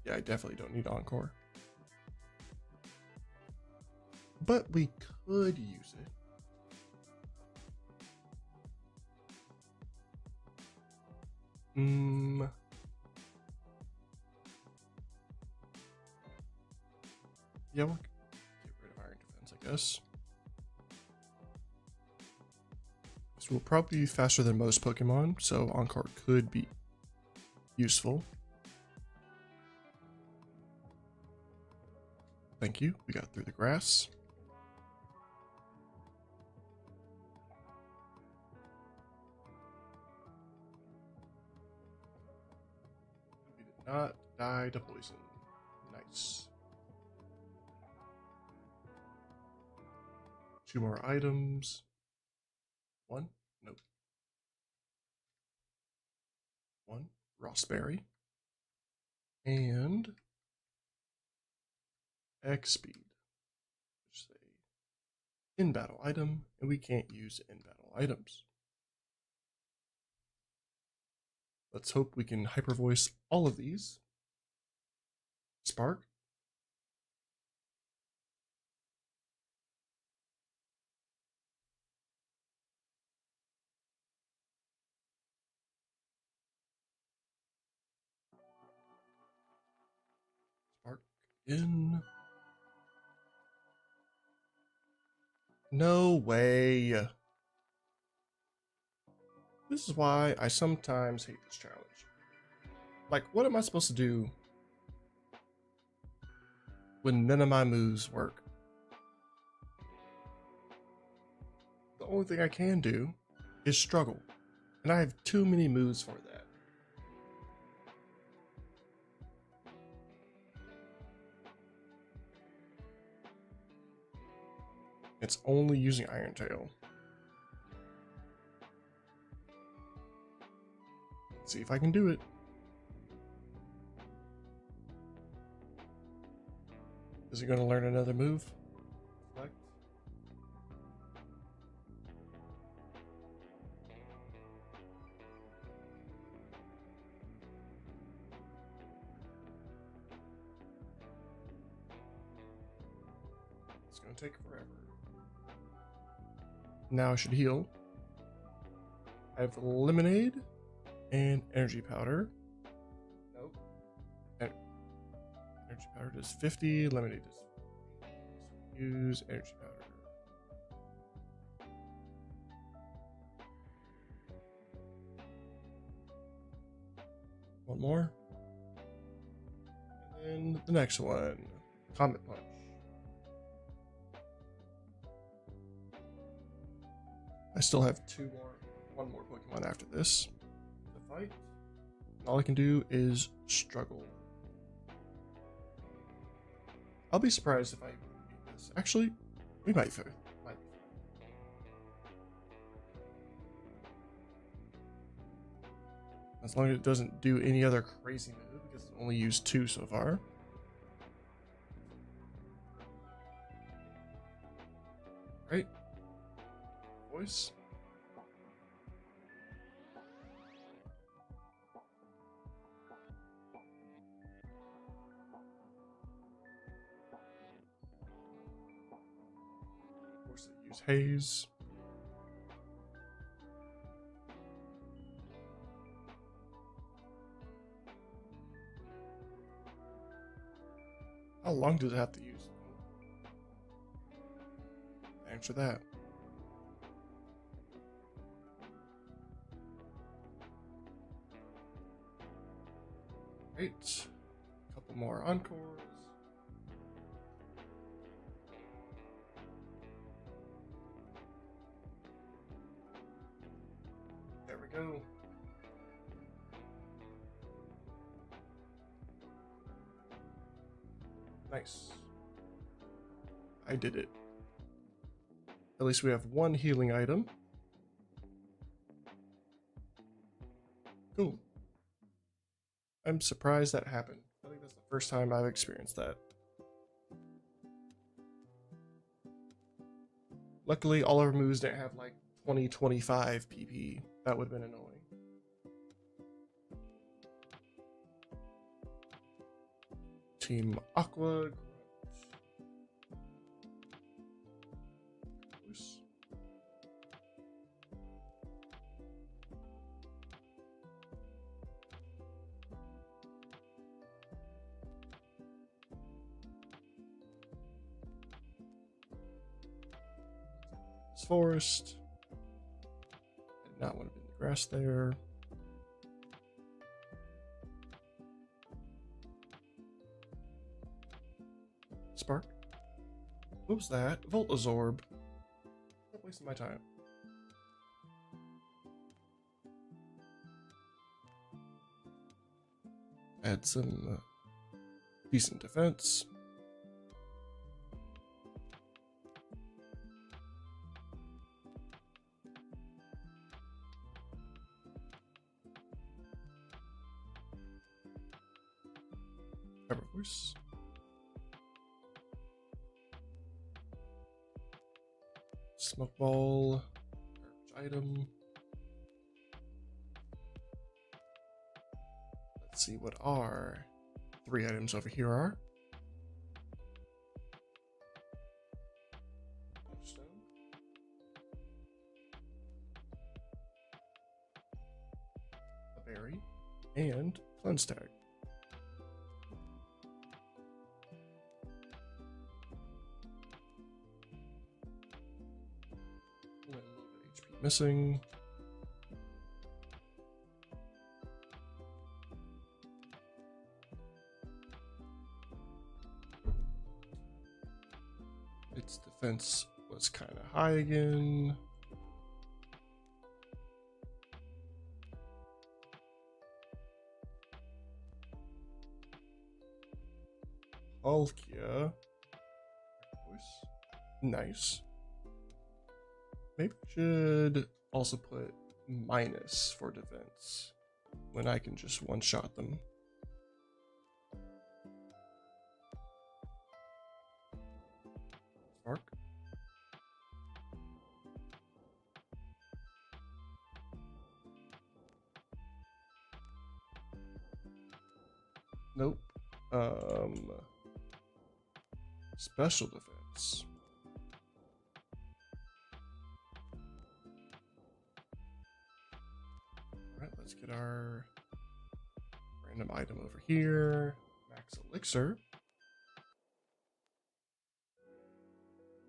Speaker 1: Yeah, I definitely don't need Encore. But we could use it. Yeah, we'll get rid of Iron Defense, I guess. This will probably be faster than most Pokemon, so Encore could be useful. Thank you. We got through the grass. We did not die to poison. Nice. 2 more items. 1? Nope. 1. Rossberry. And X speed. Which is a in-battle item, and we can't use in-battle items. Let's hope we can hyper voice all of these. Spark. Spark in. No way. This is why I sometimes hate this challenge. Like, what am I supposed to do when none of my moves work? The only thing I can do is struggle. And I have too many moves for that. It's only using Iron Tail. Let's see if I can do it. Is he going to learn another move? Reflect. It's going to take forever. Now I should heal. I have Lemonade and Energy Powder. Nope. Energy Powder does 50, Lemonade does 50. Use Energy Powder. One more. And then the next one. Comet Punch. I still have one more Pokemon after this to fight. All I can do is struggle. I'll be surprised if I beat this. Actually, we might be fine. As long as it doesn't do any other crazy move, because Only used 2 so far. Right. Voice. Of course, they use haze. How long does it have to use? Answer that. Great. A couple more encores. There we go. Nice. I did it. At least we have 1 healing item. Cool. I'm surprised that happened. I think that's the first time I've experienced that. Luckily, all of our moves didn't have like 20-25 PP. That would have been annoying. Team Aqua. Forest. Did not want to be in the grass there. Spark. What was that? Voltazorb. Not wasting my time. Add some decent defense. Voice. Smoke ball. Garbage item. Let's see what our 3 items over here are. A berry and cleanse tag. Missing. Its defense was kind of high again. Alkia. Nice. Maybe I should also put minus for defense when I can just one-shot them. Spark. Nope. Special defense. Let's get our random item over here. Max Elixir.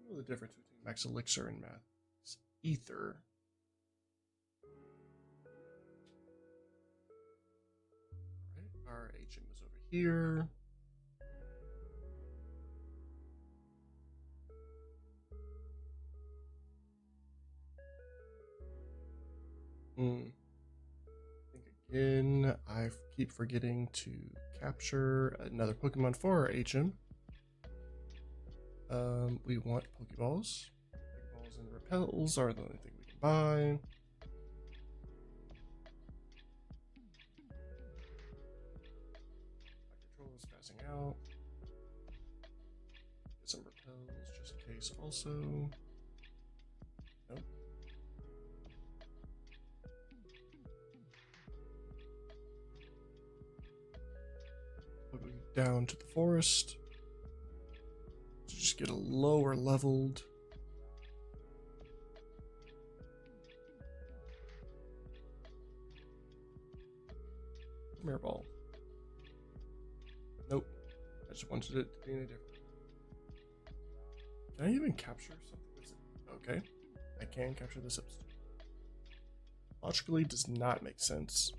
Speaker 1: What is the difference between Max Elixir and Max Ether? Alright, our HM is over here. Again, I keep forgetting to capture another Pokemon for our HM. We want Pokeballs. Pokeballs and Repels are the only thing we can buy. is passing out. Get some repels just in case also. Nope. Moving down to the forest to just get a lower leveled. Mirror ball. Nope. I just wanted it to be any different. Can I even capture something? Okay. I can capture this substitute. Logically does not make sense.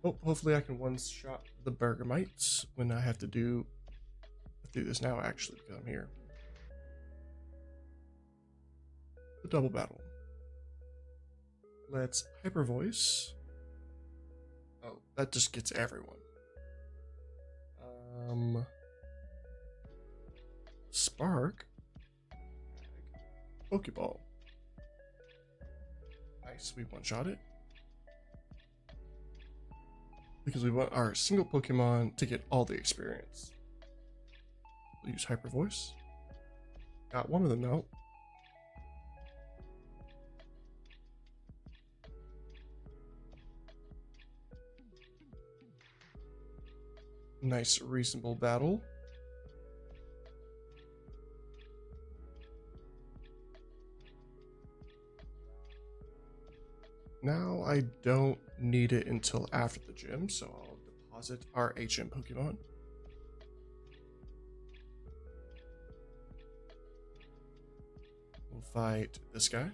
Speaker 1: Oh, hopefully I can one-shot the Bergamites when I have to do this now actually because I'm here. The double battle. Let's hyper voice. Oh, that just gets everyone. Spark. Pokeball. Nice, we one-shot it. Because we want our single Pokemon to get all the experience. We'll use Hyper Voice. Got one of them out. Nice, reasonable battle. Now I don't need it until after the gym, so I'll deposit our HM Pokemon. We'll fight this guy.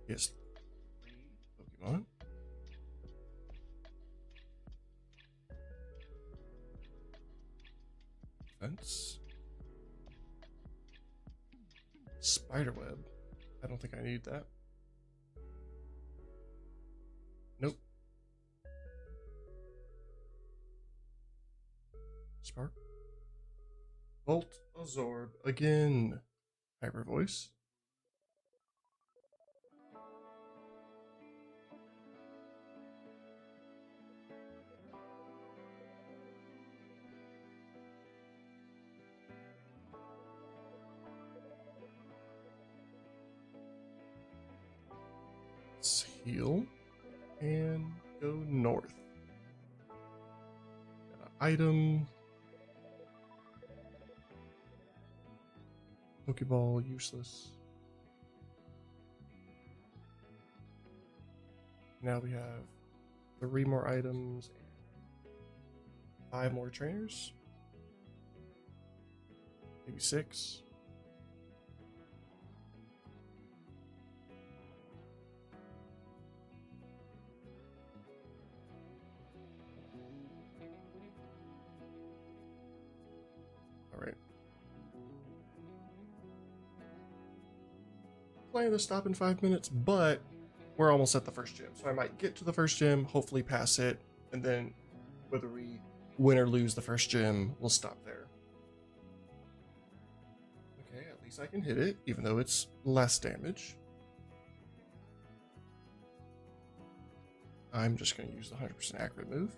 Speaker 1: He has 3 Pokemon. Defense. Spiderweb. I don't think I need that. Nope. Spark. Volt Azorb again. Hyper Voice. Let's heal and go north. Got an item. Pokeball, useless. Now we have 3 more items and 5 more trainers. Maybe 6. Planning to stop in 5 minutes, but we're almost at the first gym, so I might get to the first gym, hopefully pass it, and then whether we win or lose the first gym, we'll stop there. Okay, at least I can hit it, even though it's less damage. I'm just going to use the 100% accurate move.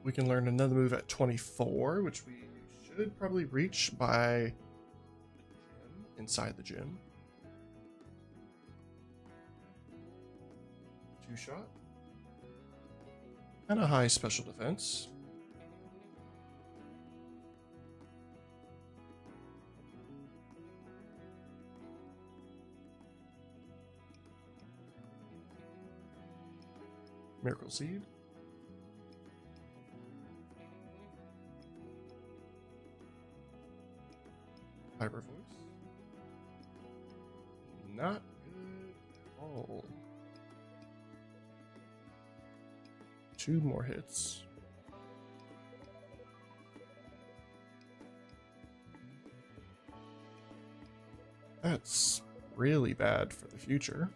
Speaker 1: We can learn another move at 24, which we should probably reach by the gym, inside the gym. 2-shot. And a high special defense. Miracle Seed. Hyper Voice. Not good at all. 2 more hits. That's really bad for the future.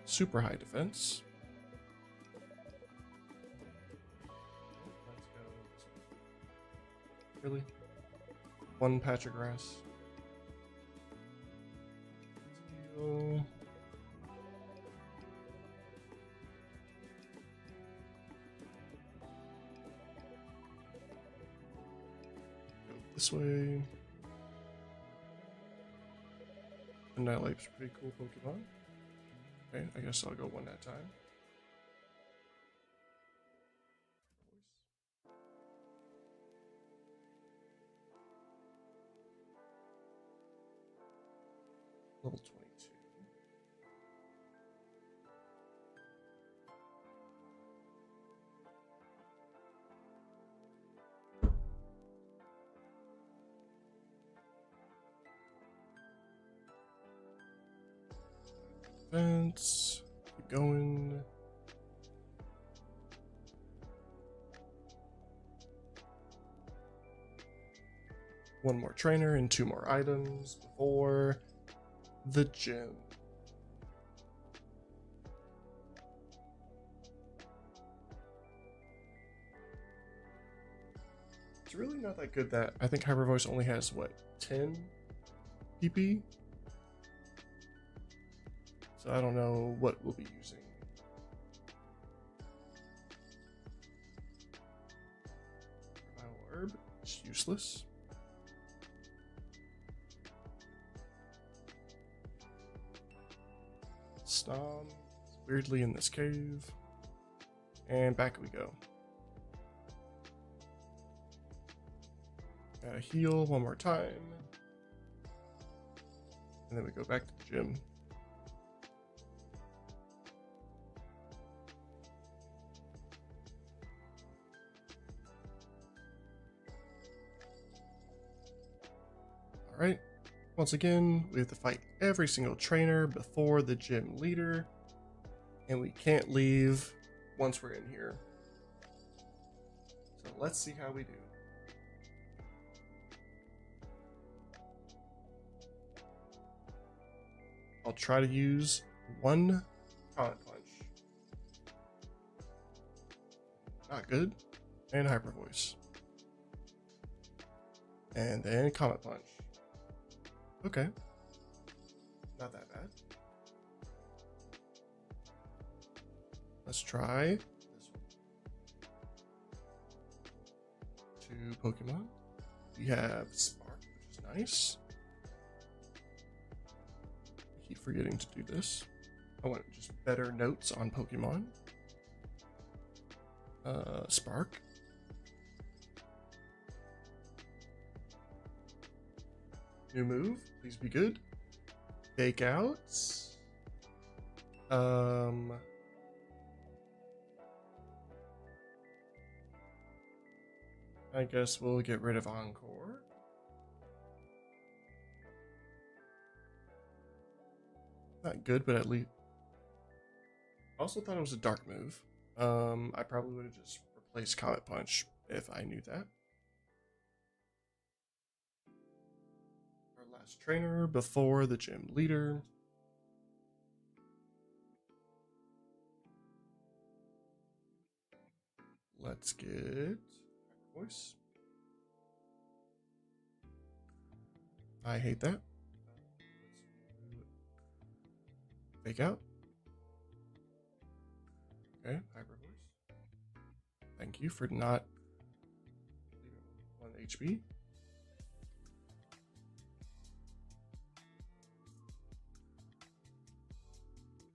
Speaker 1: Super high defense. Let's go. Really? 1 patch of grass. this way. And Nightlipe's a pretty cool Pokemon. Okay, I guess I'll go one at a time. Level 22. Fence. Keep going. One more trainer and 2 more items before the gym. It's really not that good that I think Hyper Voice only has what, 10 PP? So I don't know what we'll be using. Final herb, it's useless. Stom, weirdly in this cave. And back we go. Gotta heal one more time. And then we go back to the gym. Alright, once again, we have to fight every single trainer before the gym leader, and we can't leave once we're in here. So let's see how we do. I'll try to use one Comet Punch. Not good. And Hyper Voice. And then Comet Punch. Okay. Not that bad. Let's try this one. 2 Pokemon. We have Spark, which is nice. I keep forgetting to do this. I want just better notes on Pokemon. Spark. New move, please be good. Fake outs. I guess we'll get rid of Encore. Not good, but at least. I also thought it was a dark move. I probably would have just replaced Comet Punch if I knew that. Our last trainer before the gym leader. Let's get voice. I hate that. Fake out. Okay, Hyper Voice. Thank you for not leaving 1 HP.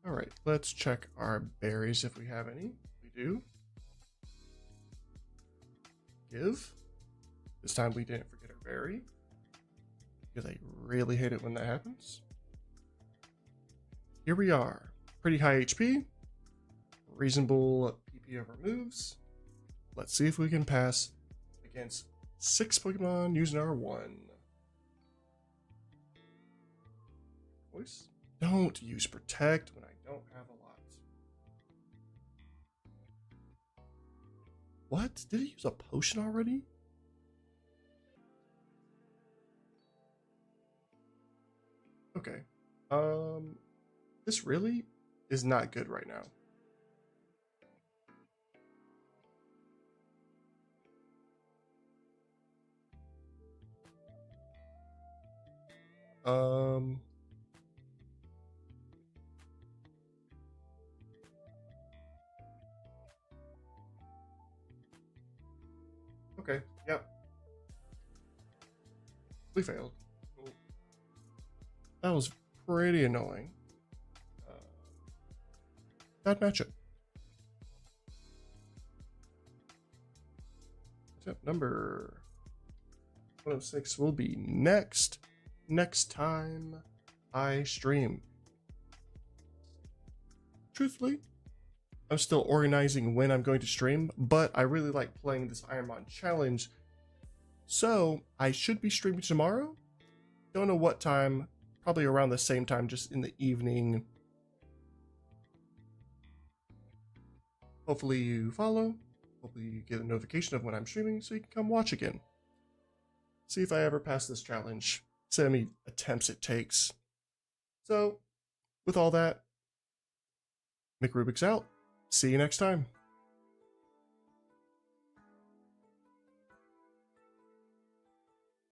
Speaker 1: All right, let's check our berries if we have any. We do. Give. This time we didn't forget our berry, because I really hate it when that happens. Here we are. Pretty high HP. Reasonable PP over moves. Let's see if we can pass against 6 Pokemon using our 1. Voice. Don't use Protect when I don't have a lot. What? Did he use a potion already? Okay. This really is not good right now. Okay, yep. We failed. That was pretty annoying. Bad matchup. Attempt number 106 will be next time I stream. Truthfully, I'm still organizing when I'm going to stream, but I really like playing this Ironmon challenge, so I should be streaming tomorrow. Don't know what time, probably around the same time, just in the evening. Hopefully you follow, hopefully you get a notification of when I'm streaming so you can come watch again. See if I ever pass this challenge, see how many attempts it takes. So, with all that, McRubik's out. See you next time.